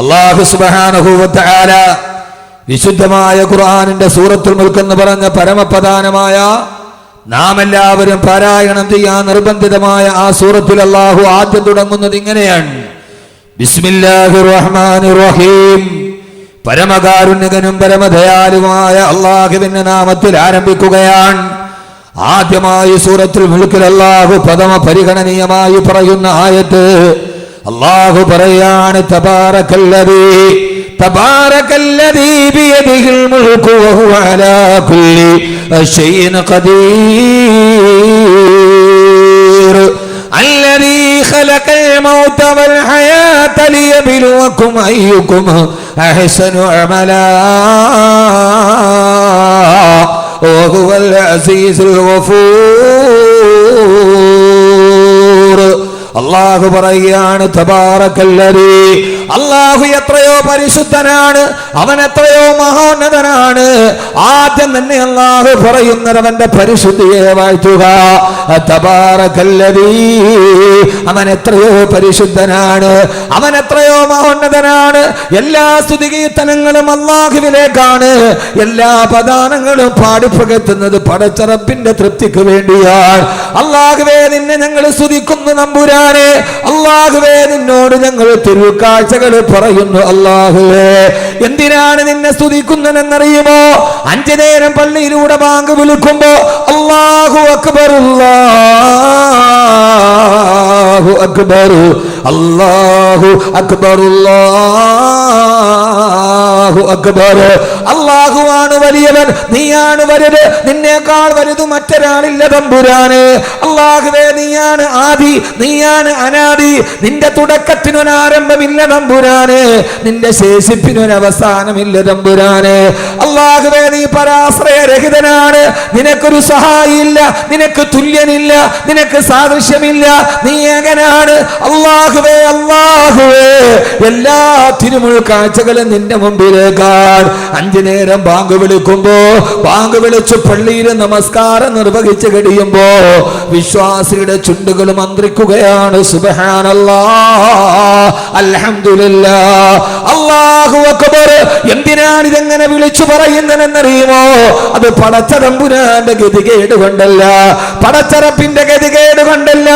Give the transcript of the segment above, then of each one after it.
അല്ലാഹു സുബ്ഹാനഹു വ തആല വിശുദ്ധമായ ഖുർആനിന്റെ സൂറത്തുൽ മുൽക്ക് എന്ന് പറഞ്ഞ പരമപ്രധാനമായ നാം എല്ലാവരും പാരായണം ചെയ്യാൻ നിർബന്ധിതമായ ആ സൂറത്തിൽ അല്ലാഹു ആദ്യം തുടങ്ങുന്നത് ഇങ്ങനെയാണ്: ബിസ്മില്ലാഹിർ റഹ്മാനിർ റഹീം. പരമകാരുണ്യകനും പരമദയാലുമായ അല്ലാഹുവിന്റെ നാമത്തിൽ ആരംഭിക്കുകയാണ്. ആദ്യമായി സൂറത്തുൽ മുൽക്കിൽ അല്ലാഹു പ്രഥമ പരിഗണനീയമായി പറയുന്ന ആയത്ത് അല്ലാഹു പറയാണ്: തബാറകല്ലദീ ബിയദിഹിൽ മുൽക്കു വഹുവ അലാ കുല്ലി ശൈഇൻ ഖദീർ അല്ലദീ ഖലഖൽ മൗത വൽ ഹയാത ലിയബ്ലുവകും അയ്യുകും അഹ്സനു അമലാ വഹുവൽ അസീസുൽ ഗഫൂർ. അല്ലാഹു പറയുകയാണ്: തബാറകല്ലദീ, അല്ലാഹു എത്രയോ പരിശുദ്ധനാണ്, അവൻ എത്രയോ മഹോന്നതനാണ്. ആദ്യം തന്നെ അല്ലാഹു പറയുന്നത് അവന്റെ പരിശുദ്ധിയെ വാഴ്ത്തുക. തബാറകല്ലദീ, അവൻ എത്രയോ പരിശുദ്ധനാണ്, അവൻ എത്രയോ മഹോന്നതനാണ്. എല്ലാ സ്തുതികീർത്തനങ്ങളും അല്ലാഹുവിലേക്കാണ്. എല്ലാ പദാനങ്ങളും പാടിപ്പകറ്റുന്നത് പടച്ചറപ്പിന്റെ തൃപ്തിക്ക് വേണ്ടിയാണ്. അല്ലാഹുവേ, നിന്നെ ഞങ്ങൾ സ്തുതിക്കുന്നു നമ്പുരാനെ. അല്ലാഹുവേ, നിന്നോട് ഞങ്ങൾ തിരുക്കാഴ്ചകൾ പറയുന്നു. അല്ലാഹുവേ, എന്തിനാണ് നിന്നെ സ്തുതിക്കുന്നതെന്നറിയുമോ? 5 നേരം പള്ളിയിലൂടെ ബാങ്ക് വിളിക്കുമ്പോ അല്ലാഹു അക്ബർ, അല്ലാഹു അക്ബർ, അല്ലാഹു അക്ബർ, അല്ലാഹു അക്ബർ. അല്ലാഹുവാണ് വലിയവൻ, നീയാണ് വലുത്, നിന്നേക്കാൾ വലുത് മറ്റൊരാളില്ല തമ്പുരാനെ. അല്ലാഹുവേ, നീയാണ് ആദി, നീയാണ് അനാദി, നിന്റെ തുടക്കത്തിനൊരാരംഭമില്ല തമ്പുരാനെ, നിന്റെ ശേഷിപ്പിനൊരവസാനമില്ല തമ്പുരാനെ. അല്ലാഹുവേ, നീ പരാശ്രയരഹിതനാണ്, നിനക്കൊരു സഹായിയില്ല, നിനക്ക് തുല്യനില്ല, നിനക്ക് സാദൃശ്യമില്ല, നീ ഏകനാണ്. അല്ലാഹുവേ, അല്ലാഹുവേ, എല്ലാ തിരുമുൾ കാഴ്ചകളും നിന്റെ മുമ്പിലേക്കാണ്. 5 നേരം ബാങ്ക് വിളിക്കുമ്പോ, ബാങ്ക് വിളിച്ചു പള്ളിയിൽ നമസ്കാരം നിർവഹിച്ച് കഴിയുമ്പോ വിശ്വാസിയുടെ ചുണ്ടുകൾ മന്ത്രിക്കുകയാണ്: സുബ്ഹാനല്ലാഹ്, അൽഹംദുലില്ലാഹ്, അല്ലാഹു അക്ബർ. എന്തിനാണ് ഇതെങ്ങനെ വിളിച്ചു പറയുന്നതെന്നറിയുമോ? അത് പടച്ച തമ്പുരാന്റെ ഗതികേട് കൊണ്ടല്ല, പടച്ചറപ്പിന്റെ ഗതികേട് കൊണ്ടല്ല.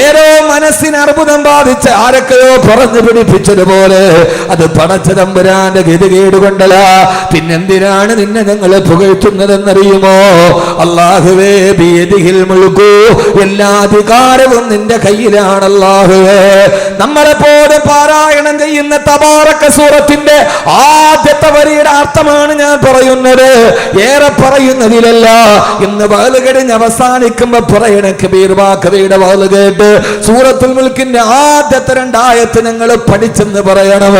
ഏതോ മനസ്സിന് അർബുദം ബാധിച്ച് ആരൊക്കെയോ പറഞ്ഞു പിടിപ്പിച്ചതുപോലെ അത് പടച്ച തമ്പുരാന്റെ ഗതികേട് കൊണ്ടല്ല. പിന്നെന്തിനാണ് നിന്നെ ഞങ്ങൾ പുകഴ്ത്തുന്നതെന്നറിയുമോ? അല്ലാഹുവേ, ബിയദിഹിൽ മുൽക്കു, എല്ലാ അധികാരവും നിന്റെ കയ്യിലാണ്. അല്ലാഹുവേ, നമ്മളെപ്പോലെ പാരായണം ചെയ്യുന്ന തബാറക സൂറത്തിന്റെ ആദ്യത്തെ വരിയുടെ അർത്ഥമാണ് ഞാൻ പറയുന്നത്, ഏറെ പറയുന്നതിലല്ല. ഇന്ന് വാല് കഴിഞ്ഞ് അവസാനിക്കുമ്പോ പറയണ കബീർ വാക്കവയുടെ വാല് കേട്ട് സൂറത്തുൽ മുൽക്കിന്റെ ആദ്യത്തെ 2 ആയത്ത് നിങ്ങൾ പഠിച്ചെന്ന് പറയണം.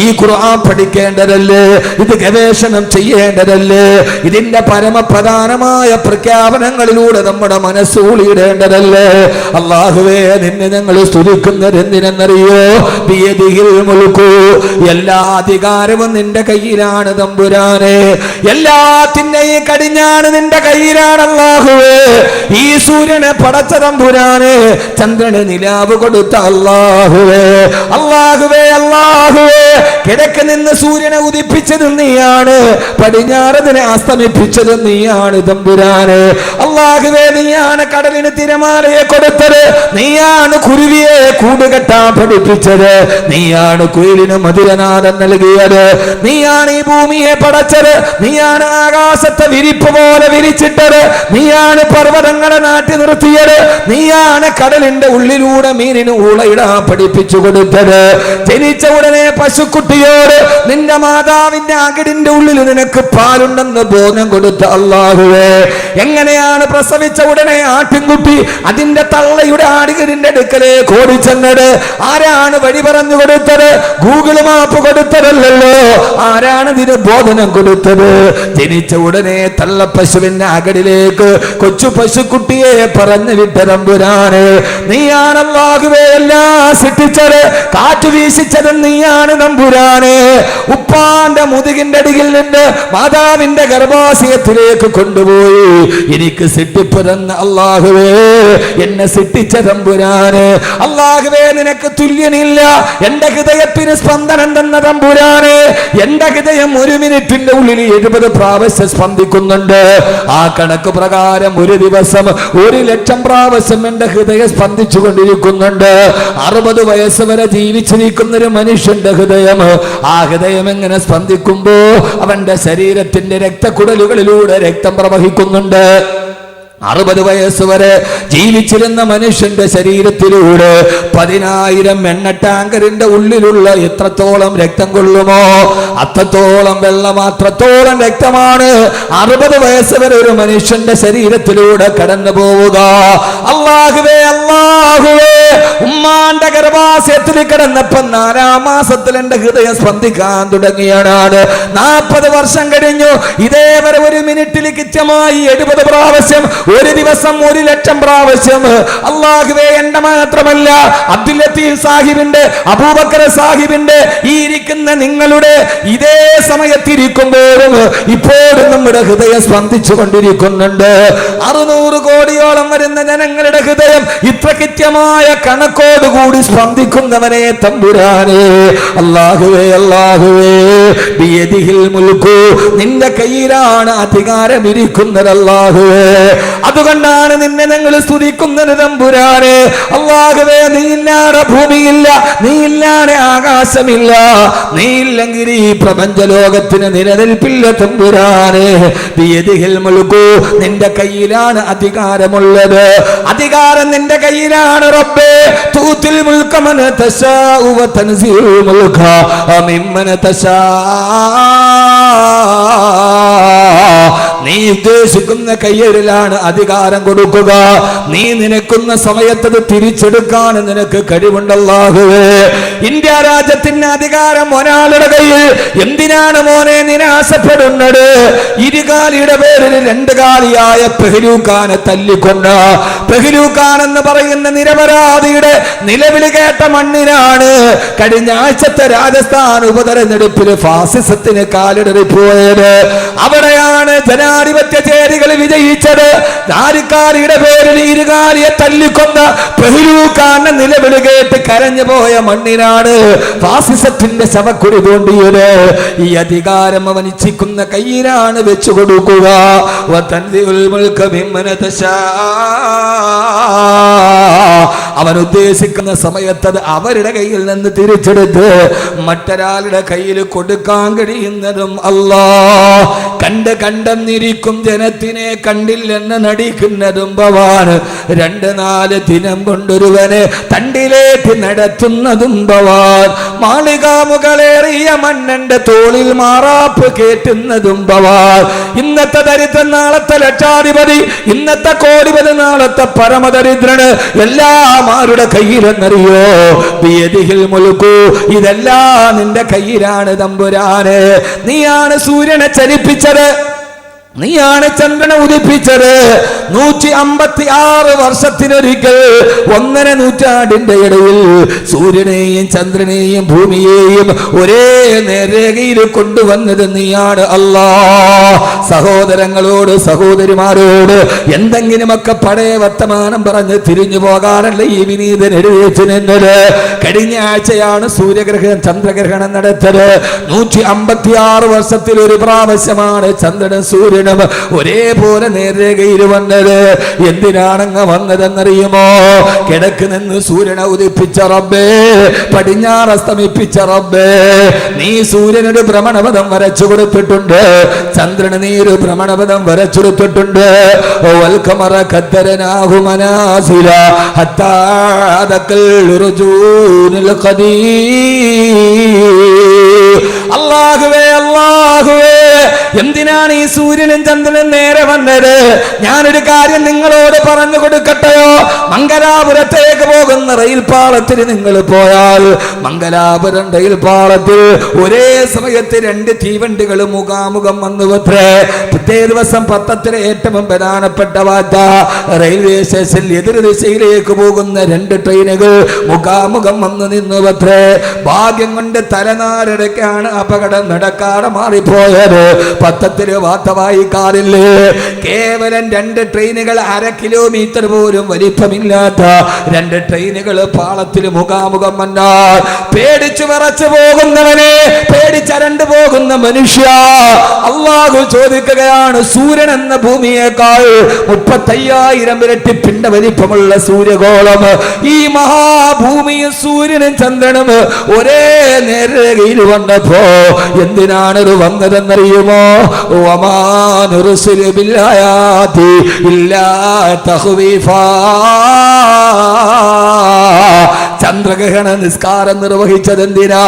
ഈ ഖുർആൻ പഠിക്കേണ്ടതല്ലേ? ഇത് ഗവേഷണം ചെയ്യേണ്ടതല്ലേ? ഇതിന്റെ പരമപ്രധാനമായ പ്രഖ്യാപനങ്ങളിലൂടെ നമ്മുടെ മനസ്സ് ഊളിയിടേണ്ടതല്ലേ? അല്ലാഹുവേ, നിന്നെ ഞങ്ങൾ സ്തുതിക്കുന്നത് എന്തിനെന്നറിയോ? ബിയദിഹിൽ മുൽക്കു, എല്ലാ അധികാരവും നിന്റെ കയ്യിലാണ് തമ്പുരാനെ, എല്ലാത്തിന്റെയും കടിഞ്ഞാണ് നിന്റെ കയ്യിലാണ്. അല്ലാഹുവേ, ഈ സൂര്യനെ പടച്ച തമ്പുരാനെ, ചന്ദ്രന് നിലാവ് കൊടുത്ത അല്ലാഹുവേ, അല്ലാഹുവേ, അല്ലാഹുവേ, കിഴക്ക് നിന്ന് സൂര്യനെ ഉദിപ്പിച്ചത് നീയാണ്, പടിഞ്ഞാറതിനെ അസ്തമിപ്പിച്ചത് നീയാണ് തമ്പുരാനെ. അല്ലാഹുവേ, നീയാണ് കടലിന് തിരമാലയെ കൊടുത്തത്, നീയാണ് കുരുവിയെ കൂടുകെട്ടാൻ പഠിപ്പിച്ചത്, നീയാണ് കുയിലിന് മധുരനാദം നൽകിയത്, നീയാണ് ഈ ഭൂമിയെ പടച്ചത്, നീയാണ് ആകാശത്തെ വിരിപ്പ് പോലെ വിരിച്ചിട്ടത്, നീയാണ് പർവ്വതങ്ങളെ നാട്ടി നിർത്തിയത്, നീയാണ് കടലിന്റെ ഉള്ളിലൂടെ മീനിന് ഊളയിടാൻ പഠിപ്പിച്ചു കൊടുത്തത്. ജനിച്ച ഉടനെ പശുക്കുട്ടിയോട് നിന്റെ മാതാവിന്റെ അകിടിന്റെ ഉള്ളിൽ നിനക്ക് പാലുണ്ടെന്ന് ബോധം കൊടുത്ത അല്ലാഹുവേ, എങ്ങനെയാണ് പ്രസവിച്ച ഉടനെ ആട്ടിൻകുട്ടി അതിന്റെ തള്ളയുടെ ആടുകിടിന്റെ അടുക്കലേക്ക് ഓടിച്ചെന്നത്? ആരാണ് വഴി പറഞ്ഞു കൊടുത്തത്? ഗൂഗിൾ മാപ്പ് കൊടുത്തതല്ലോ. ആരാണ് ഇതിന് ബോധനം കൊടുത്തത്? ജനിച്ച ഉടനെ തള്ള പശുവിന്റെ അകടിലേക്ക് കൊച്ചു പശുക്കുട്ടിയെ പറഞ്ഞു വിട്ട തമ്പുരാനെ, നീയാണ് അല്ലാഹുവേ എല്ലാം സൃഷ്ടിച്ചത്, കാറ്റ് വീശിച്ചത് നീയാണ് തമ്പുരാൻ. തമ്പുരാനെ. ഉപ്പാന്റെ മുതുകിന്റെ അടിയിൽ നിന്ന് മാതാവിന്റെ ഗർഭാശയത്തിലേക്ക് കൊണ്ടുപോയി എനിക്ക് സിട്ടിപ്പ് തന്ന അല്ലാഹുവേ, എന്നെ സിട്ടിച്ച തമ്പുരാനെ. അല്ലാഹുവേ, നിനക്ക് തുല്യനില്ല. എന്റെ ഹൃദയത്തിന് സ്പന്ദനം തന്ന തമ്പുരാനെ. എന്റെ ഹൃദയം 1 മിനിറ്റിന്റെ ഉള്ളിൽ 70 പ്രാവശ്യം സ്പന്ദിക്കുന്നുണ്ട്. ആ കണക്ക് പ്രകാരം ഒരു ദിവസം 1,00,000 പ്രാവശ്യം എന്റെ ഹൃദയം സ്പന്ദിച്ചു കൊണ്ടിരിക്കുന്നുണ്ട്. 60 വയസ്സ് വരെ ജീവിച്ചിരിക്കുന്ന ഒരു മനുഷ്യന്റെ ഹൃദയം, ആ ഹൃദയം എങ്ങനെ സ്പന്ദിക്കുമ്പോ അവന്റെ ശരീരത്തിന്റെ രക്തക്കുഴലുകളിലൂടെ രക്തം പ്രവഹിക്കുന്നുണ്ട്. 60 വയസ്സ് വരെ ജീവിച്ചിരുന്ന മനുഷ്യന്റെ ശരീരത്തിലൂടെ 10,000 എണ്ണ ടാങ്കറിന്റെ ഉള്ളിലുള്ള എത്രത്തോളം രക്തം കൊള്ളുമോ അത്രത്തോളം വെള്ളം, അത്രത്തോളം രക്തമാണ് 60 വയസ്സ് വരെ ഒരു മനുഷ്യന്റെ ശരീരത്തിലൂടെ കടന്നു പോവുക. അല്ലാഹുവേ, അല്ലാഹുവേ, ഉമ്മാന്റെ ഗർഭാശയത്തിൽ കിടന്നപ്പോ 4-ാം മാസത്തിൽ എന്റെ ഹൃദയം സ്പന്ദിക്കാൻ തുടങ്ങിയാണ്. 40 വർഷം കഴിഞ്ഞു. ഇതേവരെ 1 മിനിറ്റിൽ കൃത്യമായി 70 പ്രാവശ്യം, ഒരു ദിവസം 1,00,000 പ്രാവശ്യം. അല്ലാഹുവേ, എന്റെ മാത്രമല്ല, അബ്ദുൽ ലത്തീഫ് സാഹിബിന്റെ, അബൂബക്കർ സാഹിബിന്റെ, ഈ ഇരിക്കുന്ന നിങ്ങളുടെ ഇതേ സമയത്തിരിക്കുമ്പോഴും ഇപ്പോഴും നമ്മുടെ ഹൃദയം സ്പന്ദിച്ചു കൊണ്ടിരിക്കുന്നുണ്ട്. 600 കോടിയോളം വരുന്ന ജനങ്ങളുടെ ഹൃദയം ഇത്ര കൃത്യമായ കണക്കോടുകൂടി സ്പന്ദിക്കുന്നവനെ തമ്പുരാനെ. അല്ലാഹുവേ, അല്ലാഹുവേ, ബിയദിഹിൽ മുൽക്കു, നിന്റെ കയ്യിലാണ് അധികാരം ഇരിക്കുന്നത് അല്ലാഹുവേ. അതുകൊണ്ടാണ് നിന്നെ ഞങ്ങൾ സ്തുതിക്കുന്നത് തമ്പുരാനെ. അല്ലാഹുവേ, നീ ഇല്ലാതെ ഭൂമിയില്ല, നീ ഇല്ലാതെ ആകാശമില്ല, നീ ഇല്ലെങ്കിൽ ഈ പ്രപഞ്ച ലോകത്തിന് നിലനിൽപ്പില്ല തമ്പുരാനെ. ബിയദിഹിൽ മുൽക്കു, നിന്റെ കയ്യിലാണ് അധികാരമുള്ളത്. അധികാരം നിന്റെ കയ്യിലാണ് റബ്ബേ. തൂത്തിൽ മുൽക മൻ തശാഉ വ തൻസിഉൽ മുൽക മിമ്മൻ തശാ. നീ ഉദ്ദേശിക്കുന്ന കയ്യേറിലാണ് അധികാരം കൊടുക്കുക. നീ നിനക്കുന്ന സമയത്തത് തിരിച്ചെടുക്കാൻ നിനക്ക് കഴിവുണ്ടല്ലാഹുവേ. ഇന്ത്യ രാജ്യത്തിന്റെ അധികാരം ഒരാളുടെ കയ്യിൽ. എന്തിനാണ് മോനെ നിരാശപ്പെടുന്നത്? ഇരുകാലിയുടെ പേരിൽ 2 കാലിയായ പെഹ്ലൂഖാനെ തല്ലിക്കൊണ്ട പെഹ്ലൂഖാൻ എന്ന് പറയുന്ന നിരപരാധിയുടെ നിലവിൽ കേട്ട മണ്ണിനാണ് കഴിഞ്ഞ ആഴ്ചത്തെ രാജസ്ഥാൻ ഉപതെരഞ്ഞെടുപ്പിൽ ഫാസിസത്തിന് കാലിടറിപ്പോയത്. അവിടെയാണ് ജനാധിപത്യ ചേരികൾ വിജയിച്ചത്. 4 കാലിയുടെ പേരിൽ 2 കാലിയെ തല്ലിക്കൊന്ന പെഹ്ലൂഖാന്റെ നിലവിൽ കേട്ട് കരഞ്ഞു പോയ മണ്ണിനാണ് ഫാസിസത്തിന്റെ ശവക്കുഴി തോണ്ടിയത്. ഈ അധികാരം അവൻ ഇച്ഛിക്കുന്ന കയ്യിലാണ് വെച്ചു കൊടുക്കുക. അവൻ ഉദ്ദേശിക്കുന്ന സമയത്ത് അവരുടെ കയ്യിൽ നിന്ന് തിരിച്ചെടുത്ത് മറ്റൊരാളുടെ കയ്യിൽ കൊടുക്കാൻ കഴിയുന്നതും അല്ലാഹ്. കണ്ടെന്നിരിക്കും ജനത്തിനെ കണ്ടില്ലെന്ന് നടിക്കുന്നതും ഭവാൻ. 2-4 ദിനം കൊണ്ടൊരുവനെ തണ്ടിലേക്ക് നടത്തുന്നതും ഭവാൻ. മാളികാമുകളേറിയ മണ്ണന്റെ തോളിൽ മാറാപ്പ് കേട്ടുന്നതും ഭവാൻ. ഇന്നത്തെ ദരിദ്രൻ നാളത്തെ ലക്ഷാധിപതി, ഇന്നത്തെ കോടിപതി നാളത്തെ പരമദരിദ്രന് എല്ലാം ആരുടെ കയ്യിലെന്നറിയോ? ബിയദിഹിൽ മുൽക്കു, ഇതെല്ലാം നിന്റെ കയ്യിലാണ് തമ്പുരാനെ. നീയാണ് സൂര്യനെ ചലിപ്പിച്ചത്, നീയാണ് ചന്ദ്രനെ ഉദിപ്പിച്ചത്. 156 വർഷത്തിനൊരിക്കൽ 1.5 നൂറ്റാണ്ടിന്റെ ഇടയിൽ സൂര്യനെയും ചന്ദ്രനെയും ഭൂമിയെയും ഒരേ നേർരേഖയിൽ കൊണ്ടുവന്നത് നീയാണ് അല്ലാഹ്. സഹോദരങ്ങളോട് സഹോദരിമാരോട് എന്തെങ്കിലുമൊക്കെ പഴയ വർത്തമാനം പറഞ്ഞ് തിരിഞ്ഞു പോകാനല്ല ഈ വിനീതൻ എഴുതിച്ചു നിന്നത്. കഴിഞ്ഞ ആഴ്ചയാണ് സൂര്യഗ്രഹണം ചന്ദ്രഗ്രഹണം നടത്തത്. 156 വർഷത്തിൽ ഒരു പ്രാവശ്യമാണ് ചന്ദ്രനും സൂര്യനും ഒരേപോലെ നേർരേഖയിൽ വന്നത്. എന്തിനാണങ്ങ് വന്നതെന്നറിയുമോ? കിഴക്ക് നിന്ന് സൂര്യനെ ഉദിപ്പിച്ച റബ്ബേ, പടിഞ്ഞാറ് അസ്തമിപ്പിച്ച റബ്ബേ, നീ സൂര്യനൊരു ഭ്രമണപഥം വരച്ചു കൊടുത്തിട്ടുണ്ട്, ചന്ദ്രന് നീ ഒരു ഭ്രമണപഥം വരച്ചു കൊടുത്തിട്ടുണ്ട്. വൽഖമറ ഖദ്ദറനാഹു മനാസില ഹത്താ അദഖൽ റുജൂനുൽ ഖദീം. അല്ലാഹുവേ, അല്ലാഹുവേ, എന്തിനാണ് ഈ സൂര്യനും ചന്ദ്രനും നേരെ വന്നത്. ഞാനൊരു കാര്യം നിങ്ങളോട് പറഞ്ഞു കൊടുക്കട്ടെയോ? മംഗലാപുരത്തേക്ക് പോകുന്ന റെയിൽ പാളത്തിൽ നിങ്ങൾ പോയാൽ മംഗലാപുരം റെയിൽ പാളത്തിൽ ഒരേ സമയത്ത് 2 തീവണ്ടികൾ മുഖാമുഖം വന്നുവത്രേ. പിറ്റേ ദിവസം പത്രത്തിലെ ഏറ്റവും പ്രധാനപ്പെട്ട വാർത്ത, റെയിൽവേ സ്റ്റേഷനിൽ എതിർ ദിശയിലേക്ക് പോകുന്ന 2 ട്രെയിനുകൾ മുഖാമുഖം വന്നു നിന്നുവത്രേ. ഭാഗ്യം കൊണ്ട് തലനാരിടയ്ക്കാണ് അപകടം നടക്കാതെ മാറിപ്പോയത്. പത്രത്തില് വാർത്ത വായിക്കാറില്ലേ? കേവലം 2 ട്രെയിനുകൾ 1/2 കിലോമീറ്റർ പോലും വലിപ്പമില്ലാത്ത 2 ട്രെയിനുകൾ പാളത്തിൽ മുഖാമുഖം വന്നാൽ പേടിച്ചു വിറച്ചു പോകുന്നവനെ, പേടിച്ചരണ്ടു പോകുന്ന മനുഷ്യ, അല്ലാഹു ചോദിക്കുകയാണ്, സൂര്യൻ എന്ന ഭൂമിയേക്കാൾ 35,000 ഇരട്ടി പിണ്ട വലിപ്പമുള്ള സൂര്യഗോളം, ഈ മഹാഭൂമിയും സൂര്യനും ചന്ദ്രനും ഒരേ നേരയിൽ വന്നപ്പോ എന്തിനാണ് ഇത് വന്നതെന്നറിയുമോ? വമാനുർസിലു ബിൽആയാതി ഇല്ലാ തഖ്വീഫാ. ചന്ദ്രഗ്രഹണ നിസ്കാരം നിർവഹിച്ചത് എന്തിനാ?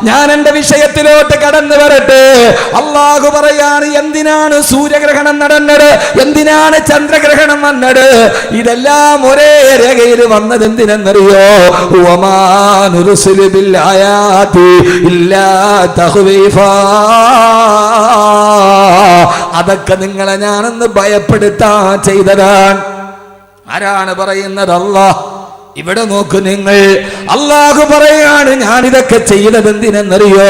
ഞാൻ എന്റെ വിഷയത്തിലോട്ട് കടന്നു വരട്ടെ. അല്ലാഹു പറയാണ്, എന്തിനാണ് സൂര്യഗ്രഹണം നടന്നത്, എന്തിനാണ് ചന്ദ്രഗ്രഹണം വന്നത്? ഇതെല്ലാം ഒരേ രേഖയിൽ വന്നത് എന്തിനെന്നറിയോ? വമാനുർസിലു ബിൽആയാതി ഇല്ലാ തഖ്വീഫാ. അതൊക്കെ നിങ്ങളെ ഞാനൊന്ന് ഭയപ്പെടുത്താൻ ചെയ്തതാണ്. ആരാണ് പറയുന്നത്? അല്ലാഹ്. ഇവിടെ നോക്കൂ നിങ്ങൾ, അല്ലാഹു പറയാണ്, ഞാൻ ഇതൊക്കെ ചെയ്തത് എന്തിനെന്നറിയോ?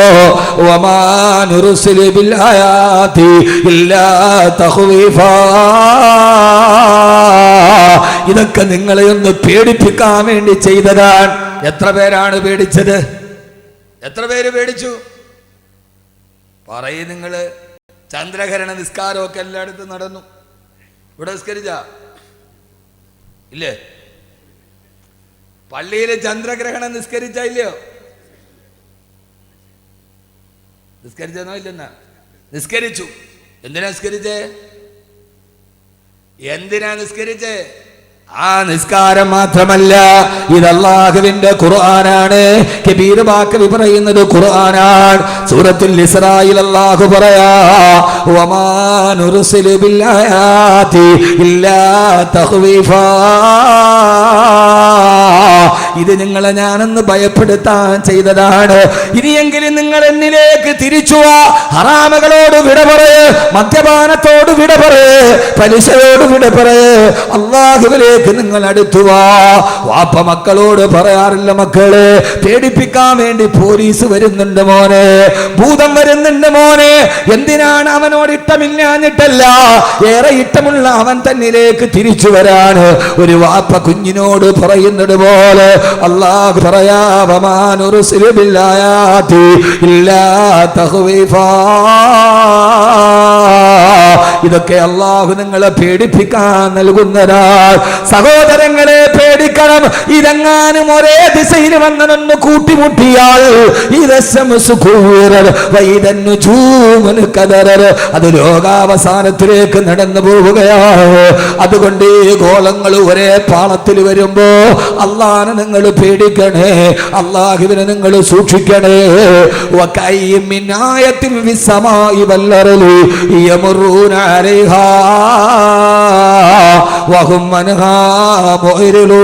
വമാനുർസിലു ബിൽആയാതി ഇല്ലാ തഖ്വീഫാ. ഇതൊക്കെ നിങ്ങളെ ഒന്ന് പേടിപ്പിക്കാൻ വേണ്ടി ചെയ്തതാണ്. എത്ര പേരാണ് പേടിച്ചത്? എത്ര പേര് പേടിച്ചു? പറയും നിങ്ങള്. ചന്ദ്രഗ്രഹണ നിസ്കാരമൊക്കെ എല്ലായിടത്തും നടന്നു. ഇവിടെ നിസ്കരിച്ച ഇല്ലേ? പള്ളിയിൽ ചന്ദ്രഗ്രഹണം നിസ്കരിച്ച ഇല്ലയോ? നിസ്കരിച്ചെന്നോ? ഇല്ലെന്നാ? നിസ്കരിച്ചു. എന്തിനാ നിസ്കരിച്ചേ? എന്തിനാ നിസ്കരിച്ചേ? ആ നിസ്കാരം മാത്രമല്ല, ഇത് അല്ലാഹുവിന്റെ ഖുർആനാണ്. കബീർ ബാക്കവി പറയുന്നത് ഖുർആനാണ്. സൂറത്തുൽ ഇസ്രായിൽ അല്ലാഹു പറയാ, വമാനുർസിലു ബിൽആയാതി ഇല്ലാ തഖ്വീഫാ. ഇത് നിങ്ങളെ ഞാനൊന്ന് ഭയപ്പെടുത്താൻ ചെയ്തതാണ്. ഇനിയെങ്കിലും നിങ്ങൾ എന്നിലേക്ക് തിരിച്ചു വാ. ഹറാമുകളോട് വിട പറയ്, മദ്യപാനത്തോട് വിട പറയ്, പലിശയോട് വിട പറയ്, അല്ലാഹുവിലേക്ക് നിങ്ങൾ അടുത്തു വാ. വാപ്പ മക്കളോട് പറയാറില്ല, മക്കളെ പേടിപ്പിക്കാൻ വേണ്ടി പോലീസ് വരുന്നുണ്ട് മോനെ, ഭൂതം വരുന്നുണ്ട് മോനെ. എന്തിനാണ്? അവനോട് ഇഷ്ടമില്ലാഞ്ഞിട്ടല്ല, ഏറെ ഇഷ്ടമുള്ള അവൻ തന്നിലേക്ക് തിരിച്ചു വരാൻ ഒരു വാപ്പ കുഞ്ഞിനോട് പറയുന്നത് പോലെ അല്ലാഹു പറയാ, വമാനുർസിലു ബിൽആയാതി ഇല്ലാ തഖ്വീഫാ. ഇതൊക്കെ അല്ലാഹു നിങ്ങളെ പേടിപ്പിക്കാൻ നൽകുന്നതാണ്. സഹോദരങ്ങളെ പേടിക്കണം. ഇതെങ്ങാനും ഒരേ ദിശയിൽ വന്നതൊന്ന് കൂട്ടിമുട്ടിയാൽ അത് ലോകാവസാനത്തിലേക്ക് നടന്നു പോവുകയാണ്. അതുകൊണ്ട് ഈ ഗോളങ്ങൾ ഒരേ പാളത്തിൽ വരുമ്പോ അല്ലാഹനെ നിങ്ങൾ പേടിക്കണേ, അല്ലാഹുവിനെ നിങ്ങൾ സൂക്ഷിക്കണേ. വകഅയ്യിൻ മിൻ ആയത്തിൻ ഫിസ്സമാഇ വൽ അർളി യമറൂന അലൈഹാ വഹും അൻഹാ മുഅ്രിദൂൻ.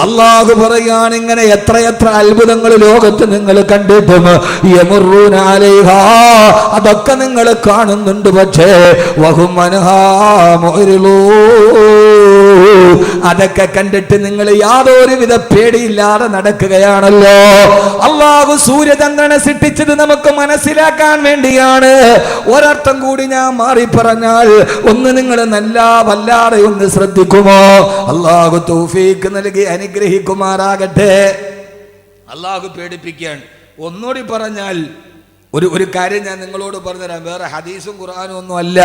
അല്ലാഹു പറയാണ്, ഇങ്ങനെ എത്രയെത്ര അത്ഭുതങ്ങൾ ലോകത്ത് നിങ്ങൾ കണ്ടിട്ടും യമറൂന അലൈഹാ, അതൊക്കെ നിങ്ങൾ കാണുന്നുണ്ട്, പക്ഷേ വഹും അൻഹാ മുഅ്രിദൂൻ, അതൊക്കെ കണ്ടിട്ട് നിങ്ങൾ യാതൊരുവിധ പേടിയില്ലാതെ നടക്കുകയാണല്ലോ. അല്ലാഹു സൂര്യചന്ദ്രനെ സൃഷ്ടിച്ചത് നമുക്ക് മനസ്സിലാക്കാൻ വേണ്ടിയാണ്. ഒരർത്ഥം കൂടി ഞാൻ മാറി പറഞ്ഞാൽ ഒന്ന് നിങ്ങൾ നല്ല വല്ലാതെ ഒന്ന് ശ്രദ്ധിക്കുമോ? അല്ലാഹു തൗഫീഖ് നൽകി അനുഗ്രഹിക്കുമാറാകട്ടെ. അല്ലാഹു പേടിപ്പിക്കുകയാണ്. ഒന്നുകൂടി പറഞ്ഞാൽ ഒരു കാര്യം ഞാൻ നിങ്ങളോട് പറഞ്ഞുതരാം. വേറെ ഹദീസും ഖുർആനും ഒന്നും അല്ല,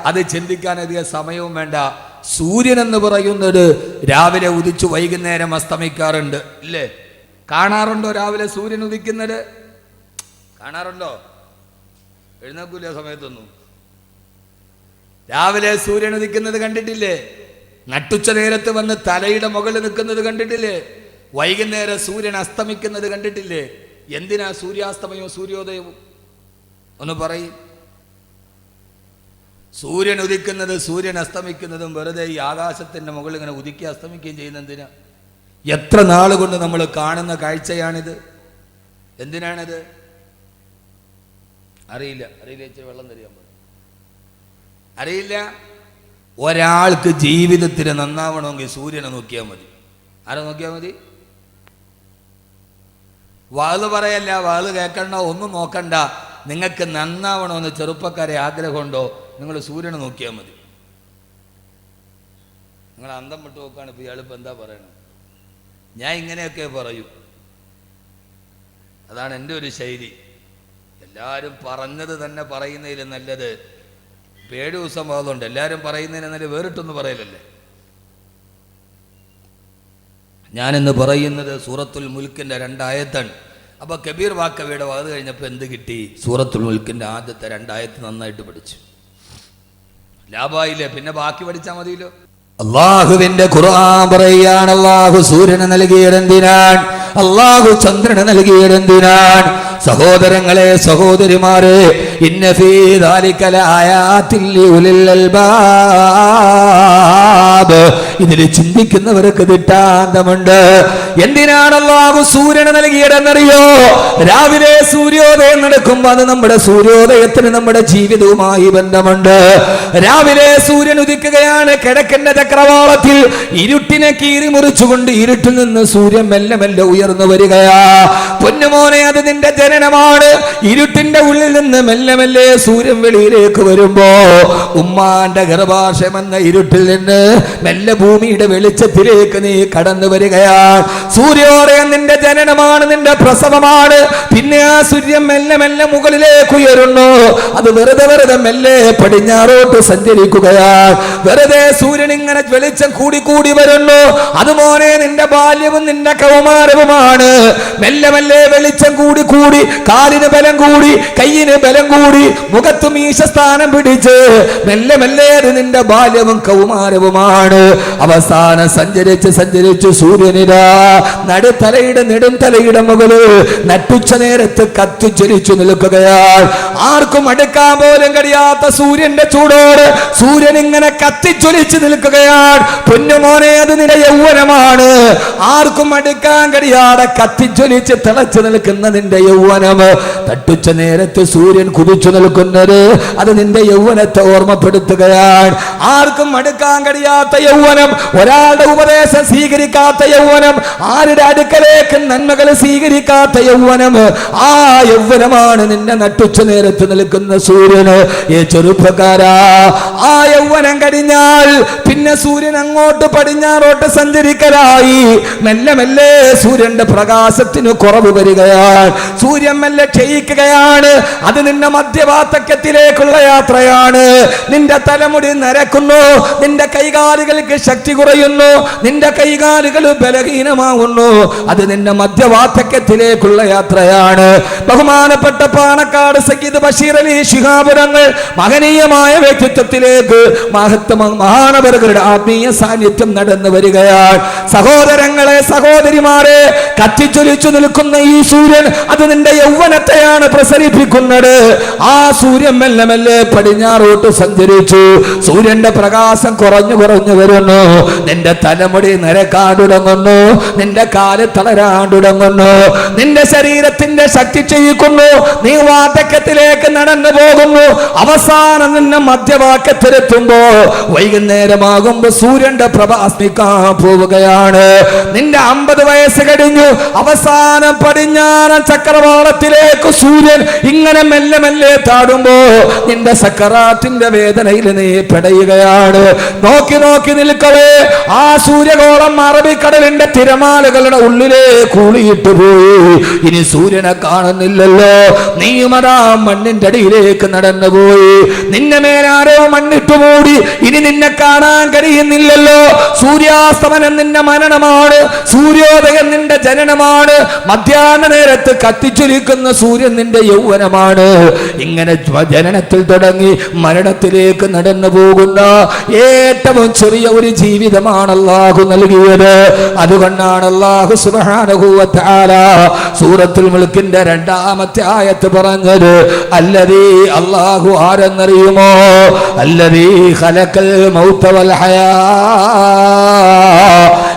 അത് ചിന്തിക്കാൻ അധികം സമയവും വേണ്ട. സൂര്യൻ എന്ന് പറയുന്നത് രാവിലെ ഉദിച്ചു വൈകുന്നേരം അസ്തമിക്കാറുണ്ട്, ഇല്ലേ? കാണാറുണ്ടോ രാവിലെ സൂര്യൻ ഉദിക്കുന്നത്? കാണാറുണ്ടോ? എഴുന്നേക്കൂല സമയത്തൊന്നും. രാവിലെ സൂര്യൻ ഉദിക്കുന്നത് കണ്ടിട്ടില്ലേ? നട്ടുച്ച നേരത്ത് വന്ന് തലയുടെ മുകളിൽ നിൽക്കുന്നത് കണ്ടിട്ടില്ലേ? വൈകുന്നേരം സൂര്യൻ അസ്തമിക്കുന്നത് കണ്ടിട്ടില്ലേ? എന്തിനാ സൂര്യാസ്തമയവും സൂര്യോദയവും? ഒന്ന് പറയും. സൂര്യൻ ഉദിക്കുന്നത് സൂര്യൻ അസ്തമിക്കുന്നതും വെറുതെ ഈ ആകാശത്തിൻ്റെ മുകളിൽ ഇങ്ങനെ ഉദിക്കി അസ്തമിക്കുകയും ചെയ്യുന്നതിനാ? എത്ര നാളുകൊണ്ട് നമ്മൾ കാണുന്ന കാഴ്ചയാണിത്. എന്തിനാണിത്? അറിയില്ല. ഇച്ചിരി വെള്ളം തരിക. അറിയില്ല. ഒരാൾക്ക് ജീവിതത്തിന് നന്നാവണമെങ്കിൽ സൂര്യനെ നോക്കിയാൽ മതി. ആരെ നോക്കിയാൽ മതി? വാള് പറയല്ല, വാള് കേൾക്കണ്ട, ഒന്നും നോക്കണ്ട. നിങ്ങൾക്ക് നന്നാവണമെന്ന് ചെറുപ്പക്കാരെ ആഗ്രഹമുണ്ടോ? നിങ്ങൾ സൂര്യനെ നോക്കിയാൽ മതി. നിങ്ങൾ അന്തം വിട്ട് നോക്കുകയാണ്. ഇപ്പോൾ ഇയാളിപ്പോൾ എന്താ പറയണത്? ഞാൻ ഇങ്ങനെയൊക്കെ പറയൂ. അതാണ് എൻ്റെ ഒരു ശൈലി. എല്ലാവരും പറഞ്ഞത് തന്നെ പറയുന്നതിൽ നല്ലത് 7 ദിവസം ആകുന്നുണ്ട്. എല്ലാവരും പറയുന്നതിന് നല്ല വേറിട്ടൊന്ന് പറയലല്ലേ. ഞാനിന്ന് പറയുന്നത് സൂറത്തുൽ മുൽക്കിൻ്റെ 2 ആയത്താണ്. അപ്പോൾ കബീർ വാക്കവിയുടെ വാത് കഴിഞ്ഞപ്പോൾ എന്ത് കിട്ടി? സൂറത്തുൽ മുൽക്കിൻ്റെ ആദ്യത്തെ 2 ആയത്ത് നന്നായിട്ട് പഠിച്ചു. ലാഭായില്ലേ? പിന്നെ ബാക്കി പഠിച്ചാൽ മതിയല്ലോ. അള്ളാഹുവിന്റെ ഖുർആൻ പറയുകയാണ്, അള്ളാഹു സൂര്യനെ നൽകിയതെന്തിനാണ്? അള്ളാഹു ചന്ദ്രനെ നൽകിയതെന്തിനാണ്? സഹോദരങ്ങളെ, സഹോദരിമാരെ, ഇന്ന ഫീ ദാലിക ലആയാതിൻ ലിഉലിൽ അൽബാബ്, ഇതിൽ ചിന്തിക്കുന്നവർക്ക് ദിട്ടാന്തമുണ്ട്. എന്തിനാണ് അള്ളാഹു സൂര്യനെ നൽകിയതെന്നറിയോ? രാവിലെ സൂര്യോദയം നടക്കുമ്പോൾ അത് നമ്മുടെ സൂര്യോദയത്തിന് നമ്മുടെ ജീവിതവുമായി ബന്ധമുണ്ട്. രാവിലെ സൂര്യൻ ഉദിക്കുകയാണ്. കിഴക്കിന്റെ ചക്രവാളത്തിൽ ഇരുട്ടിനെ കീറി മുറിച്ചുകൊണ്ട് ഇരുട്ടിൽ നിന്ന് സൂര്യൻ മെല്ലെ മെല്ലെ ഉയർന്നു വരികയാ. പൊന്നുമോനെ, അത് നിന്റെ ജനനമാണ്. ഇരുട്ടിന്റെ ഉള്ളിൽ നിന്ന് മെല്ലെ മെല്ലെ സൂര്യൻ വെളിയിലേക്ക് വരുമ്പോ ഉമ്മാന്റെ ഗർഭാശയമെന്ന ഇരുട്ടിൽ നിന്ന് മെല്ലെ ഭൂമിയുടെ വെളിച്ചത്തിലേക്ക് നീ കടന്നു വരികയാണ്. സൂര്യോദയം നിന്റെ ജനനമാണ്, നിന്റെ പ്രസവമാണ്. പിന്നെ ആ സൂര്യൻ മെല്ലെ മെല്ലെ മുകളിലേക്ക് ഉയരുന്നു. അത് വെറുതെ മെല്ലെ പടിഞ്ഞാറോട്ട് സഞ്ചരിക്കുകയാണ്. വെറുതെ സൂര്യൻ ഇങ്ങനെ വെളിച്ചം കൂടി കൂടി വരുന്നു. അതുപോലെ നിന്റെ ബാല്യവും നിന്റെ കൗമാരവുമാണ്. മെല്ലെ മെല്ലെ വെളിച്ചം കൂടി കൂടി, കാലിന് ബലം കൂടി, കയ്യിന് ബലം കൂടി, മുഖത്ത് മീശസ്ഥാനം പിടിച്ച് മെല്ലെ മെല്ലെ നിന്റെ ബാല്യവും കൗമാരവുമാണ്. അവസാനം സഞ്ചരിച്ച് സൂര്യനിതാ നടുത്തലയുടെ നെടും തലയുടെ മുകളിൽ നട്ടുച്ച നേരത്ത് കത്തിച്ചൊലിച്ചു നിൽക്കുകയാണ്. ആർക്കും അടുക്കാൻ പോലും കഴിയാത്ത സൂര്യന്റെ ചൂടോട് സൂര്യൻ ഇങ്ങനെ കത്തിച്ചൊലിച്ചു നിൽക്കുകയാണ്. പൊന്നുമോനെ, അത് നിന്റെ യൗവനമാണ്. ആർക്കും അടുക്കാൻ കഴിയാതെ കത്തിച്ചൊലിച്ച് തിളച്ചു നിൽക്കുന്ന നിന്റെ യൗവനം. തട്ടുച്ച നേരത്ത് സൂര്യൻ കുതിച്ചു നിൽക്കുന്നത് അത് നിന്റെ യൗവനത്തെ ഓർമ്മപ്പെടുത്തുകയാണ്. ആർക്കും അടുക്കാൻ കഴിയാത്ത യൗവനം, ഒരാളുടെ ഉപദേശം സ്വീകരിക്കാത്ത യൗവനം, ആരുടെ അടുക്കലേക്ക് നന്മകൾ സ്വീകരിക്കാത്ത യൗവനം, ആ യൗവനമാണ് നിന്റെ നട്ടുച്ച നേരത്ത് നിൽക്കുന്ന സൂര്യന്. ഈ ചെറുപ്പക്കാരാ, ആ യൗവനം കഴിഞ്ഞാൽ പിന്നെ സൂര്യൻ അങ്ങോട്ട് പടിഞ്ഞാറോട്ട് സഞ്ചരിക്കലായി. മെല്ലെ മെല്ലെ സൂര്യന്റെ പ്രകാശത്തിന് കുറവ് വരികയാണ്. സൂര്യൻ മെല്ലെ ക്ഷയിക്കുകയാണ്. അത് നിന്റെ മധ്യവാർദ്ധക്യത്തിലേക്കുള്ള യാത്രയാണ്. നിന്റെ തലമുടി നരക്കുന്നു, നിന്റെ കൈകാലുകൾക്ക് ശക്തി കുറയുന്നു, നിന്റെ കൈകാലുകൾ ബലഹീനമാകുന്നു. അത് നിന്റെ മധ്യവാർദ്ധക്യത്തിലേക്കുള്ള യാത്രയാണ്. ബഹുമാനപ്പെട്ട പാണക്കാട് സയ്യിദ് ബഷീർ അലി ശിഹാബ് തങ്ങൾ മഹനീയമായ വ്യക്തിത്വത്തിലേക്ക് മഹാനവറുകളുടെ ആത്മീയ സാന്നിധ്യം നടന്നു വരികയാണ്. സഹോദരങ്ങളെ, സഹോദരിമാരെ, കത്തിച്ചൊലിച്ചു നിൽക്കുന്ന ഈ സൂര്യൻ അത് നിന്റെ യൗവനത്തെയാണ് പ്രസരിപ്പിക്കുന്നത്. ആ സൂര്യൻ മെല്ലെ മെല്ലെ പടിഞ്ഞാറോട്ട് സഞ്ചരിച്ചു. സൂര്യന്റെ പ്രകാശം കുറഞ്ഞു വരുന്നു. നിന്റെ തലമുടി നരക്കാൻ തുടങ്ങുന്നു, നിന്റെ കാല് തളരാൻ തുടങ്ങുന്നു, നിന്റെ ശരീരത്തിന്റെ ശക്തി ക്ഷയിക്കുന്നു. നീ വാർദ്ധക്യത്തിലേക്ക് നടന്നു പോകുന്നു. അവസാനം നിന്നെ മധ്യവാക്യത്തിലെത്തുമ്പോ വൈകുന്നേരമാകുമ്പോ സൂര്യന്റെ പ്രഭ അസ്മിക്കാൻ പോവുകയാണ്. നിന്റെ 50 വയസ്സ് കഴിഞ്ഞു. അവസാനം പടിഞ്ഞാറൻ ചക്രവാളത്തിലേക്ക് സൂര്യൻ ഇങ്ങനെ മെല്ലെ മെല്ലെ താടുമ്പോ നിന്റെ സക്കറാത്തിന്റെ വേദനയിൽ നീ പെടയുകയാണ്. നോക്കി നോക്കി നിൽക്കവേ ആ സൂര്യഗോളം അറബിക്കടലിന്റെ തിരമാലകളുടെ ഉള്ളിലെ കൂളിയിട്ട് പോയി. ഇനി സൂര്യനെ കാണുന്നില്ലല്ലോ. നീയുമതാ മണ്ണിന്റെ അടിയിലേക്ക് നടന്നുപോയി. നിന്നെ മേലാരോ മണ്ണിട്ട് മൂടി. ഇനി നിന്നെ കാണാൻ കഴിയുന്നില്ലല്ലോ. സൂര്യാസ്തമനം നിന്റെ മരണമാണ്, സൂര്യോദയം നിന്റെ ജനനമാണ്. മധ്യാഹ്ന നേരത്ത് കത്തിച്ചൊലിക്കുന്ന സൂര്യൻ നിന്റെ യൗവനമാണ്. ഇങ്ങനെ ജനനത്തിൽ തുടങ്ങി മരണത്തിലേക്ക് നടന്നു പോകുന്ന ഏറ്റവും ചെറിയ ഒരു ജീവിതമാണ് അല്ലാഹു നൽകിയത്. അതുകൊണ്ടാണ് അല്ലാഹു സുബ്ഹാനഹു വ തആല സൂറത്തുൽ മുൽക്കിന്റെ 2-ാമത്തെ ആയത്ത് പറഞ്ഞത്, അല്ലദീ അല്ലാഹു ആരെന്നറിയുമോ? അല്ലദീ ഖലഖൽ മൗത വൽ ഹയാ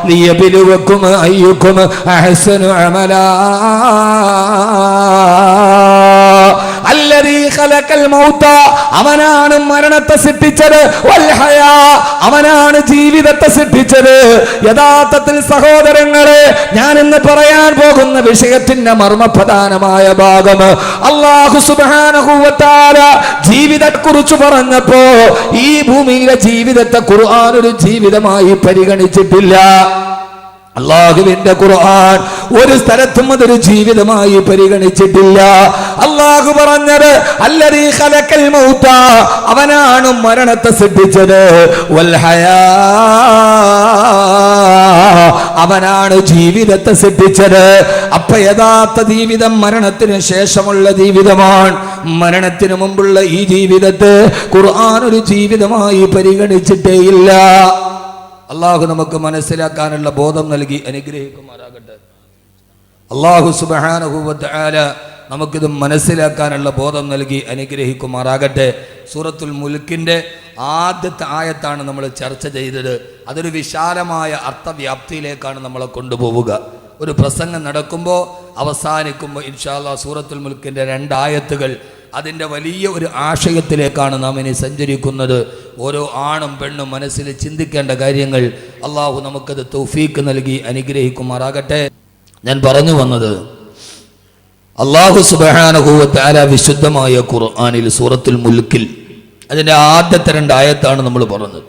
ലിയബ്ലുവക്കും അയ്യുക്കും അഹ്സനു അമലാ. അല്ലദീ ഖലഖൽ മൗത, അവനാണ് മരണത്തെ സൃഷ്ടിച്ചത്, വൽ ഹയാ, അവനാണ് ജീവിതത്തെ സൃഷ്ടിച്ചത്. യഥാർത്ഥത്തിൽ സഹോദരങ്ങളെ, ഞാൻ ഇന്ന് പറയാൻ പോകുന്ന വിഷയത്തിന്റെ മർമ്മപ്രധാനമായ ഭാഗം അല്ലാഹു സുബ്ഹാനഹു വ തആല ജീവിതത്തെക്കുറിച്ച് പറഞ്ഞപ്പോ ഈ ഭൂമിയിലെ ജീവിതത്തെ ഖുർആൻ ഒരു ജീവിതമായി പരിഗണിച്ചിട്ടില്ല. അല്ലാഹുവിന്റെ ഖുർആൻ ഒരു സ്ഥലത്തും അതൊരു ജീവിതമായി പരിഗണിച്ചിട്ടില്ല. അല്ലാഹു പറഞ്ഞത് അല്ലദീ ഖലഖൽ മൗത, അവനാണ് മരണത്തെ സൃഷ്ടിച്ചത്, വൽ ഹയാ, അവനാണ് ജീവിതത്തെ സൃഷ്ടിച്ചത്. അപ്പൊ യഥാർത്ഥ ജീവിതം മരണത്തിന് ശേഷമുള്ള ജീവിതമാണ്. മരണത്തിന് മുമ്പുള്ള ഈ ജീവിതത്തെ ഖുർആൻ ഒരു ജീവിതമായി പരിഗണിച്ചിട്ടേയില്ല. അള്ളാഹു നമുക്ക് മനസ്സിലാക്കാനുള്ള ബോധം നൽകി അനുഗ്രഹിക്കുമാറാകട്ടെ. അള്ളാഹു സുബ്ഹാനഹു വ തആല നമുക്കിത് മനസ്സിലാക്കാനുള്ള ബോധം നൽകി അനുഗ്രഹിക്കുമാറാകട്ടെ. സൂറത്തുൽ മുൽക്കിന്റെ ആദ്യത്തെ ആയത്താണ് നമ്മൾ ചർച്ച ചെയ്തത്. അതൊരു വിശാലമായ അർത്ഥവ്യാപ്തിയിലേക്കാണ് നമ്മളെ കൊണ്ടുപോവുക. ഒരു പ്രസംഗം നടക്കുമ്പോൾ അവസാനിക്കുമ്പോൾ ഇൻഷാ അല്ലാഹ് സൂറത്തുൽ മുൽക്കിന്റെ 2 ആയത്തുകൾ അതിൻ്റെ വലിയ ഒരു ആശയത്തിലേക്കാണ് നാം ഇനി സഞ്ചരിക്കുന്നത്. ഓരോ ആണും പെണ്ണും മനസ്സിൽ ചിന്തിക്കേണ്ട കാര്യങ്ങൾ അള്ളാഹു നമുക്കത് തൗഫീക്ക് നൽകി അനുഗ്രഹിക്കുമാറാകട്ടെ. ഞാൻ പറഞ്ഞു വന്നത്, അള്ളാഹു സുബ്ഹാനഹു വ തആല വിശുദ്ധമായ ഖുർആനിൽ സൂറത്തുൽ മുൽക്കിൽ അതിൻ്റെ ആദ്യത്തെ 2 ആയത്താണ് നമ്മൾ പറഞ്ഞത്.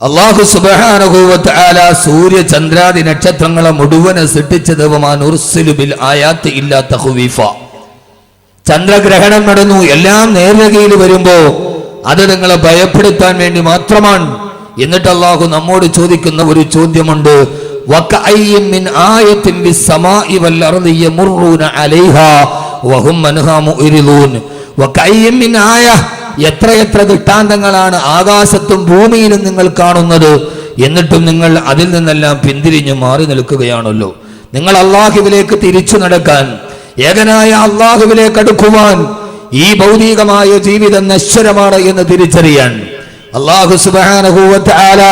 അള്ളാഹു സുബ്ഹാനഹു വ തആല സൂര്യ ചന്ദ്രാദി നക്ഷത്രങ്ങളെ മുഴുവനെ സൃഷ്ടിച്ചത് വമാ നുർസിലു ബിൽ ആയാത്തി ഇല്ലാ തഖ്വീഫ. ചന്ദ്രഗ്രഹണം നടന്നു, എല്ലാം നേർരേഖയിൽ വരുമ്പോ അത് നിങ്ങളെ ഭയപ്പെടുത്താൻ വേണ്ടി മാത്രമാണ്. എന്നിട്ട് അള്ളാഹു നമ്മോട് ചോദിക്കുന്ന ഒരു ചോദ്യമുണ്ട്, വകഅയ്യിൻ മിൻ ആയത്തിൻ ബിസ്സമാഇ വൽ അർളി യമുറൂന അലൈഹാ വഹും അൻഹാ മുഅ്രിദൂൻ. വകഅയ്യിൻ മിൻ ആയ, എത്രയെത്ര ദൃഷ്ടാന്തങ്ങളാണ് ആകാശത്തും ഭൂമിയിലും നിങ്ങൾ കാണുന്നത്, എന്നിട്ടും നിങ്ങൾ അതിൽ നിന്നെല്ലാം പിന്തിരിഞ്ഞു മാറി നിൽക്കുകയാണല്ലോ. നിങ്ങൾ അള്ളാഹുവിലേക്ക് തിരിച്ചു നടക്കാൻ, ഏകനായ അള്ളാഹുവിലേക്ക് അടുക്കുവാൻ ഈ ഭൗതികമായ ജീവിതം നശ്വരമാണ് എന്ന് തിരിച്ചറിയാൻ അള്ളാഹു സുബ്ഹാനഹു വ തആല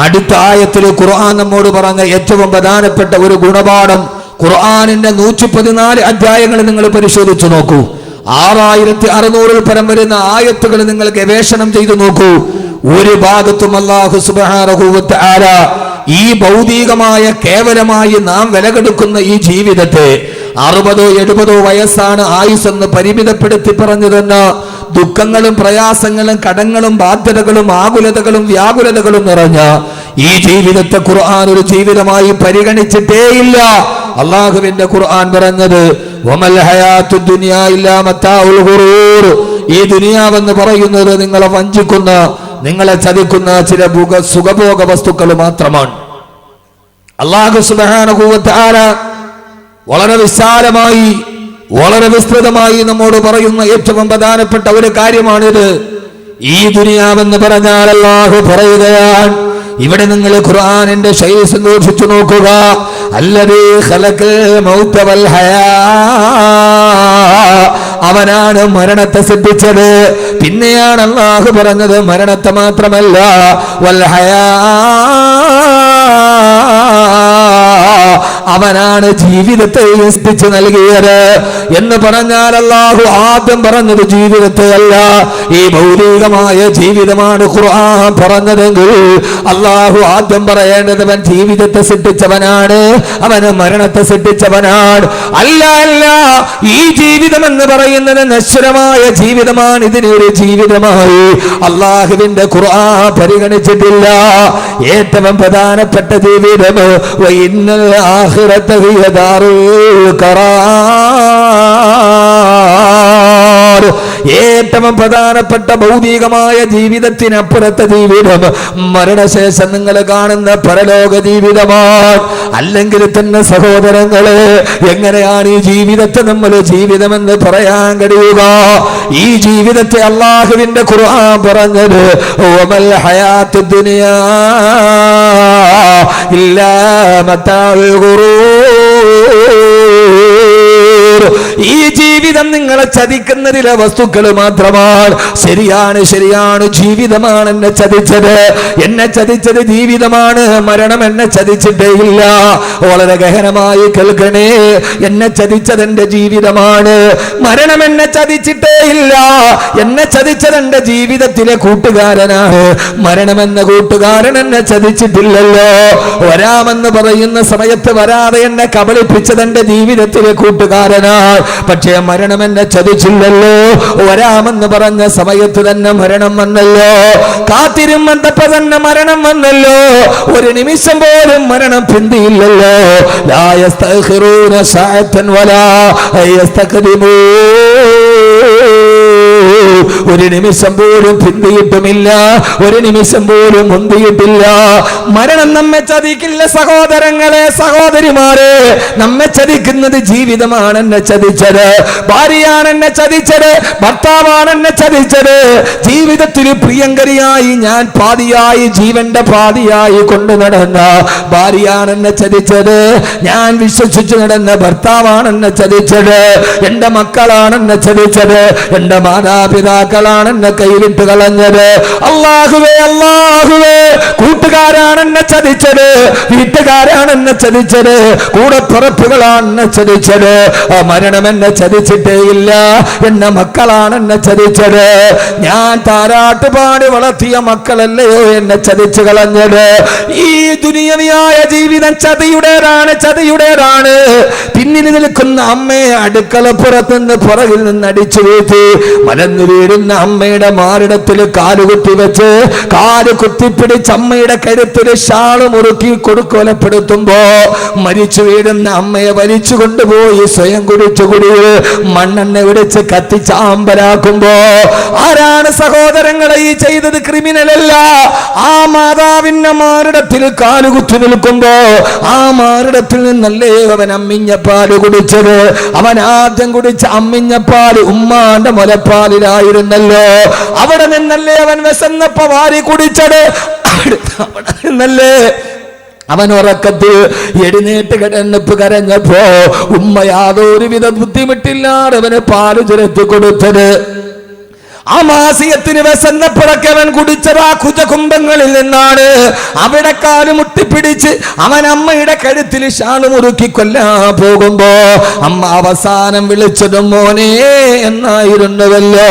അടുത്ത ആയത്തിൽ ഖുർആൻ നമ്മോട് പറഞ്ഞ ഏറ്റവും പ്രധാനപ്പെട്ട ഒരു ഗുണപാഠം, ഖുർആനിന്റെ 114 അധ്യായങ്ങൾ നിങ്ങൾ പരിശോധിച്ചു നോക്കൂ. 6600 പരം വരുന്ന ആയത്തുകൾ നിങ്ങൾ ഗവേഷണം ചെയ്തു നോക്കൂ. ഒരു ഭാഗത്തും അല്ലാഹു സുബ്ഹാനഹു വ തആല ഈ ഭൗതികമായ കേവലമായി നാം വിലകെടുക്കുന്ന ഈ ജീവിതത്തെ 60-70 വയസ്സാണ് ആയുസ്സെന്ന് പരിമിതപ്പെടുത്തി പറഞ്ഞതെന്ന് ദുഃഖങ്ങളും പ്രയാസങ്ങളും കടങ്ങളും ബാധ്യതകളും ആകുലതകളും വ്യാകുലതകളും നിറഞ്ഞ ഈ ജീവിതത്തെ ഖുർആൻ ഒരു ജീവിതമായി പരിഗണിച്ചിട്ടേയില്ല. അള്ളാഹുവിന്റെ ഖുർആൻ പറഞ്ഞത് വമൽ ഹയാത്തു ദുനിയാ ഇല്ലാ മതാഉൽ ഗുറൂർ, ഈ ദുനിയാവെന്ന് പറയുന്നത് നിങ്ങളെ വഞ്ചിക്കുന്ന, നിങ്ങളെ ചതിക്കുന്ന ചില സുഖഭോഗ വസ്തുക്കൾ മാത്രമാണ്. അല്ലാഹു സുബ്ഹാനഹു വ തആല വളരെ വിശാലമായി വളരെ വിസ്തൃതമായി നമ്മോട് പറയുന്ന ഏറ്റവും പ്രധാനപ്പെട്ട ഒരു കാര്യമാണിത്. ഈ ദുനിയാവെന്ന് പറഞ്ഞാൽ അല്ലാഹു പറയുകയാണ്, ഇവിടെ നിങ്ങൾ ഖുർആനിന്റെ ശൈലി സന്ദർശിച്ചു നോക്കുക. അല്ലദീ ഖലഖൽ മൗത വൽ ഹയാ, അവനാണ് മരണത്തെ സൃഷ്ടിച്ചത്. പിന്നെയാണ് അല്ലാഹു പറഞ്ഞത് മരണത്തെ മാത്രമല്ല, വൽ ഹയാ, അവനാണ് ജീവിതത്തെ സൃഷ്ടിച്ചു നൽകിയത് എന്ന് പറഞ്ഞാൽ അല്ലാഹു ആദ്യം പറഞ്ഞത് ജീവിതത്തെ അല്ല, ഈ ഭൗതികമായ ജീവിതമാണ് ഖുർആൻ പറഞ്ഞതെങ്കിൽ അല്ലാഹു ആദ്യം പറയേണ്ടത് അവൻ ജീവിതത്തെ സൃഷ്ടിച്ചവനാണ്, അവന് മരണത്തെ സൃഷ്ടിച്ചവനാണ്. അല്ല അല്ല, ഈ ജീവിതം എന്ന് പറയുന്നത് നശ്വരമായ ജീവിതമാണ്. ഇതിനൊരു ജീവിതമായി അല്ലാഹുവിന്റെ ഖുർആൻ പരിഗണിച്ചിട്ടില്ല. ഏറ്റവും പ്രധാനപ്പെട്ട ജീവിതം വഇന്നൽ ആഖിറത ഹിയ ദാറുൽ ഖറാർ, ഏറ്റവും പ്രധാനപ്പെട്ട ഭൗതികമായ ജീവിതത്തിനപ്പുറത്തെ ജീവിതം മരണശേഷം നിങ്ങൾ കാണുന്ന പരലോക ജീവിതമാണ്. അല്ലെങ്കിൽ തന്നെ സഹോദരങ്ങളെ, എങ്ങനെയാണ് ഈ ജീവിതത്തെ നമ്മൾ ജീവിതമെന്ന് പറയാൻ കഴിയുക? ഈ ജീവിതത്തെ അള്ളാഹുവിന്റെ ഖുർആൻ പറഞ്ഞത് വമൽ ഹയാത്തുദ് ദുനിയാ ഇല്ലാ മതാഉൽ ഗുറൂർ. ഈ ജീവിതം നിങ്ങളെ ചതിക്കുന്നതിലെ വസ്തുക്കൾ മാത്രമാണ്. ശരിയാണ്, ശരിയാണ്, ജീവിതമാണ് എന്നെ ചതിച്ചത്. എന്നെ ചതിച്ചത് ജീവിതമാണ്, മരണം എന്നെ ചതിച്ചിട്ടേ ഇല്ല. വളരെ ഗഹനമായി കേൾക്കണേ, എന്നെ ചതിച്ചത് എന്റെ ജീവിതമാണ്, മരണം എന്നെ ചതിച്ചിട്ടേ ഇല്ല. എന്നെ ചതിച്ചത് എന്റെ ജീവിതത്തിലെ കൂട്ടുകാരനാണ്, മരണമെന്ന കൂട്ടുകാരൻ എന്നെ ചതിച്ചിട്ടില്ലല്ലോ. വരാമെന്ന് പറയുന്ന സമയത്ത് വരാതെ എന്നെ കബളിപ്പിച്ചത് എന്റെ ജീവിതത്തിലെ കൂട്ടുകാരനാണ്, പക്ഷേ മരണം എന്നെ ചതിച്ചില്ലല്ലോ. വരാമെന്ന് പറഞ്ഞ സമയത്ത് തന്നെ മരണം വന്നല്ലോ, കാത്തിരുമ്പോ തന്നെ മരണം വന്നല്ലോ. ഒരു നിമിഷം പോലും മരണം പിന്തിയില്ലല്ലോ. ലാ യസ്തഖിറൂന സഅതൻ വലാ യസ്തഖദിമൂൻ. ഒരു നിമിഷം പോലും പിന്തിയിട്ടുമില്ല, ഒരു നിമിഷം പോലും മുന്തിയിട്ടില്ല. മരണം നമ്മെ ചതിക്കില്ല സഹോദരങ്ങളെ, സഹോദരിമാരെ. നമ്മെ ചതിക്കുന്നത് ജീവിതമാണ് എന്നെ ചതിച്ചത്, ഭാര്യയാണ് എന്നെ ചതിച്ചത്, ഭർത്താവാണ് എന്നെ ചതിച്ചത്. ജീവിതത്തിൽ പ്രിയങ്കരിയായി ഞാൻ പാതിയായി, ജീവന്റെ പാതിയായി കൊണ്ടു നടന്ന ഭാര്യയാണ് എന്നെ ചതിച്ചത്. ഞാൻ വിശ്വസിച്ചു നടന്ന ഭർത്താവാണ് എന്നെ ചതിച്ചത്. എന്റെ മക്കളാണ് എന്നെ ചതിച്ചത്. എന്റെ മാതാപിതാക്കളാണ് എന്നെ കൈവിട്ട് കളഞ്ഞത്. അല്ലാഹുവേ, അല്ലാഹുവേ, കൂട്ടുകാരാണ് എന്നെ ചതിച്ചത്, വീട്ടുകാരാണ് എന്നെ ചതിച്ചത്, കൂടപ്പിറപ്പുകളാണ് എന്നെ ചതിച്ചത്. മരണം എന്നെ ചതിച്ചിട്ടേ ഇല്ല. എന്റെ മക്കളാണ് എന്നെ ചതിച്ചത്. ഞാൻ താരാട്ടുപാടി വളർത്തിയ മക്കളല്ലയോ എന്നെ ചതിച്ചു കളഞ്ഞത്. ഈ ദുനിയവിയായ ജീവിതം ചതിയുടേതാണ്, ചതിയുടേതാണ്. പിന്നിൽ നിൽക്കുന്ന അമ്മയെ അടുക്കളപ്പുറത്ത് നിന്ന് പുറകിൽ നിന്ന് അടിച്ചു വീഴ്ത്തി മലന്നു വീഴുന്ന അമ്മയുടെ മാറിടത്തിൽ കാലുകുത്തി വെച്ച് കാല് കുത്തിപ്പിടിച്ച് അമ്മയുടെ കരുത്തിൽ ഷാള് മുറുക്കി കൊടുക്കൊലപ്പെടുത്തുമ്പോ മരിച്ചു വീഴുന്ന അമ്മയെ വലിച്ചു കൊണ്ടുപോയി സ്വയം കുടിച്ചു കുടിയിൽ മണ്ണെണ്ണ വിടിച്ച് കത്തിച്ചാമ്പലാക്കുമ്പോ ആരാണ് സഹോദരങ്ങളെ ഈ ചെയ്തത്? ക്രിമിനലല്ല. ആ മാതാവിന്റെ മാറിടത്തിൽ കാലുകുത്തി നിൽക്കുമ്പോ ആ മാറിടത്തിൽ നിന്നല്ലേ അവൻ അമ്മിഞ്ഞപ്പാല് കുടിച്ചത്. അവൻ ആദ്യം കുടിച്ച അമ്മിഞ്ഞപ്പാല് ഉമ്മാന്റെ മുലപ്പാലിലായിരുന്നല്ലോ. അവിടെ നിന്നല്ലേ അവൻ വിശന്നപ്പോ വാരി കുടിച്ചത്. അവിടെ നിന്നല്ലേ അവൻ ഉറക്കത്തിൽ എഴുന്നേറ്റ് കിടന്നപ്പ് കരഞ്ഞപ്പോ ഉമ്മ യാതൊരുവിധ ബുദ്ധിമുട്ടില്ലാതെ അവന് പാല് ചുരത്തി കൊടുത്തത്. ആ മാസിയത്തിന് വിശന്നപ്പോഴൊക്കെ അവൻ കുടിച്ചത് ആ കുജകുംഭങ്ങളിൽ നിന്നാണ്. അവിടെ കാല് മുട്ടിപ്പിടിച്ച് അവൻ അമ്മയുടെ കഴുത്തിൽ ഷാള് മുറുക്കി കൊല്ലാൻ പോകുമ്പോ അമ്മ അവസാനം വിളിച്ചതും മോനെ എന്നായിരുന്നുവല്ലോ.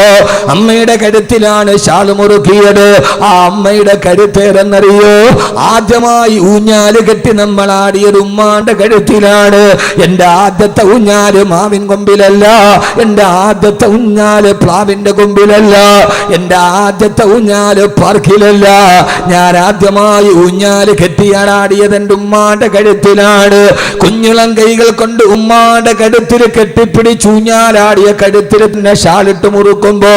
അമ്മയുടെ കഴുത്തിലാണ് ഷാള് മുറുക്കിയത്. ആ അമ്മയുടെ കഴുത്തേരെന്നറിയോ? ആദ്യമായി ഊഞ്ഞാല് കെട്ടി നമ്മൾ ആടിയത് ഉമ്മാന്റെ കഴുത്തിലാണ്. എന്റെ ആദ്യത്തെ ഊഞ്ഞാല് മാവിൻ കൊമ്പിലല്ല, എന്റെ ആദ്യത്തെ ഊഞ്ഞാല് പ്ലാവിന്റെ കൊമ്പിലല്ല, എന്റെ ആദ്യത്തെ ഊഞ്ഞാല് പാർക്കിലല്ല. ഞാൻ ആദ്യമായി ഊഞ്ഞാല് കെട്ടിയാടാടിയത് എന്റെ ഉമ്മാന്റെ കഴുത്തിലാണ്. കുഞ്ഞിളം കൈകൾ കൊണ്ട് ഉമ്മാന്റെ കഴുത്തിൽ കെട്ടിപ്പിടിച്ച് ഊഞ്ഞാലാടിയ കഴുത്തിൽ തന്നെ ഷാളിട്ട് മുറുക്കുമ്പോ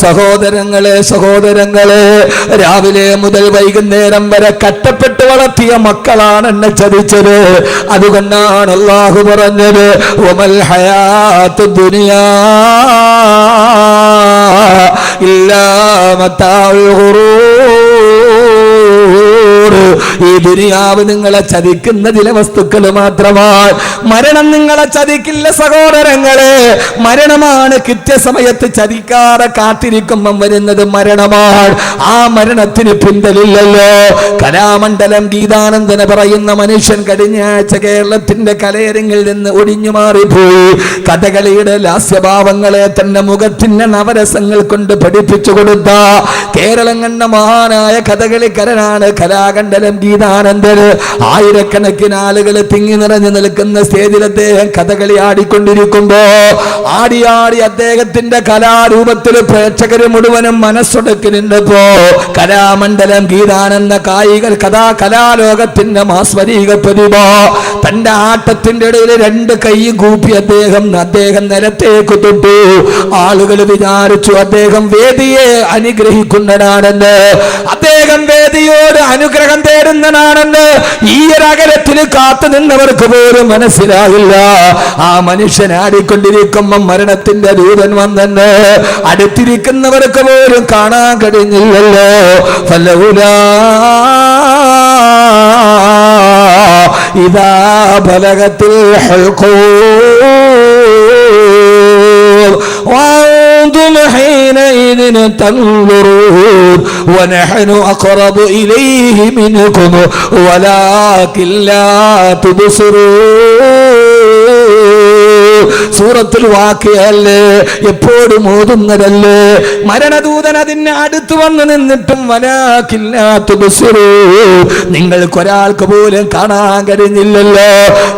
സഹോദരങ്ങളെ, സഹോദരങ്ങളെ, രാവിലെ മുതൽ വൈകുന്നേരം വരെ കഷ്ടപ്പെട്ട് വളർത്തിയ മക്കളാണ് എന്നെ ചതിച്ചത്. അതുകൊണ്ടാണ് അല്ലാഹു പറഞ്ഞത് വമൽ ഹയാത്തുദ് ദുനിയാ ഇല്ലാ മതാഉൽ ഗുറൂർ. ഈ ദുനിയാവ് നിങ്ങളെ ചതിക്കുന്ന ചില വസ്തുക്കൾ മാത്രമാണ്. മരണം നിങ്ങളെ ചതിക്കില്ല സഹോദരങ്ങളെ. മരണമാണ് കൃത്യസമയത്ത് ചതിക്കാതെ കാത്തിരിക്കുമ്പം വരുന്നത് മരണമാണ്. ആ മരണത്തിന് പിന്തലില്ലല്ലോ. കലാമണ്ഡലം ഗീതാനന്ദന പറയുന്ന മനുഷ്യൻ കഴിഞ്ഞ ആഴ്ച കേരളത്തിന്റെ കലയരങ്ങിൽ നിന്ന് ഒഴിഞ്ഞു മാറിപ്പോയി. കഥകളിയുടെ ലാസ്യഭാവങ്ങളെ തന്റെ മുഖത്തിന്റെ നവരസങ്ങൾ കൊണ്ട് പഠിപ്പിച്ചു കൊടുത്ത കേരളം കണ്ട മഹാനായ കഥകളിക്കാരനാണ് കലാകണ്ഠലം ഗീതാനന്ദൻ. ആയിരക്കണക്കിന് ആളുകൾ തിങ്ങി നിറഞ്ഞു നിൽക്കുന്ന സ്റ്റേജിൽ അദ്ദേഹം കഥകളി ആടിക്കൊണ്ടിരിക്കുമ്പോ ആടി അദ്ദേഹത്തിന്റെ കലാരൂപത്തിൽ പ്രേക്ഷകര് മുഴുവനും മനസ്സൊടുക്കി നിന്നപ്പോ കലാമണ്ഡലം ഗീതാനന്ദ കലാലോകത്തിന്റെ മാസ്മരിക പ്രതിഭ തന്റെ ആട്ടത്തിന്റെ ഇടയിൽ രണ്ട് കൈയും കൂപ്പി അദ്ദേഹം നിലത്തേക്ക് തൊട്ടു. ആളുകൾ വിചാരിച്ചു അദ്ദേഹം വേദിയെ അനുഗ്രഹിക്കുന്നതാണെന്ന്, അദ്ദേഹം വേദിയോട് അനുഗ്രഹം തേടുന്നതാണെന്ന്. ഈ ഒരു അകലത്തിൽ കാത്തു നിന്നവർക്ക് പോലും മനസ്സിലായില്ല. ആ മനുഷ്യൻ ആടിക്കൊണ്ടിരിക്കുമ്പോ മരണത്തിന്റെ ദൂതൻ വന്നെന്ന് അടുത്തിരിക്കുന്നവർക്ക് പോലും കാണാൻ കഴിഞ്ഞില്ലല്ലോ. ഫലൗലാ ഇദാ ബലഗത്തിൽ ഹുൽഖൂം വഅൻതും ഹീനഇദ തൻദുറൂൻ വനഹ്നു അഖറബു ഇലൈഹി മിൻകും വലാകിൻ ലാ തുബ്സിറൂൻ. സൂറത്തുൽ വാഖിഅല്ലേ എപ്പോഴും ഓതുന്നതല്ലേ. മരണദൂതൻ അതിന് അടുത്ത് വന്ന് നിന്നിട്ടും വലാകിൻ ലാ തുബ്സിറൂൻ, നിങ്ങൾക്കൊരാൾക്ക് പോലും കാണാൻ കഴിഞ്ഞില്ലല്ലോ.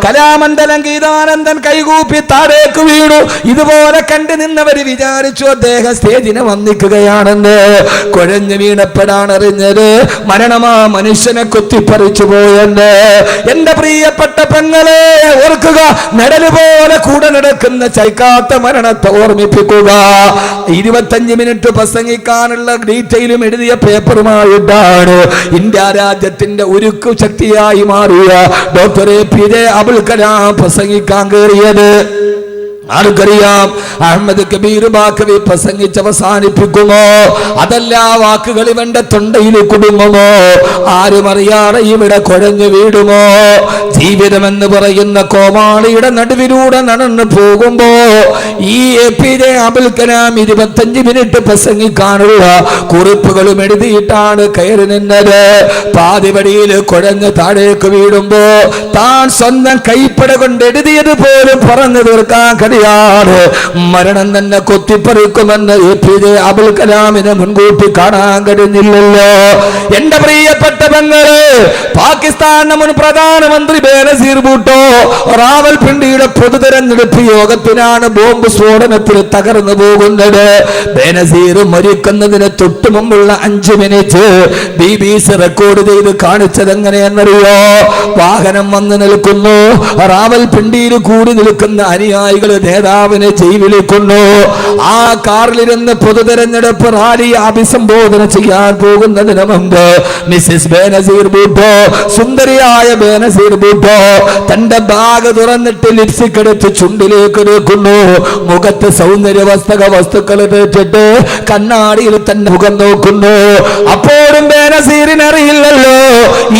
കലാമണ്ഡലം ഗീതാനന്ദൻ കൈകൂപ്പി താഴേക്ക് വീണു. ഇതുപോലെ കണ്ടു നിന്നവര് വിചാരിച്ചു അദ്ദേഹം സ്റ്റേജിനെ വന്നിക്കുകയാണെന്ന്. കുഴഞ്ഞു വീണപ്പോഴാണ് അറിഞ്ഞത് മരണമാ മനുഷ്യനെ കുത്തിപ്പറിച്ചു പോയെന്ന്. എന്റെ പ്രിയപ്പെട്ട പെങ്ങളെ ഓർക്കുക, നിഴല് പോലെ കൂടെ നടക്കുന്ന ചൈക്കാത്ത മരണത്തെ ഓർമ്മിപ്പിക്കുക. 25 മിനിറ്റ് പ്രസംഗിക്കാനുള്ള ഡീറ്റെയിലും എഴുതിയ പേപ്പറുമായിട്ടാണ് ഇന്ത്യ രാജ്യത്തിന്റെ ഉരുക്കു ശക്തിയായി മാറിയ ഡോക്ടർ APJ അബുൽ കലാം പ്രസംഗിക്കാൻ കയറിയത്. ആർക്കറിയാം, അഹമ്മദ് കബീർ ബാക്കവി പ്രസംഗിച്ച് അവസാനിപ്പിക്കുമോ അതല്ല വാക്കുകൾ ഇവന്റെ തൊണ്ടയിൽ കുടുങ്ങുമോ? ആരും അറിയാതെ ഇവിടെ കുഴഞ്ഞു വീടുമോ? ജീവിതമെന്ന് പറയുന്ന കോമാളിയുടെ നടുവിലൂടെ നടന്നു പോകുമ്പോ ഈ APJ അബുൽ കലാം 25 മിനിറ്റ് പ്രസംഗിക്കാനുള്ള കുറിപ്പുകളും എഴുതിയിട്ടാണ് കയറി നിന്നത്. പാതിവടിയിൽ കുഴഞ്ഞ് താഴേക്ക് വീടുമ്പോ താൻ സ്വന്തം കൈപ്പട കൊണ്ട് എഴുതിയത് പോലും പറഞ്ഞു തീർക്കാൻ മരണം തന്നെ കൊത്തിപ്പറിക്കുമെന്ന് APJ അബുൽ കലാമിനെ മുൻകൂട്ടി കാണാൻ കഴിഞ്ഞില്ലല്ലോ. എന്റെ പ്രിയപ്പെട്ട പെങ്ങള്, പാകിസ്ഥാൻ മുൻ പ്രധാനമന്ത്രി ബേനസീർ ഭൂട്ടോ റാവൽപിണ്ടിയുടെ പൊതുതെരഞ്ഞെടുപ്പ് യോഗത്തിനാണ് ബോംബ് സ്ഫോടനത്തിൽ തകർന്നു പോകുന്നത്. ബേനസീർ മരിക്കുന്നതിന് തൊട്ടു മുമ്പുള്ള 5 മിനിറ്റ് BBC റെക്കോർഡ് ചെയ്ത് കാണിച്ചത് എങ്ങനെയെന്നറിയോ? വാഹനം വന്ന് നിൽക്കുന്നു, റാവൽപിണ്ടിയിൽ കൂടി നിൽക്കുന്ന അനുയായികൾ നേതാവിനെ ജയിലിലേക്കുന്നു. ആ കാറിലിരുന്ന് പൊതുതെരഞ്ഞെടുപ്പ് റാലി അഭിസംബോധന ചെയ്യാൻ പോകുന്നതിന് മുമ്പ് മിസ്സിസ് ബേനസീർ ഭൂട്ടോ, സുന്ദരിയായ ബേനസീർ ഭൂട്ടോ തന്റെ ബാഗ് തുറന്നിട്ട് ലിപ്സ്റ്റിക് എടുത്ത് ചുണ്ടിലേക്ക് വെക്കുന്നു. മുഖത്ത് സൗന്ദര്യവസ്തക വസ്തുക്കൾ തേച്ചിട്ട് കണ്ണാടിയിൽ തന്നെ മുഖം നോക്കുന്നു. അപ്പോഴും ബേനസീറിനറിയില്ലല്ലോ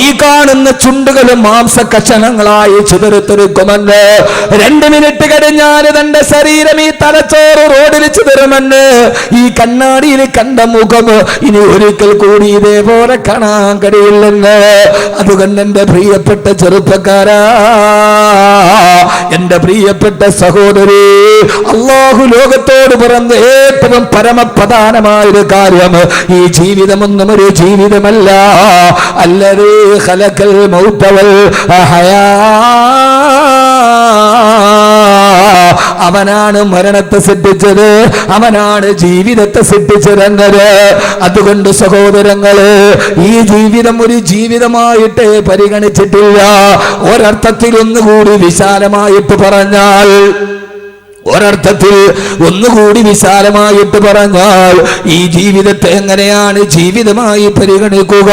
ഈ കാണുന്ന ചുണ്ടുകളും മാംസ കഷണങ്ങളായി ചിതറിത്തെറിക്കുമെന്ന്. 2 മിനിറ്റ് കഴിഞ്ഞാൽ തന്റെ ശരീരം ഈ തലച്ചോറ് റോഡിൽ ചിതറുമെന്ന്. ഈ കണ്ണാടിയിൽ കണ്ട മുഖം ഇനി ഒരിക്കൽ കൂടി ഇതേപോലെ കാണാൻ കഴിയില്ലെന്ന്. അതുകൊണ്ട് എന്റെ പ്രിയപ്പെട്ട ചെറുപ്പക്കാരാ, എന്റെ പ്രിയപ്പെട്ട സഹോദരി, അല്ലാഹു ലോകത്തോട് പറഞ്ഞ ഏറ്റവും പരമപ്രധാനമായൊരു കാര്യം, ഈ ജീവിതമൊന്നും ഒരു ജീവിതമല്ല. അല്ലദീ ഖലഖൽ മൗത വൽ ഹയാ, അവനാണ് മരണത്തെ സൃഷ്ടിച്ചത്, അവനാണ് ജീവിതത്തെ സൃഷ്ടിച്ചതെന്നത്. അതുകൊണ്ട് സഹോദരങ്ങളെ, ഈ ജീവിതം ഒരു ജീവിതമായിട്ട് പരിഗണിച്ചിട്ടില്ല. ഒരർത്ഥത്തിൽ ഒന്നുകൂടി വിശാലമായിട്ട് പറഞ്ഞാൽ ഈ ജീവിതത്തെ എങ്ങനെയാണ് ജീവിതമായി പരിഗണിക്കുക?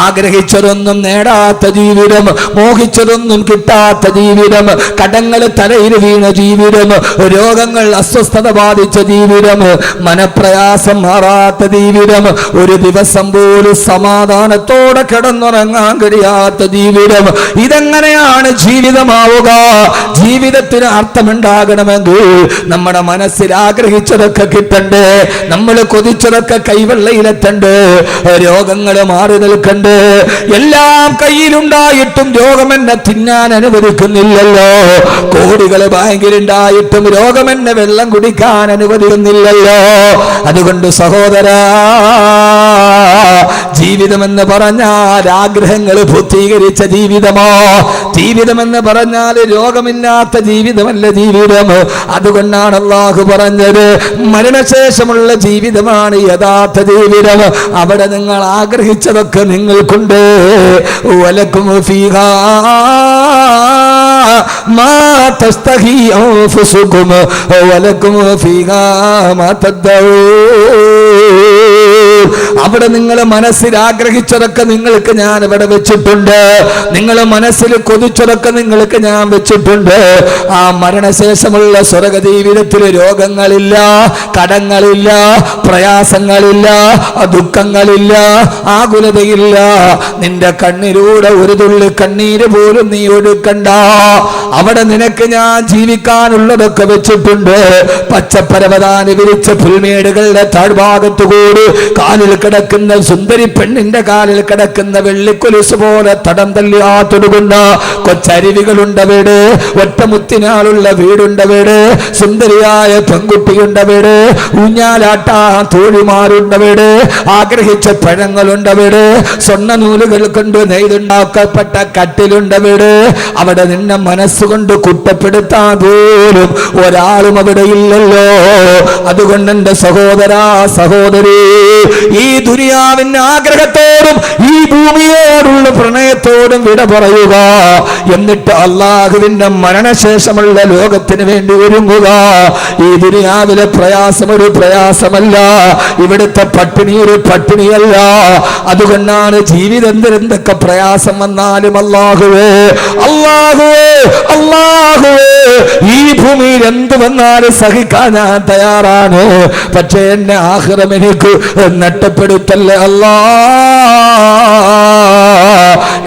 ആഗ്രഹിച്ചതൊന്നും നേടാത്ത ജീവിതം, മോഹിച്ചതൊന്നും കിട്ടാത്ത ജീവിതം, കടങ്ങൾ തലയിൽ വീണ ജീവിതം, രോഗങ്ങൾ അസ്വസ്ഥത ബാധിച്ച ജീവിതം, മനപ്രയാസം മാറാത്ത ജീവിതം, ഒരു ദിവസം പോലും സമാധാനത്തോടെ കിടന്നുറങ്ങാൻ കഴിയാത്ത ജീവിതം. ഇതെങ്ങനെയാണ് ജീവിതമാവുക? ജീവിതത്തിന് അർത്ഥമുണ്ടാകണമെങ്കിൽ കിട്ടണമെങ്കിൽ നമ്മുടെ മനസ്സിൽ ആഗ്രഹിച്ചതൊക്കെ കിട്ടണ്ടേ, നമ്മൾ കൊതിച്ചതൊക്കെ കൈവെള്ളയിലെത്തണ്ട്, രോഗങ്ങൾ മാറി നിൽക്കണ്ട്. എല്ലാം കയ്യിലുണ്ടായിട്ടും രോഗം എന്നെ തിന്നാൻ അനുവദിക്കുന്നില്ലല്ലോ. കോടികൾ ബാങ്കിലുണ്ടായിട്ടും രോഗം എന്നെ വെള്ളം കുടിക്കാൻ അനുവദിക്കുന്നില്ലല്ലോ. അതുകൊണ്ട് സഹോദരാ, ജീവിതമെന്ന് പറഞ്ഞാൽ ആഗ്രഹങ്ങൾ പൂർത്തീകരിച്ച ജീവിതമോ? ജീവിതമെന്ന് പറഞ്ഞാൽ രോഗമില്ലാത്ത ജീവിതമല്ല ജീവിതം. അതുകൊണ്ടാണ് അല്ലാഹു പറഞ്ഞത് മരണശേഷമുള്ള ജീവിതമാണ് യഥാർത്ഥ ജീവിതം. അവിടെ നിങ്ങൾ ആഗ്രഹിച്ചതൊക്കെ നിങ്ങൾക്കുണ്ട്. വലക്കും ഫീഹാ മാ തസ്തഹി അൻഫുസുകും വലക്കും ഫീഹാ മാ തദ്ദഊൻ. അവിടെ നിങ്ങൾ മനസ്സിൽ ആഗ്രഹിച്ചതൊക്കെ നിങ്ങൾക്ക് ഞാൻ ഇവിടെ വെച്ചിട്ടുണ്ട്. നിങ്ങൾ മനസ്സിൽ കൊതിച്ചതൊക്കെ നിങ്ങൾക്ക് ഞാൻ വെച്ചിട്ടുണ്ട്. ആ മരണശേഷമുള്ള സ്വർഗ ജീവിതത്തിൽ രോഗങ്ങളില്ല, കടങ്ങളില്ല, പ്രയാസങ്ങളില്ല, ദുഃഖങ്ങളില്ല, ആകുലതയില്ല. നിന്റെ കണ്ണിലൂടെ ഒരു തുള്ളി കണ്ണീര് പോലും നീ ഒഴുക്കണ്ട. അവിടെ നിനക്ക് ഞാൻ ജീവിക്കാനുള്ളതൊക്കെ വെച്ചിട്ടുണ്ട്. പച്ചപ്പരവതാനി വിരിച്ച പുൽമേടുകളുടെ താഴ്ഭാഗത്തുകൂടി കാലിൽ കിടക്കുന്ന സുന്ദരി പെണ്ണിന്റെ കാലിൽ കിടക്കുന്ന വെള്ളിക്കൊലുസ് പോലെ തടം തല്ലിയാത്തൊടുകുന്ന കൊച്ചരുവികളുണ്ട് വീട്, ഒറ്റമുത്തിനാളുള്ള വീടുണ്ട് വീട്, സുന്ദരിയായ പെൺകുട്ടിയുണ്ട് വീട്, ഊഞ്ഞാലാട്ടാ തോഴിമാരുണ്ട് വീട്, ആഗ്രഹിച്ച പഴങ്ങളുണ്ട് വീട്, സ്വർണ്ണ നൂലുകൾ കൊണ്ട് നെയ്തുണ്ടാക്കപ്പെട്ട കട്ടിലുണ്ട് വീട്. അവിടെ നിന്നെ മനസ്സുകൊണ്ട് കുറ്റപ്പെടുത്താൻ പോലും ഒരാളും അവിടെ ഇല്ലല്ലോ. അതുകൊണ്ട് എന്റെ സഹോദരാ സഹോദരി, ഈ ദുനിയാവിന്റെ ആഗ്രഹത്തോടും ഈ ഭൂമിയോടുള്ള പ്രണയത്തോടും വിട പറയുക. എന്നിട്ട് അല്ലാഹുവിന്റെ മരണശേഷമുള്ള ലോകത്തിന് വേണ്ടി ഒരുങ്ങുക. ഈ ദുനിയാവിലെ പ്രയാസം ഒരു പ്രയാസമല്ല, ഇവിടുത്തെ പട്ടിണി ഒരു പട്ടിണിയല്ല. അതുകൊണ്ടാണ് ജീവിതത്തിലെന്തൊക്കെ പ്രയാസം വന്നാലും അല്ലാഹുവേ അല്ലാഹുവേ അല്ലാഹുവേ, ഈ ഭൂമിയിൽ എന്ത് വന്നാലും സഹിക്കാൻ ഞാൻ തയ്യാറാണ്. പക്ഷേ എന്നെ ആഖിറം എനിക്ക് നഷ്ടപ്പെടുത്തല്ലേ അല്ലാ,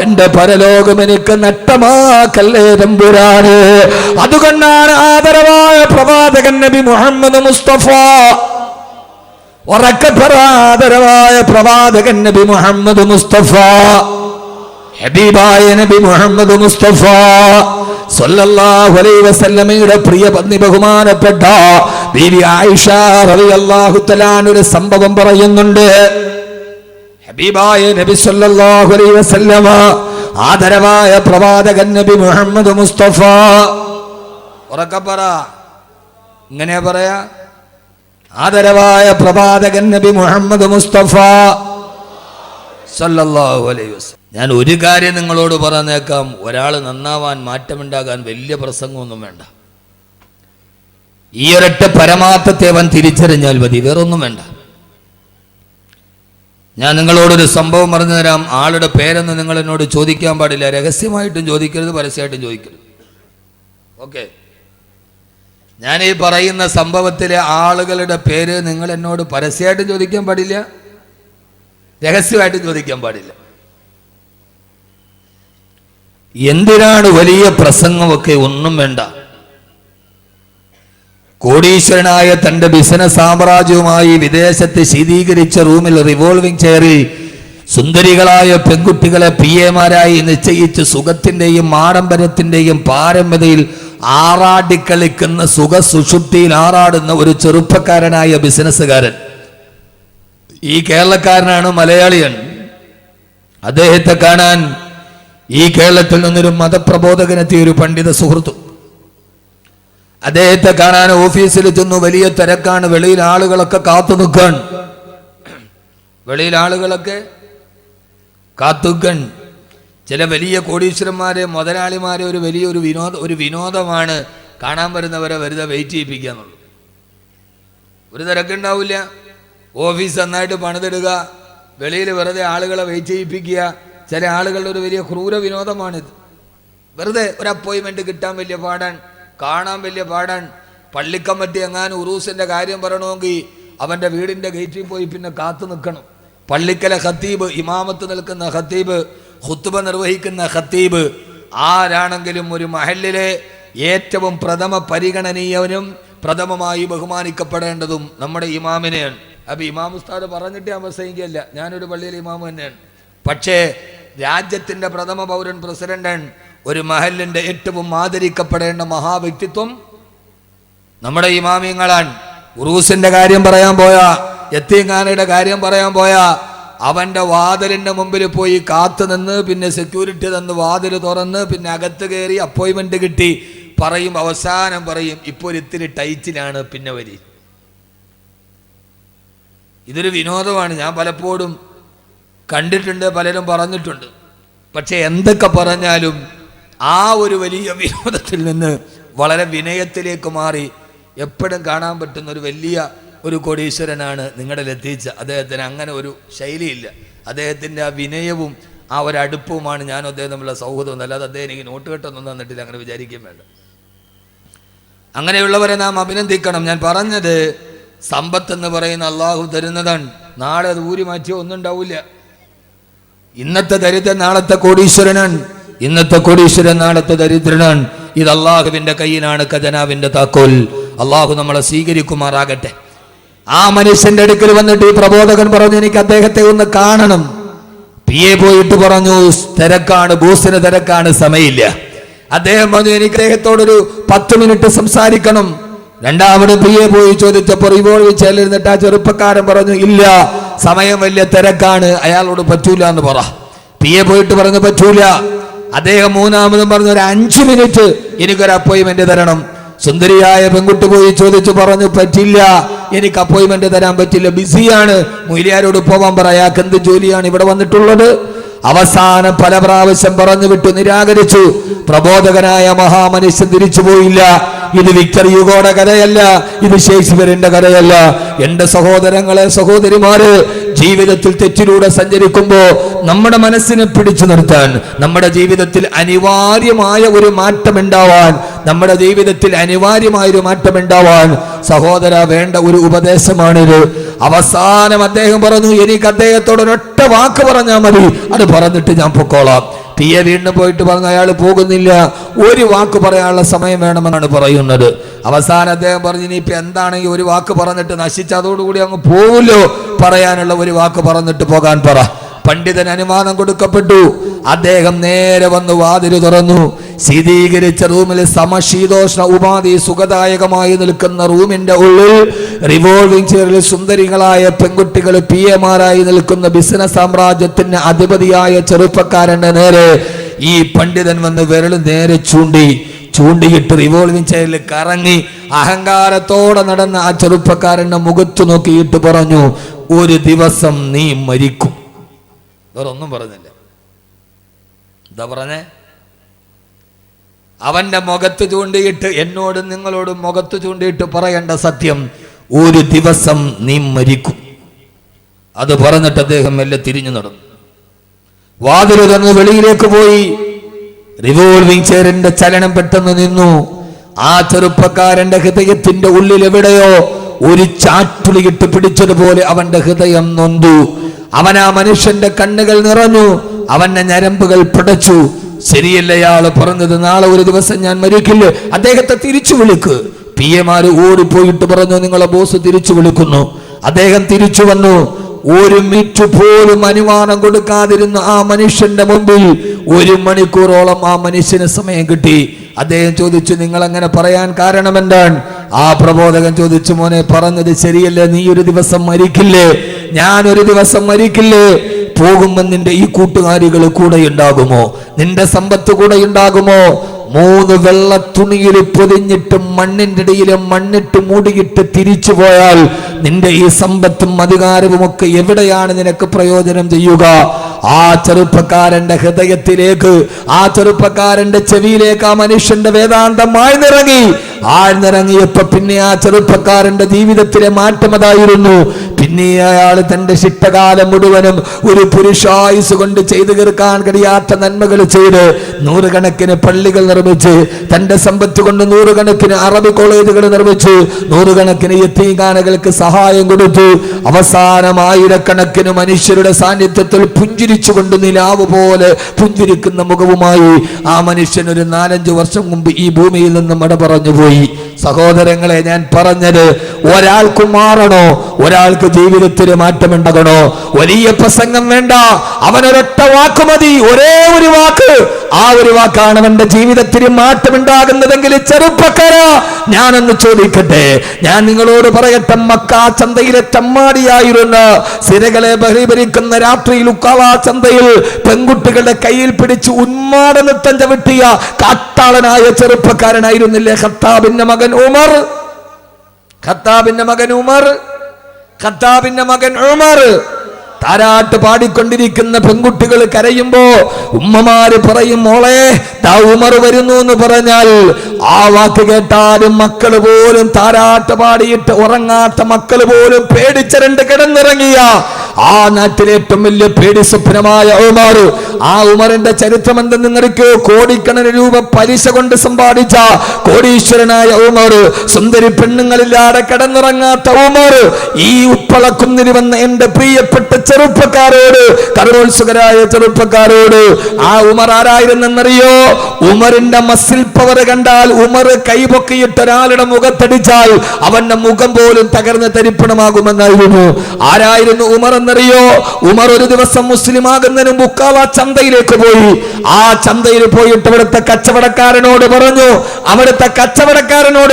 എന്റെ പരലോകം എനിക്ക് നഷ്ടമാക്കല്ലേ തമ്പുരാന്. അതുകൊണ്ടാണ് ആദരവായ പ്രവാചകൻ നബി മുഹമ്മദ് മുസ്തഫ, ആദരവായ പ്രവാചകൻ നബി മുഹമ്മദ് മുസ്തഫ, ഹബീബായ നബി മുഹമ്മദ് മുസ്തഫ സല്ലല്ലാഹു അലൈഹി വസല്ലമയുടെ പ്രിയ പത്നി ബഹുമാനപ്പെട്ട ബീവി ആയിഷ റളിയല്ലാഹു തആല ഒരു സംഭവം പറയുന്നുണ്ട്. ഹബീബായ നബി സല്ലല്ലാഹു അലൈഹി വസല്ലമ ആദരവായ പ്രവാചകൻ നബി മുഹമ്മദ് മുസ്തഫ, ഉറക്കെ പറ, ഇങ്ങനെ പറയാ, ആദരവായ പ്രവാചകൻ നബി മുഹമ്മദ് മുസ്തഫ സല്ലല്ലാഹു അലൈഹി വസല്ലം. ഞാൻ ഒരു കാര്യം നിങ്ങളോട് പറഞ്ഞേക്കാം, ഒരാൾ നന്നാവാൻ മാറ്റമുണ്ടാകാൻ വലിയ പ്രസംഗമൊന്നും വേണ്ട. ഈ ഒരൊറ്റ പരമാർത്ഥത്തെ അവൻ തിരിച്ചറിഞ്ഞാൽ മതി, വേറൊന്നും വേണ്ട. ഞാൻ നിങ്ങളോടൊരു സംഭവം പറഞ്ഞു തരാം. ആളുടെ പേരൊന്നും നിങ്ങൾ എന്നോട് ചോദിക്കാൻ പാടില്ല, രഹസ്യമായിട്ടും ചോദിക്കരുത്, പരസ്യമായിട്ടും ചോദിക്കരുത്. ഓക്കെ? ഞാൻ ഈ പറയുന്ന സംഭവത്തിലെ ആളുകളുടെ പേര് നിങ്ങൾ എന്നോട് പരസ്യമായിട്ടും ചോദിക്കാൻ പാടില്ല, രഹസ്യമായിട്ടും ചോദിക്കാൻ പാടില്ല. എന്തിനാണ് വലിയ പ്രസംഗമൊക്കെ? ഒന്നും വേണ്ട. കോടീശ്വരനായ തന്റെ ബിസിനസ് സാമ്രാജ്യവുമായി വിദേശത്ത് ശീതീകരിച്ച റൂമിൽ റിവോൾവിംഗ് ചെയറിൽ സുന്ദരികളായ പെൺകുട്ടികളെ പിഎമാരായി നിശ്ചയിച്ച് സുഖത്തിന്റെയും ആഡംബരത്തിന്റെയും പാരമ്യതയിൽ ആറാടിക്കളിക്കുന്ന സുഖ സുഷുപ്തിയിൽ ആറാടുന്ന ഒരു ചെറുപ്പക്കാരനായ ബിസിനസ്സുകാരൻ. ഈ കേരളക്കാരനാണ്, മലയാളിയൻ. അദ്ദേഹത്തെ കാണാൻ ഈ കേരളത്തിൽ നിന്നൊരു മതപ്രബോധകനെത്തിയ ഒരു പണ്ഡിത സുഹൃത്തു. അദ്ദേഹത്തെ കാണാൻ ഓഫീസിൽ ചെന്നു. വലിയ തിരക്കാണ്, വെളിയിൽ ആളുകളൊക്കെ കാത്തു നിൽക്കാൻ. വെളിയിൽ ആളുകളൊക്കെ കാത്തുക്കാൻ. ചില വലിയ കോടീശ്വരന്മാരെ, മുതലാളിമാരെ ഒരു വിനോദമാണ് കാണാൻ വരുന്നവരെ വെറുതെ വെയിറ്റ് ചെയ്യിപ്പിക്കുക എന്നുള്ളത്. ഒരു തിരക്കുണ്ടാവില്ല, ഓഫീസ് നന്നായിട്ട് പണിതിടുക, വെളിയിൽ വെറുതെ ആളുകളെ വെയിറ്റ് ചെയ്യിപ്പിക്കുക. ചില ആളുകളുടെ ഒരു വലിയ ക്രൂര വിനോദമാണിത്. വെറുതെ ഒരു അപ്പോയിൻമെൻറ്റ് കിട്ടാൻ വലിയ പാടാൻ, കാണാൻ വലിയ പാടാൻ. പള്ളിക്കമ്മറ്റി എങ്ങാനും ഉറൂസിൻ്റെ കാര്യം പറയണമെങ്കിൽ അവൻ്റെ വീടിൻ്റെ ഗേറ്റിൽ പോയി പിന്നെ കാത്തു നിൽക്കണം. പള്ളിക്കലെ ഖത്തീബ്, ഇമാമത്ത് നിൽക്കുന്ന ഖത്തീബ്, ഖുത്ബ നിർവഹിക്കുന്ന ഖത്തീബ്, ആരാണെങ്കിലും ഒരു മഹല്ലിലെ ഏറ്റവും പ്രഥമ പരിഗണനീയവനും പ്രഥമമായി ബഹുമാനിക്കപ്പെടേണ്ടതും നമ്മുടെ ഇമാമിനെയാണ്. അപ്പൊ ഇമാം ഉസ്താദ് പറഞ്ഞിട്ട് ഞാൻ പ്രസംഗിക്കല്ല, ഞാനൊരു പള്ളിയിലെ ഇമാമ് തന്നെയാണ്. പക്ഷേ രാജ്യത്തിന്റെ പ്രഥമ പൗരൻ പ്രസിഡന്റാണ്. ഒരു മഹലിന്റെ ഏറ്റവും ആദരിക്കപ്പെടേണ്ട മഹാവ്യക്തിത്വം നമ്മുടെ ഇമാമിങ്ങളാണ്. ഉറൂസിന്റെ കാര്യം പറയാൻ പോയാ, യത്തീംഖാനയുടെ കാര്യം പറയാൻ പോയാ, അവന്റെ വാതിലിന്റെ മുമ്പിൽ പോയി കാത്തു നിന്ന്, പിന്നെ സെക്യൂരിറ്റി തന്ന് വാതിൽ തുറന്ന്, പിന്നെ അകത്ത് കയറി അപ്പോയിന്റ്മെന്റ് കിട്ടി പറയും. അവസാനം പറയും ഇപ്പോൾ ഇത്തിരി ടൈറ്റിലാണ്, പിന്നെ വരി. ഇതൊരു വിനോദമാണ്. ഞാൻ പലപ്പോഴും കണ്ടിട്ടുണ്ട്, പലരും പറഞ്ഞിട്ടുണ്ട്. പക്ഷെ എന്തൊക്കെ പറഞ്ഞാലും ആ ഒരു വലിയ വിനോദത്തിൽ നിന്ന് വളരെ വിനയത്തിലേക്ക് മാറി എപ്പോഴും കാണാൻ പറ്റുന്ന ഒരു വലിയ ഒരു കോടീശ്വരനാണ് നിങ്ങളുടെ ലത്തീച്ച. അദ്ദേഹത്തിന് അങ്ങനെ ഒരു ശൈലിയില്ല. അദ്ദേഹത്തിൻ്റെ ആ വിനയവും ആ ഒരു അടുപ്പവുമാണ് ഞാനും അദ്ദേഹം തമ്മിലുള്ള സൗഹൃദം. അല്ലാതെ അദ്ദേഹം എനിക്ക് നോട്ട് കെട്ടൊന്നും തന്നിട്ടില്ല, അങ്ങനെ വിചാരിക്കാൻ വേണ്ട. അങ്ങനെയുള്ളവരെ നാം അഭിനന്ദിക്കണം. ഞാൻ പറഞ്ഞത് സമ്പത്ത് എന്ന് പറയുന്ന അള്ളാഹു തരുന്നതാണ്. നാളെ അത് ഊരി മാറ്റിയോ ഒന്നും ഉണ്ടാവില്ല. ഇന്നത്തെ ദരിദ്രൻ നാളത്തെ കോടീശ്വരനാണ്, ഇന്നത്തെ കോടീശ്വരൻ നാളത്തെ ദരിദ്രനാണ്. ഇത് അള്ളാഹുവിന്റെ കയ്യിലാണ് ഖജനാവിന്റെ താക്കോൽ. അള്ളാഹു നമ്മളെ സ്വീകരിക്കുമാറാകട്ടെ. ആ മനുഷ്യന്റെ അടുക്കൽ വന്നിട്ട് ഈ പ്രബോധകൻ പറഞ്ഞു, എനിക്ക് അദ്ദേഹത്തെ ഒന്ന് കാണണം. പിയെ പോയിട്ട് പറഞ്ഞു, തിരക്കാണ്, ബോസിന് തിരക്കാണ്, സമയമില്ല. അദ്ദേഹം പറഞ്ഞു, എനിക്ക് അദ്ദേഹത്തോടൊരു 10 മിനിറ്റ് സംസാരിക്കണം. രണ്ടാമത് പിയെ പോയി ചോദിച്ചപ്പോൾ റിവോൾവ് ചെല്ലിരുന്നിട്ട് ആ ചെറുപ്പക്കാരൻ പറഞ്ഞു, ഇല്ല, സമയം വലിയ തിരക്കാണ്, അയാളോട് പറ്റൂല എന്ന് പറ. പിയെ പോയിട്ട് പറഞ്ഞു പറ്റൂല. അദ്ദേഹം മൂന്നാമതും പറഞ്ഞു, ഒരു 5 മിനിറ്റ് എനിക്കൊരു അപ്പോയിന്റ്മെന്റ് തരണം. സുന്ദരിയായ പെൺകുട്ടി പോയി ചോദിച്ചു പറഞ്ഞു, പറ്റില്ല, എനിക്ക് അപ്പോയിന്റ്മെന്റ് തരാൻ പറ്റില്ല, ബിസിയാണ്, മൊയ്ലിയാരോട് പോവാൻ പറ, അയാൾക്ക് എന്ത് ജോലിയാണ് ഇവിടെ വന്നിട്ടുള്ളത്. അവസാനം പല പ്രാവശ്യം പറഞ്ഞു വിട്ടു, നിരാകരിച്ചു. പ്രബോധകനായ മഹാമനുഷ്യൻ തിരിച്ചു പോയില്ല. ഇത് വിക്ടർ യുഗോയുടെ കഥയല്ല, ഇത് ഷേക്സ്പിയറിന്റെ കഥയല്ല. എന്റെ സഹോദരങ്ങളെ, സഹോദരിമാര്, ജീവിതത്തിൽ തെറ്റിലൂടെ സഞ്ചരിക്കുമ്പോ നമ്മുടെ മനസ്സിനെ പിടിച്ചു നിർത്താൻ, നമ്മുടെ ജീവിതത്തിൽ അനിവാര്യമായ ഒരു മാറ്റം ഉണ്ടാവാൻ, നമ്മുടെ ജീവിതത്തിൽ അനിവാര്യമായ ഒരു മാറ്റം ഉണ്ടാവാൻ സഹോദര വേണ്ട ഒരു ഉപദേശമാണിത്. അവസാനം അദ്ദേഹം പറഞ്ഞു, എനിക്ക് അദ്ദേഹത്തോട് ഒരൊറ്റ വാക്ക് പറഞ്ഞാൽ മതി, അത് പറഞ്ഞിട്ട് ഞാൻ പൊക്കോളാം. പിയെ വീണ്ടും പോയിട്ട് പറഞ്ഞു, അയാൾ പോകുന്നില്ല, ഒരു വാക്ക് പറയാനുള്ള സമയം വേണമെന്നാണ് പറയുന്നത്. അവസാനം അദ്ദേഹം പറഞ്ഞു, ഇനിയിപ്പോ എന്താണെങ്കിൽ ഒരു വാക്ക് പറഞ്ഞിട്ട് നശിച്ച് അതോടുകൂടി അങ്ങ് പോകുമല്ലോ, പറയാനുള്ള ഒരു വാക്ക് പറഞ്ഞിട്ട് പോകാൻ പറ. പണ്ഡിതൻ അനുവാദം കൊടുക്കപ്പെട്ടു. അദ്ദേഹം നേരെ വന്ന് വാതിൽ തുറന്നു. ശീതീകരിച്ച റൂമിൽ സമശീതോഷ്ണ ഉപാധി സുഖദായകമായി നിൽക്കുന്ന റൂമിന്റെ ഉള്ളിൽ റിവോൾവിംഗ് ചെയറിൽ സുന്ദരികളായ പെൺകുട്ടികൾ പിഎമാരായി നിൽക്കുന്ന ബിസിനസ് സാമ്രാജ്യത്തിന് അധിപതിയായ ചെറുപ്പക്കാരന്റെ നേരെ ഈ പണ്ഡിതൻ വന്ന് വിരൽ നേരെ ചൂണ്ടിയിട്ട് റിവോൾവിംഗ് ചെയറിൽ കറങ്ങി അഹങ്കാരത്തോടെ നടന്ന ആ ചെറുപ്പക്കാരന്റെ മുഖത്ത് നോക്കിയിട്ട് പറഞ്ഞു, ഒരു ദിവസം നീ മരിക്കും. വേറൊന്നും പറഞ്ഞില്ല. എന്താ പറഞ്ഞേ? അവന്റെ മുഖത്ത് ചൂണ്ടിയിട്ട്, എന്നോടും നിങ്ങളോടും മുഖത്ത് ചൂണ്ടിയിട്ട് പറയേണ്ട സത്യം, ഒരു ദിവസം നീ മരിക്കും. അത് പറഞ്ഞിട്ട് അദ്ദേഹം മെല്ലെ തിരിഞ്ഞു നടന്നു. വാതിൽ തുറന്ന് വെളിയിലേക്ക് പോയി. റിവോൾവിംഗ് ചെയറിന്റെ ചലനം പെട്ടെന്ന് നിന്നു. ആ ചെറുപ്പക്കാരന്റെ ഹൃദയത്തിന്റെ ഉള്ളിൽ എവിടെയോ ഒരു ചാറ്റുളിയിട്ട് പിടിച്ചതുപോലെ അവന്റെ ഹൃദയം നൊന്തു. അവൻ ആ മനുഷ്യന്റെ കണ്ണുകൾ നിറഞ്ഞു, അവന്റെ ഞരമ്പുകൾ പിടച്ചു. ശരിയല്ല അയാള് പറഞ്ഞത്, നാളെ ഒരു ദിവസം ഞാൻ മരിക്കില്ല, അദ്ദേഹത്തെ തിരിച്ചു വിളിക്ക്. പിഎമാര് ഓടിപ്പോയിട്ട് പറഞ്ഞു, നിങ്ങളെ ബോസ് തിരിച്ചു വിളിക്കുന്നു. അദ്ദേഹം തിരിച്ചു വന്നു. ഒരു മിനിറ്റ് പോലും അനുമാനം കൊടുക്കാതിരുന്ന ആ മനുഷ്യന്റെ മുമ്പിൽ 1 മണിക്കൂറോളം ആ മനുഷ്യന് സമയം കിട്ടി. അദ്ദേഹം ചോദിച്ചു, നിങ്ങൾ അങ്ങനെ പറയാൻ കാരണം എന്താണ്? ആ പ്രബോധകൻ ചോദിച്ചു, മോനെ പറഞ്ഞത് ശരിയല്ലേ, നീ ഒരു ദിവസം മരിക്കില്ലേ, ഞാൻ ഒരു ദിവസം മരിക്കില്ലേ? പോകുമ്പോൾ നിന്റെ ഈ കൂട്ടുകാരികൾ കൂടെ ഉണ്ടാകുമോ? നിന്റെ സമ്പത്ത് കൂടെ ഉണ്ടാകുമോ? 3 വെള്ള തുണിയിൽ പൊതിഞ്ഞിട്ട് മണ്ണിന്റെ ഇടയിൽ മണ്ണിട്ട് മൂടിയിട്ട് തിരിച്ചു പോയാൽ നിന്റെ ഈ സമ്പത്തും അധികാരവും ഒക്കെ എവിടെയാണ് നിനക്ക് പ്രയോജനം ചെയ്യുക? ആ ചെറുപ്പക്കാരന്റെ ഹൃദയത്തിലേക്ക്, ആ ചെറുപ്പക്കാരന്റെ ചെവിയിലേക്ക് ആ മനുഷ്യന്റെ വേദാന്തം ആഴ്ന്നിറങ്ങിയപ്പോ പിന്നെ ആ ചെറുപ്പക്കാരന്റെ ജീവിതത്തിലെ മാറ്റം അതായിരുന്നു. പിന്നെ അയാൾ തന്റെ ശിഷ്ടകാലം മുഴുവനും ഒരു പുരുഷായുസ് കൊണ്ട് ചെയ്തു തീർക്കാൻ കഴിയാത്ത നന്മകൾ ചെയ്ത് നൂറുകണക്കിന് പള്ളികൾ നിർമ്മിച്ച് തന്റെ സമ്പത്ത് കൊണ്ട് നൂറുകണക്കിന് അറബി കോളേജുകൾ നിർമ്മിച്ചു, നൂറുകണക്കിന് യതീംഖാനകൾക്ക് സഹായം കൊടുത്തു. അവസാനം ആയിരക്കണക്കിന് മനുഷ്യരുടെ സാന്നിധ്യത്തിൽ പുഞ്ചിരിച്ചുകൊണ്ട് നിലാവ് പോലെ പുഞ്ചിരിക്കുന്ന മുഖവുമായി ആ മനുഷ്യൻ ഒരു 4-5 വർഷം മുമ്പ് ഈ ഭൂമിയിൽ നിന്നും മട പറഞ്ഞു പോയി. സഹോദരങ്ങളെ, ഞാൻ പറഞ്ഞത് ഒരാൾക്ക് മാറണോ, ഒരാൾക്ക് ജീവിതത്തിൽ മാറ്റമുണ്ടാകണോ? വലിയ പ്രസംഗം വേണ്ട, അവനൊരൊറ്റ വാക്ക് മതി, ഒരേ ഒരു വാക്ക്. ആ ഒരു വാക്കാണ് അവന്റെ ജീവിതത്തിൽ മാറ്റമുണ്ടാകുന്നതെങ്കിൽ ചെറുപ്പക്കാരാ, ഞാനൊന്ന് ചോദിക്കട്ടെ, ഞാൻ നിങ്ങളോട് പറയട്ടെ. മക്കാ ചന്തയിലെ ചമ്മാടിയായിരുന്ന സിരകളെ ബഹിഭരിക്കുന്ന രാത്രിയിൽ ഉക്കാള ചന്തയിൽ പെൺകുട്ടികളുടെ കയ്യിൽ പിടിച്ച് ഉന്മാദ നൃത്തം ചവിട്ടിയ കാട്ടാളനായ ചെറുപ്പക്കാരനായിരുന്നില്ലേ ഖത്താബിന്റെ മകൻ ഉമർ? ഖത്താബിന്റെ മകൻ ഉമർ താരാട്ട് പാടിക്കൊണ്ടിരിക്കുന്ന പെൺകുട്ടികൾ കരയുമ്പോ ഉമ്മമാര് പറയും, മോളെ ദാ ഉമർ വരുന്നു എന്ന് പറഞ്ഞാൽ ആ വാക്ക് കേട്ടാലും മക്കള് പോലും താരാട്ട് പാടിയിട്ട് ഉറങ്ങാത്ത മക്കള് പോലും പേടിച്ചരണ്ട് കിടന്നിറങ്ങിയ ആ നാട്ടിലെ ഏറ്റവും വലിയ പേടി സ്വപ്നമായ ഉമർ. ആ ഉമറിന്റെ ചരിത്രം എന്തെന്നറിക്കോ? കോടിക്കണക്കിന് രൂപ പലിശ കൊണ്ട് സമ്പാദിച്ച കോടീശ്വരനായ ഉമർ, സുന്ദരി പെണ്ണുങ്ങളില്ലാതെ കിടന്നുറങ്ങാത്ത ഉമർ. ഈ ഉപ്പളക്കുന്നിന് വന്ന എന്റെ പ്രിയപ്പെട്ട ചെറുപ്പക്കാരോട്, കരോത്സുകരായ ചെറുപ്പക്കാരോട്, ആ ഉമർ ആരായിരുന്നെന്നറിയോ? ഉമറിന്റെ മസിൽ പവർ കണ്ടാൽ ഉമർ കൈപൊക്കിയിട്ട് ഒരാളുടെ മുഖത്തടിച്ചാൽ അവന്റെ മുഖം പോലും തകർന്ന് തരിപ്പണമാകുമെന്നായിരുന്നു. ആരായിരുന്നു ഉമർ എന്നറിയോ? ഉമർ ഒരു ദിവസം മുസ്ലിം ആകുന്നതിന് മുക്കാവ ചന്തയിലേക്ക് പോയി. ആ ചന്തയിൽ പോയിട്ട് അവിടുത്തെ കച്ചവടക്കാരനോട്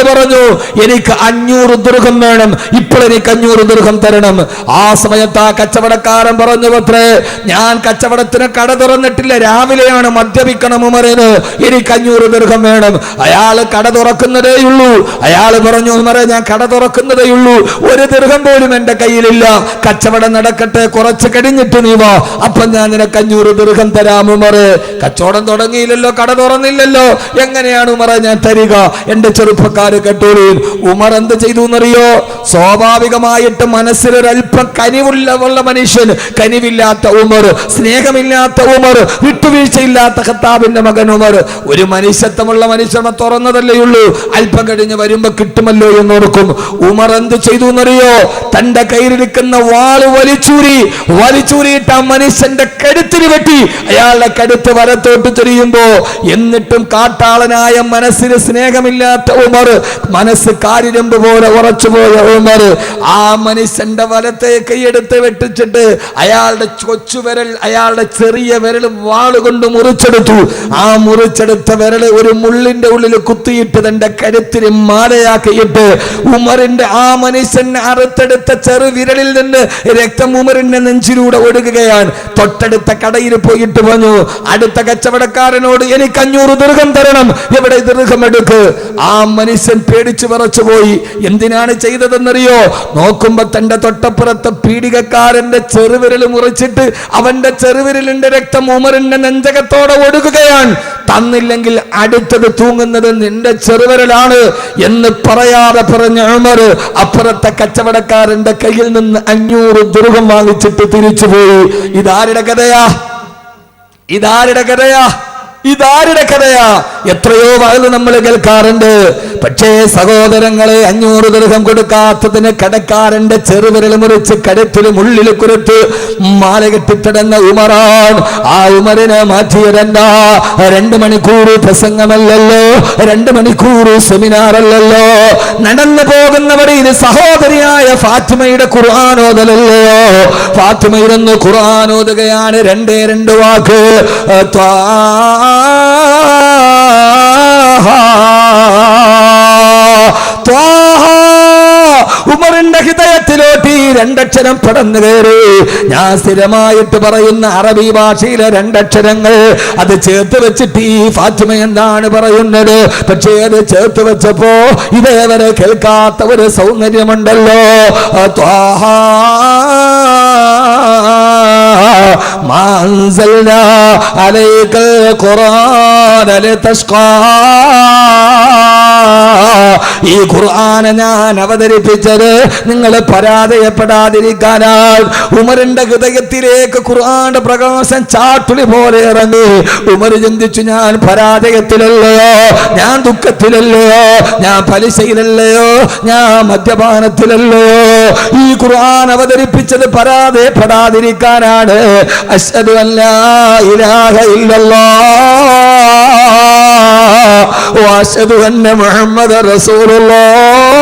പറഞ്ഞു, എനിക്ക് 500 ദിർഹം വേണം, ഇപ്പോൾ എനിക്ക് 500 ദിർഹം തരണം. ആ സമയത്ത് ആ കച്ചവടക്കാരൻ പറഞ്ഞു, പത്രേ, ഞാൻ കച്ചവടത്തിന് കട തുറന്നിട്ടില്ല, രാവിലെയാണ് മദ്യപിക്കണം ഉമറിന്, എനിക്ക് 500 ദിർഹം വേണം. അയാൾ കട തുറക്കുന്നതേയുള്ളൂ. അയാൾ പറഞ്ഞു, ഉമറെ, ഞാൻ കട തുറക്കുന്നതേയുള്ളൂ, 1 ദിർഹം പോലും എന്റെ കയ്യിലില്ല, കച്ചവടം നടക്കട്ടെ, കുറച്ച് കഴിഞ്ഞിട്ട് നീ വാ, അപ്പൊ ഞാൻ നിനക്ക് 500 ദിർഹം തരാം. ഉമറ് കച്ചവടം തുടങ്ങിയില്ലല്ലോ, കട തുറന്നില്ലല്ലോ, എങ്ങനെയാണ് ഉമറെ ഞാൻ തരിക? എന്റെ ചെറുപ്പക്കാര് കേട്ടോളൂ. ഉമർ എന്ത് ചെയ്തു എന്നറിയോ? സ്വാഭാവികമായിട്ട് മനസ്സിലൊരൽപ്പം കനിവുള്ള മനുഷ്യൻ, കനിവില്ലാത്ത ഉമർ, സ്നേഹമില്ലാത്ത ഉമർ, വിട്ടുവീഴ്ചയില്ലാത്ത ഖത്താബിന്റെ മകൻ ഉമർ, ഒരു മനുഷ്യത്വമുള്ള മനുഷ്യനെ തുറന്നതല്ലേയുള്ളൂ, അല്പം കഴിഞ്ഞ് വരുമ്പോ കിട്ടുമല്ലോ എന്നോർക്കും. ഉമർ എന്ത് ചെയ്തു എന്നറിയോ? തന്റെ കയ്യിലിരിക്കുന്ന വാള് വലിച്ചൂരിയിട്ട് ആ മനുഷ്യന്റെ കഴുത്തിന് വെട്ടി. അയാളുടെ കഴുത്ത് വലത്തോട്ട് തിരിയുമ്പോ, എന്നിട്ടും കാട്ടാളനായ മനസ്സിന് സ്നേഹമില്ലാത്ത ഉമർ, മനസ്സ് കാരിരമ്പ് പോലെ ഉറച്ചുപോയ ഉമർ, ആ മനുഷ്യന്റെ വലത്തെ കൈയെടുത്ത് വെട്ടിച്ചിട്ട് അയാളുടെ കൊച്ചുവിരൽ, അയാളുടെ ചെറിയ വിരൽ വാളുകൊണ്ട് മുറിച്ചെടുത്തു. ആ മുറിച്ചെടുത്ത വിരൽ ഒരു മുള്ളിന്റെ ഉള്ളിൽ കുത്തിയിട്ട് തന്റെ കഴുത്തിന് മാലയാക്കിയിട്ട് ഉമറിന്റെ, ആ മനുഷ്യനെ അറുത്തെടുത്ത ചെറുവിരലിൽ നിന്ന് രക്തം ഉമറിന്റെ നെഞ്ചിലൂടെ ഒഴുകുകയാണ്. തൊട്ടടുത്ത കടയിൽ പോയിട്ട് പറഞ്ഞു, അടുത്ത കച്ചവടക്കാരനോട് എനിക്ക് 500 ദിർഹം തരണം, എവിടെ ദിർഹം എടുക്ക്. ആ മനുഷ്യൻ പേടിച്ചു വിറച്ചു പോയി. എന്തിനാണ് ചെയ്തതെന്നറിയോ? നോക്കുമ്പോ തന്റെ തൊട്ടപ്പുറത്തെ പീഡികക്കാരന്റെ ചെറുവിരൽ മുറിച്ചിട്ട് അവന്റെ ചെറുവിരലിന്റെ രക്തം ഉമറിന്റെ നെഞ്ചകത്തോടെ ഒഴുകുകയാണ്. തന്നില്ലെങ്കിൽ അടുത്തത് തൂങ്ങുന്നത് നിന്റെ ചെറുവിരലാണ് എന്ന് പറയാതെ പറഞ്ഞ ഉമർ അപ്പുറത്തെ കച്ചവടക്കാരന്റെ കയ്യിൽ നിന്ന് 500 ദിർഹം വാങ്ങിച്ചിട്ട് തിരിച്ചുപോയി. ഇതാരുടെ കഥയാ? എത്രയോ വയല് നമ്മൾ കേൾക്കാറുണ്ട്. പക്ഷേ സഹോദരങ്ങളെ, 500 ദിർഹം കൊടുക്കാത്തതിന് കടക്കാരന്റെ ചെറുവിരൽ മുറിച്ച് കഴുത്തിന് മുള്ളിൽ കുരുത്ത് മാല കെട്ടിത്തടന്ന ഉമറാൻ. ആ ഉമറിനെ മാറ്റിയതല്ല 2 മണിക്കൂർ പ്രസംഗമല്ലല്ലോ, 2 മണിക്കൂർ സെമിനാറല്ലല്ലോ, നടന്നു പോകുന്ന വഴിയിൽ സഹോദരിയായ ഫാത്തിമയുടെ ഖുർആനോദലല്ലയോ. ഫാത്തിമയിരുന്ന് ഖുർആനോദുകയാണ്. 2 വാക്ക്, ഉമറിന്റെ ഹൃദയത്തിലോട്ട് 2 അക്ഷരം പടന്നു കയറി. ഞാൻ സ്ഥിരമായിട്ട് പറയുന്ന അറബി ഭാഷയിലെ 2 അക്ഷരങ്ങൾ അത് ചേർത്ത് വെച്ചിട്ട് ഈ ഫാത്തിമ എന്താണ് പറയുന്നത്? പക്ഷേ അത് ചേർത്ത് വെച്ചപ്പോ ഇതേവരെ കേൾക്കാത്ത ഒരു സൗന്ദര്യമുണ്ടല്ലോ. മാ അൻസൽനാ അലൈക്കൽ ഖുർആന ലിതശ്ഖാ ഈ ഖുർആനെ ഞാൻ അവതരിപ്പിച്ചത് നിങ്ങൾ പരാജയപ്പെടാതിരിക്കാനാണ്. ഉമറിന്റെ ഹൃദയത്തിലേക്ക് ഖുർആന്റെ പ്രകാശം ചാട്ടുളി പോലെ ഇറങ്ങി. ഉമർ ചിന്തിച്ചു, ഞാൻ പരാജയത്തിലല്ലയോ, ഞാൻ ദുഃഖത്തിലല്ലയോ, ഞാൻ പലിശയിലല്ലയോ, ഞാൻ മദ്യപാനത്തിലല്ലയോ. ഈ ഖുർആൻ അവതരിപ്പിച്ചത് പരാജയപ്പെടാതിരിക്കാനാണ്. അശ്ഹദു അല്ലാ ഇലാഹ ഇല്ലല്ലാഹ് വ അശ്ഹദു അന്ന മുഹമ്മദർ റസൂലുള്ളാഹ്.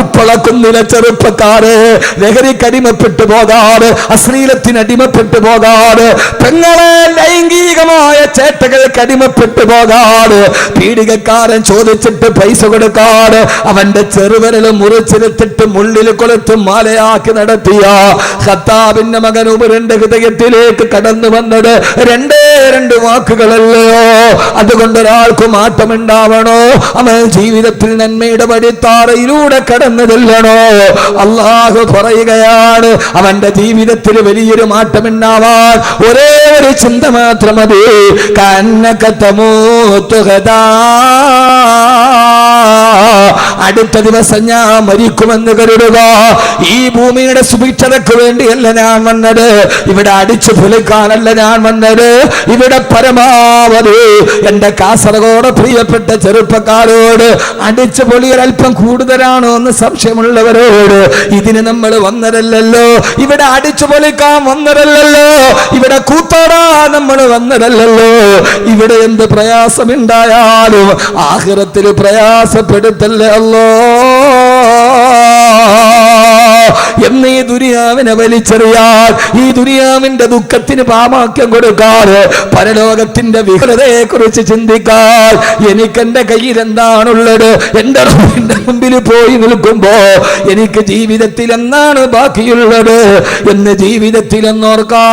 ഉപ്പളക്കുന്നിലെ ചെറുപ്പക്കാര് ലഹരിക്കടിമപ്പെട്ടു പോകാറ്, അശ്ലീലത്തിനടിമപ്പെട്ടു പോകാറ്, പെങ്ങളെ ലൈംഗികമായ ചേട്ടകൾക്ക് അടിമപ്പെട്ടു പോകാറ്, പീഡികക്കാരൻ ചോദിച്ചിട്ട് പൈസ കൊടുക്കാറ്, അവന്റെ ചെറുവിരൽ മുറിച്ചെടുത്തിട്ട് മുള്ളിൽ കൊളുത്തും മാലയാക്കി നടത്തിയ ഖത്താബിന്റെ മകൻ ഉമറിന്റെ ഹൃദയത്തിലേക്ക് കടന്നു വന്നത് രണ്ട് വാക്കുകളല്ലയോ. അതുകൊണ്ട് ഒരാൾക്ക് മാറ്റമുണ്ടാവണോ, അവൻ ജീവിതത്തിൽ നന്മയുടെ വഴിത്താറയിലൂടെ കടന്നതല്ലണോ. അല്ലാഹു പറയുകയാണ്, അവന്റെ ജീവിതത്തിൽ വലിയൊരു മാറ്റമുണ്ടാവാൻ ഒരേ ഒരു ചിന്ത മാത്രം മതി. കന്നക തമൂതു ഗദാ, അടുത്ത ദിവസം ഞാൻ മരിക്കുമെന്ന് കരുതുക. ഈ ഭൂമിയുടെ സുഭിക്ഷതയ്ക്ക് വേണ്ടിയല്ല ഞാൻ വന്നത്, ഇവിടെ അടിച്ചു പൊളിക്കാനല്ല ഞാൻ വന്നത്. ഇവിടെ പരമാവധി എന്റെ കാസർഗോഡ് പ്രിയപ്പെട്ട ചെറുപ്പക്കാരോട് അടിച്ചു പൊളിയൊരൽപ്പം കൂടുതലാണോ എന്ന് സംശയമുള്ളവരോട്, ഇതിന് നമ്മൾ വന്നതല്ലല്ലോ, ഇവിടെ അടിച്ചു പൊളിക്കാൻ വന്നതല്ലല്ലോ, ഇവിടെ കൂത്താടാൻ നമ്മൾ വന്നതല്ലല്ലോ. ഇവിടെ എന്ത് പ്രയാസമുണ്ടായാലും ആഖിറത്തിൽ പ്രയാസപ്പെടുത്തല്ലേ അല്ലോ എന്നീ ദുനിയാവിനെ വലിച്ചെറിയാൻ, ഈ ദുനിയാവിന്റെ ദുഃഖത്തിന് പാമാക്യം കൊടുക്കാൻ, പരലോകത്തിന്റെ വിഹ്വലതയെ കുറിച്ച് ചിന്തിക്കാൻ, എനിക്കെന്റെ കയ്യിൽ എന്താണുള്ളത്, എന്റെ റബ്ബിന്റെ മുമ്പിൽ പോയി നിൽക്കുമ്പോ എനിക്ക് ജീവിതത്തിൽ എന്താണ് ബാക്കിയുള്ളത് എന്ന് ജീവിതത്തിൽ എന്നോർക്കാൻ.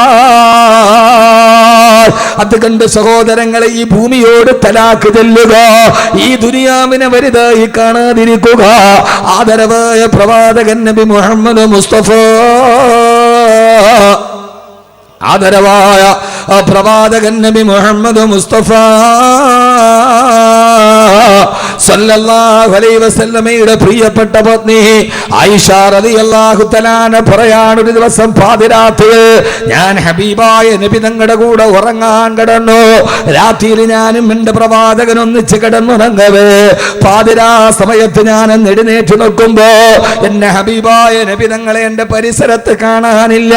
അത് കണ്ട് സഹോദരങ്ങളെ, ഈ ഭൂമിയോട് തലാക്ക് ചെല്ലുക, ഈ ദുനിയാവിനെ വലുതായി കാണാതിരിക്കുക. ആദരവായ പ്രവാചകൻ നബി മുഹമ്മദ് മുസ്തഫ, ആദരവായ പ്രവാചകൻ നബി മുഹമ്മദ് മുസ്തഫ സല്ലല്ലാഹു അലൈഹി വസല്ലമയുടെ പ്രിയപ്പെട്ട പത്നി ആയിഷ റളിയല്ലാഹു തആല പറയാണ്, ഒരു ദിവസം പാതിരാത്രിയിൽ ഞാൻ ഹബീബായ നബി തങ്ങളുടെ കൂടെ ഉറങ്ങാൻ കിടന്നു. രാത്രിയിൽ ഞാനും എന്റെ പ്രവാചകൻ ഒന്നിച്ച് കിടന്നുറങ്ങവേ പാതിരാ സമയത്ത് ഞാൻ എഴുന്നേറ്റ് നോക്കുമ്പോ എന്നെ ഹബീബായ നബി തങ്ങളെ എന്റെ പരിസരത്ത് കാണാനില്ല.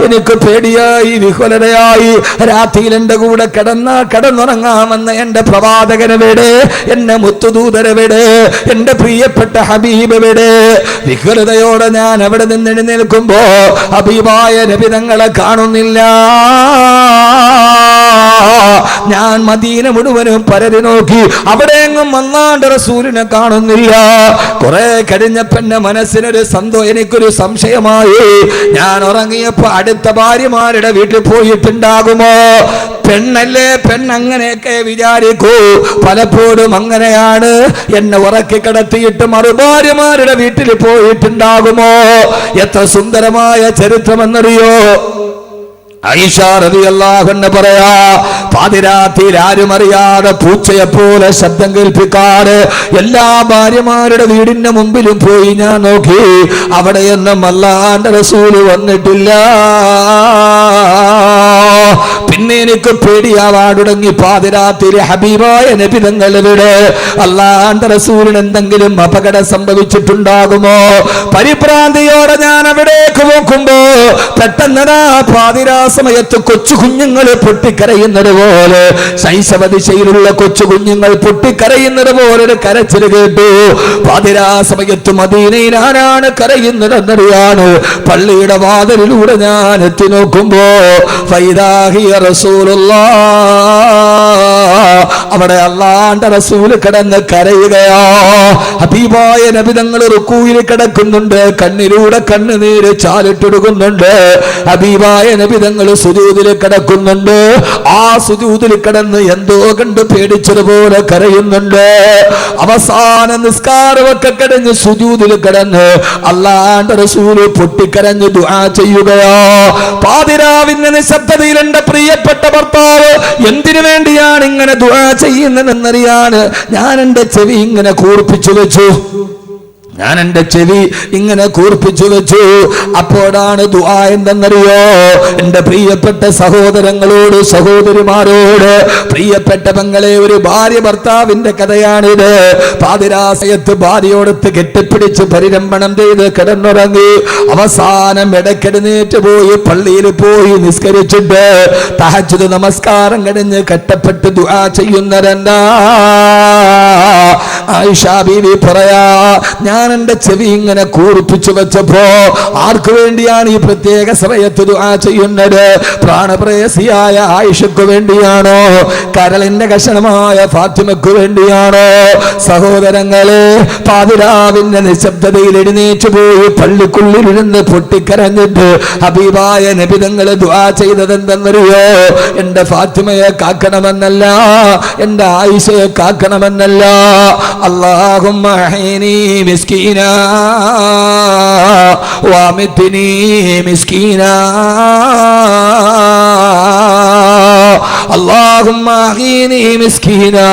എനിക്ക് പേടിയായി, വിഹ്വലതയായി. രാത്രിയിൽ എന്റെ കൂടെ കിടന്നുറങ്ങാമെന്ന് എന്റെ പ്രവാചകനെവിടെ, എന്നെ മുത്തുദൂതരെവിടെ, എന്റെ പ്രിയപ്പെട്ട ഹബീബെവിടെ? വിഹ്വലതയോടെ ഞാൻ അവിടെ നിന്ന് എഴുന്നേൽക്കുമ്പോ ഹബീബായ നബി തങ്ങളെ കാണുന്നില്ല. ഞാൻ മദീന മുഴുവനും പരതി നോക്കി, അവിടെ എങ്ങും അല്ലാഹുവിന്റെ റസൂലിനെ കാണുന്നില്ല. കുറെ കഴിഞ്ഞപ്പോ എന്റെ മനസ്സിനൊരു എനിക്കൊരു സംശയമായി. ഞാൻ ഉറങ്ങിയപ്പോ അടുത്ത ഭാര്യമാരുടെ വീട്ടിൽ പോയിട്ടുണ്ടാകുമോ? പെണ്ണല്ലേ, പെണ്ണങ്ങനെയൊക്കെ വിചാരിക്കൂ. പലപ്പോഴും അങ്ങനെയാണ്. എന്നെ ഉറക്കി കിടത്തിയിട്ട് മറുഭാര്യമാരുടെ വീട്ടിൽ പോയിട്ടുണ്ടാകുമോ? എത്ര സുന്ദരമായ ചരിത്രമെന്നറിയോ? ആയിഷ റളിയല്ലാഹു അൻഹ പറയാ, പാതിരാത്രിയിൽ ആരും അറിയാതെ പൂച്ചയെ പോലെ ശബ്ദം കേൾപ്പിക്കാറ് എല്ലാ ഭാര്യമാരുടെ വീടിന്റെ മുമ്പിലും പോയി ഞാൻ നോക്കി. അവിടെയൊന്നും അല്ലാഹുവിന്റെ റസൂല് വന്നിട്ടില്ല. പിന്നെ എനിക്ക് പേടിയാവാൻ തുടങ്ങി. പാതിരാത്രിയിൽ ഹബീബായ നബി തങ്ങളുടെ അല്ലാഹുവിന്റെ റസൂലിന് എന്തെങ്കിലും അപകടം സംഭവിച്ചിട്ടുണ്ടാകുമോ? പരിഭ്രാന്തിയോടെ ഞാൻ അവിടേക്ക് നോക്കുമ്പോ പെട്ടെന്നതാ പാതിരാ സമയത്ത് കൊച്ചു കുഞ്ഞുങ്ങൾ പൊട്ടിക്കരയുന്നത് പോലെ, ശൈശവദിശയിലുള്ള കൊച്ചു കുഞ്ഞുങ്ങൾ പൊട്ടിക്കരയുന്നത് പോലെ ഒരു കരച്ചിൽ കേട്ടു. പാതിരാ സമയത്ത് മദീനയിൽ ആരാണ് കരയുന്നതെന്നറിയാണ്. പള്ളിയുടെ വാതിലിലൂടെ ഞാൻ എത്തി നോക്കുമ്പോ ഫൈദാഹിയ റസൂലുള്ളാഹ്, അവിടെ അല്ലാഹുവിന്റെ റസൂൽ കിടന്ന് കരയുകയാ. ഹബീബായ നബി തങ്ങൾ റുക്കൂയിൽ കിടക്കുന്നുണ്ട്, കണ്ണിലൂടെ കണ്ണുനീര് ചാലിട്ടൊടുക്കുന്നുണ്ട്. ഹബീബായ നബി തങ്ങൾ സുജൂദിൽ കിടക്കുന്നുണ്ട്. ആ സുജൂദിൽ കിടന്ന് എന്തോ കണ്ട് പേടിച്ചതുപോലെ കരയുന്നുണ്ട്. അവസാന നിസ്കാരമൊക്കെ കഴിഞ്ഞ് സുജൂദിൽ കിടന്ന് അല്ലാഹുവിന്റെ റസൂൽ പൊട്ടിക്കരഞ്ഞ് ദുആ ചെയ്യുകയാ. പാതിരാവിന്റെ നിശബ്ദതയിൽ എന്റെ പ്രിയപ്പെട്ട ഭർത്താവ് എന്തിനു വേണ്ടിയാണ് ഇങ്ങനെ ദുആ ചെയ്യുന്നതെന്നറിയാൻ ഞാൻ എന്റെ ചെവി ഇങ്ങനെ കൂർപ്പിച്ചു വെച്ചു. ഞാൻ എന്റെ ചെവി ഇങ്ങനെ കൂർപ്പിച്ചു വെച്ചു. അപ്പോഴാണ് ദുആ എന്തെന്നറിയോ? എന്റെ പ്രിയപ്പെട്ട സഹോദരങ്ങളോട്, സഹോദരിമാരോട്, പ്രിയപ്പെട്ട പെങ്ങളെ, ഒരു ഭാര്യ ഭർത്താവിന്റെ കഥയാണിത്. പാതിരാസയത്ത് ഭാര്യയോടത്ത് കെട്ടിപ്പിടിച്ച് പരിരംഭണം ചെയ്ത് കിടന്നുറങ്ങി. അവസാനം ഇടയ്ക്കെഴുന്നേറ്റ് പോയി പള്ളിയിൽ പോയി നിസ്കരിച്ചിട്ട് തഹജ്ജുദ് നമസ്കാരം കഴിഞ്ഞ് കെട്ടപ്പെട്ട് ദുആ ചെയ്യുന്നവരെന്താ? ആയിഷ ബീവി പറയാ, ഞാൻ എന്റെ ചെവി ഇങ്ങനെ കൂർപ്പിച്ചു വെച്ചപ്പോ ആർക്കു വേണ്ടിയാണ് ഈ പ്രത്യേക സമയത്ത് ദുആ ചെയ്യുന്നത്? പ്രാണപ്രേയസിയായ ആയിഷയ്ക്ക് വേണ്ടിയാണോ? കരളിന്റെ കഷണമായ ഫാത്തിമയ്ക്ക് വേണ്ടിയാണോ? സഹോദരങ്ങളെ, പാതിരാവിന്റെ നിശബ്ദതയിൽ എഴുന്നേറ്റ് പോയി പള്ളിക്കുള്ളിലിരുന്ന് പൊട്ടിക്കരഞ്ഞിട്ട് ഹബീബായ നബി തങ്ങൾ ദുആ ചെയ്തത് എന്തെന്നറിയോ? എന്റെ ഫാത്തിമയെ കാക്കണമെന്നല്ല, എന്റെ ആയിഷയെ കാക്കണമെന്നല്ല. അല്ലാഹുമ്മ അഹ്യിനി മിസ്കീനാ വഅമിത്നി മിസ്കീനാ. അല്ലാഹുമ്മ അഹ്യിനി മിസ്കീനാ.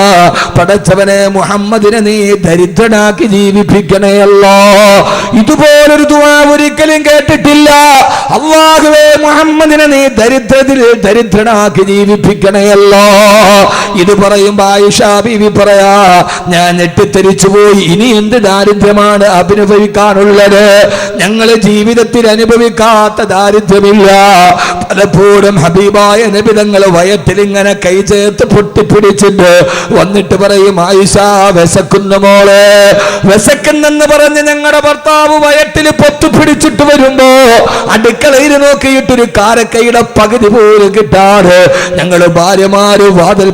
പടച്ചവനെ, മുഹമ്മദിനെ നീ ദരിദ്രനാക്കി ജീവിപ്പിക്കണേ അല്ലാ. ഇതുപോലൊരു ദുആ ഒരിക്കലും കേട്ടിട്ടില്ല. അല്ലാഹുവേ, മുഹമ്മദിനെ നീ ദരിദ്രനാക്കി ജീവിപ്പിക്കണേ അല്ലാ. ഇത് പറയുമ്പോ ആയിഷ ബീവി പറയാ, ഞാൻ ഞെട്ടിത്തെരിച്ചു പോയി. ഇനി എന്ത് ദാരിദ്ര്യമാണ് അനുഭവിക്കാനുള്ളത്? ഞങ്ങൾ ജീവിതത്തിൽ അനുഭവിക്കാത്ത ദാരിദ്ര്യമില്ല. പലപ്പോഴും ഹബീബായ നബി തങ്ങൾ വയറ്റിൽ ഇങ്ങനെ കൈ ചേർത്ത് പൊട്ടിപ്പിടിച്ചിട്ട് വന്നിട്ട് പറയും, ആയിഷ വിശക്കുന്നു മോളെ, വിശക്കുന്നെന്ന് പറഞ്ഞ് ഞങ്ങളുടെ ഭർത്താവ് വയറ്റിൽ പൊത്തുപിടിച്ചിട്ട് വരുമ്പോ അടുക്കളയിൽ നോക്കിയിട്ടൊരു കാരക്കയുടെ പകുതി പോലും കിട്ടാതെ ഞങ്ങൾ ഭാര്യമാര് വാതിൽ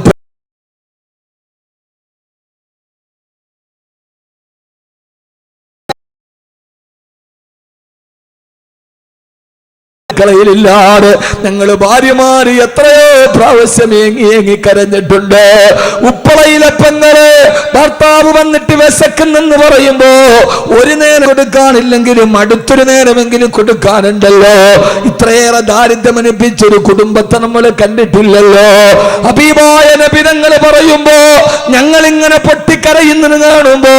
ില്ലാതെ ഞങ്ങൾ ഭാര്യമാര് എത്രയോ പ്രാവശ്യം ഏങ്ങി കരഞ്ഞിട്ടുണ്ട്. ഉപ്പളയിലെ പെങ്ങള് ഭർത്താവ് വന്നിട്ട് വിശക്കുന്നെന്ന് പറയുമ്പോ ഒരു നേരം കൊടുക്കാനില്ലെങ്കിലും അടുത്തൊരു നേരമെങ്കിലും കൊടുക്കാനുണ്ടല്ലോ. ഇത്രയേറെ ദാരിദ്ര്യം അനുഭവിച്ചൊരു കുടുംബത്തെ നമ്മൾ കണ്ടിട്ടില്ലല്ലോ. ഹബീബായ നബി തങ്ങൾ പറയുമ്പോ ഞങ്ങൾ ഇങ്ങനെ പൊട്ടിക്കരയുന്നത് കാണുമ്പോ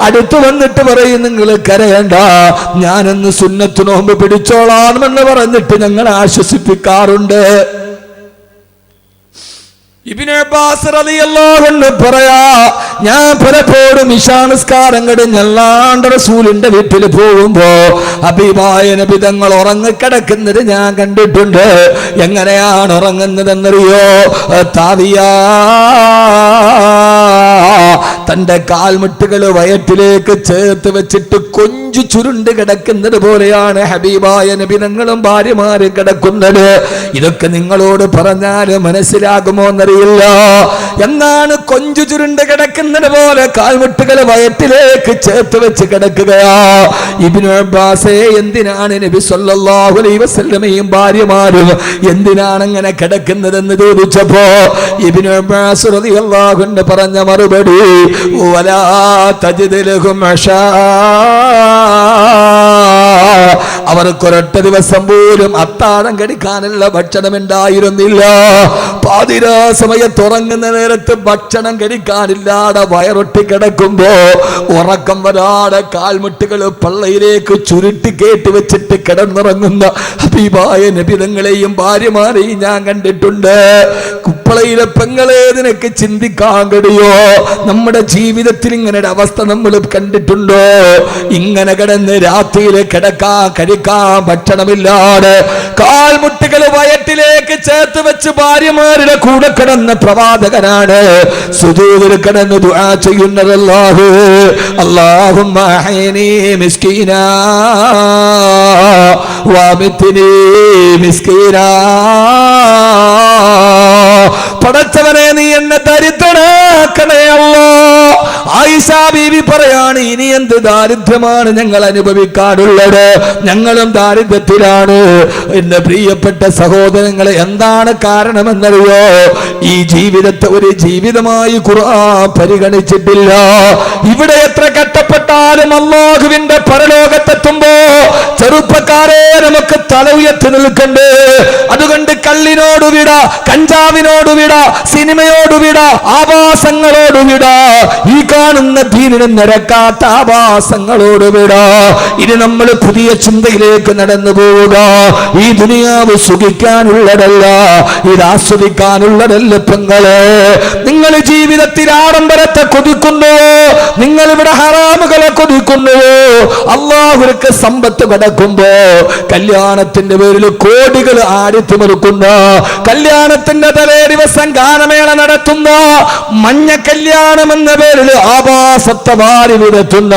അടുത്തു വന്നിട്ട് പറയും, നിങ്ങൾ കരയണ്ട, ഞാനൊന്ന് സുന്നത്ത് നോമ്പ് പിടിച്ചോളാമെന്ന് പറഞ്ഞിട്ട് ഞങ്ങൾ ആശ്വസിപ്പിക്കാറുണ്ട്. ഇബ്നു അബ്ബാസ് റളിയല്ലാഹു അൻഹു പറയാ, ഞാൻ പലപ്പോഴും ഇശാ നിസ്കാരം കഴിഞ്ഞ് അല്ലാഹുവിന്റെ റസൂലിന്റെ വീട്ടിൽ പോകുമ്പോ ഹബീബായ നബി തങ്ങൾ ഉറങ്ങിക്കിടക്കുന്നത് ഞാൻ കണ്ടിട്ടുണ്ട്. എങ്ങനെയാണ് ഉറങ്ങുന്നതെന്നറിയോ? താവിയാ, തന്റെ കാൽമുട്ടുകൾ വയറ്റിലേക്ക് ചേർത്ത് വെച്ചിട്ട് കൊഞ്ചു ചുരുണ്ട് കിടക്കുന്നത് പോലെയാണ് ഹബീബായ നബി തങ്ങളും ഭാര്യമാരും കിടക്കുന്നത്. ഇതൊക്കെ നിങ്ങളോട് പറഞ്ഞാൽ മനസ്സിലാകുമോ എന്നറിയില്ല. എന്നാണ് കൊഞ്ചു ചുരുണ്ട് കിടക്കുന്നത് പോലെ കാൽമുട്ടുകൾ വയറ്റിലേക്ക് ചേർത്ത് വെച്ച് കിടക്കുകയാ. ഇബ്നു അബ്ബാസേ, എന്തിനാണ് നബി സല്ലല്ലാഹു അലൈഹി വസല്ലമയും ഭാര്യമാരും എന്തിനാണ് അങ്ങനെ കിടക്കുന്നതെന്ന് ചോദിച്ചപ്പോ ഇബ്നു അബ്ബാസ് റളിയല്ലാഹു അൻഹു പറഞ്ഞ മറുപടി, വലാ തജിദ് ലഹും അശാ. അവർക്കൊരൊറ്റ ദിവസം പോലും അത്താഴം കഴിക്കാനുള്ള ഭക്ഷണം ഉണ്ടായിരുന്നില്ല. പാതിരാ സമയത്ത് ഉറങ്ങുന്ന നേരത്ത് ഭക്ഷണം കഴിക്കാനില്ലാതെ വയറൊട്ടി കിടക്കുമ്പോ ഉറക്കം വരാതെ കാൽമുട്ടുകൾ പള്ളയിലേക്ക് ചുരുട്ടി കേട്ടി വെച്ചിട്ട് കിടന്നുറങ്ങുന്ന ഹബീബായ നബി തങ്ങളെയും ഭാര്യമാരെയും ഞാൻ കണ്ടിട്ടുണ്ട്. കുപ്പളയിലെ പെങ്ങളെ, നിനക്ക് ചിന്തിക്കാൻ കഴിയോ? നമ്മുടെ ജീവിതത്തിൽ ഇങ്ങനെ ഒരു അവസ്ഥ നമ്മൾ കണ്ടിട്ടുണ്ടോ? ഇങ്ങനെ കിടന്ന് രാത്രിയിൽ കഴിക്കാൻ ഭക്ഷണമില്ലാതെ കാൽമുട്ടുകൾ വയറ്റിലേക്ക് ചേർത്ത് വെച്ച് ഭാര്യമാരുടെ കൂടെ കിടന്ന പ്രവാചകനാണ് സുജൂദിൽ കിടന്ന് ദുആ ചെയ്യുന്നത്. അല്ലാഹുമ്മ അഹ്യിനി മിസ്കീനാ വഅമിത്നി മിസ്കീനാ. പടച്ചവനെ, നീ എന്നെ ദരിദ്രനാക്കണേ അല്ലാ. ആയിഷ ബീവി പറയാണ്, ഇനി എന്ത് ദാരിദ്ര്യമാണ് ഞങ്ങൾ അനുഭവിക്കാറുള്ളത്, ഞങ്ങളും ദാരിദ്ര്യത്തിലാണ്. എന്റെ പ്രിയപ്പെട്ട സഹോദരങ്ങളെ, എന്താണ് കാരണമെന്നറിയോ? ഈ ജീവിതത്തെ ഒരു ജീവിതമായി ഖുർആൻ പരിഗണിച്ചിട്ടില്ല. ഇവിടെ എത്ര കഷ്ടപ്പെട്ടാലും അല്ലാഹുവിന്റെ പരലോകത്തെത്തുമ്പോ ചെറുപ്പക്കാരെ നമുക്ക് തല ഉയർത്തി നിൽക്കണ്ടേ. അതുകൊണ്ട് കള്ളിനോട് വിട, കഞ്ചാവിനോട് വിട, സിനിമയോട് വിട, ആഭാസങ്ങളോട് വിട, ഈ കാണുന്ന ദീനിന് നിരക്കാത്ത ആഭാസങ്ങളോട് വിട. ഇനി നമ്മൾ പുതിയ ചിന്തയിലേക്ക് നടന്നു പോവുക. ഈ ദുനിയാവ് സുഖിക്കാനുള്ളതല്ല, ഇത് ആസ്വദിക്കാനുള്ളതല്ല. പെങ്ങളെ, നിങ്ങൾ ജീവിതത്തിൽ ആഡംബരത്തെ കൊതിക്കുന്നുവോ? നിങ്ങൾ ഇവിടെ ഹറാമുകളെ കൊതിക്കുന്നുവോ? അല്ലാഹുവിற்கு സമ്പത്ത് കിടക്കുമ്പോ കല്യാണത്തിന്റെ പേരിൽ കോടികൾ ആടിത്തിമിറുക്കുന്ന, കല്യാണത്തിന്റെ തലേ ദിവസം ഗാനമേള നടത്തുന്ന, മഞ്ഞ കല്യാണം എന്ന പേരിൽ ആഭാസത്തെ വാരി വിടത്തുന്ന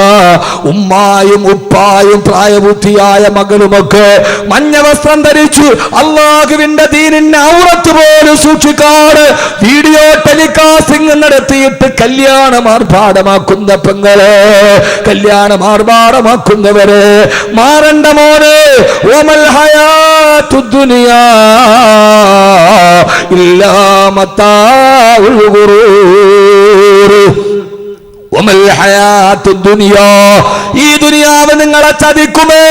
ഉമ്മായും ഉപ്പായും പ്രായബുദ്ധിയായ മകളുമൊക്കെ മഞ്ഞ വസ്ത്രം ധരിച്ചു അല്ലാഹുവിന്റെ ദീനിന്റെ ഔറത്ത് പോലും സൂക്ഷിക്കാറ് വീഡിയോ ടെലികാസ്റ്റിംഗ് നടത്തിയിട്ട് കല്യാണം ആർഭാടമാക്കുന്ന പെങ്ങളെ, കല്യാണം ആർഭാടമാക്കുന്നവരെ മാറണ്ട മോനെ. ഓമൽ ഹയാത്തു ദുനിയാ ഇല്ലാ മതാഉൽ ഗുറൂർ. ഈ ദുനിയാവ് നിങ്ങളെ ചതിക്കുമേ.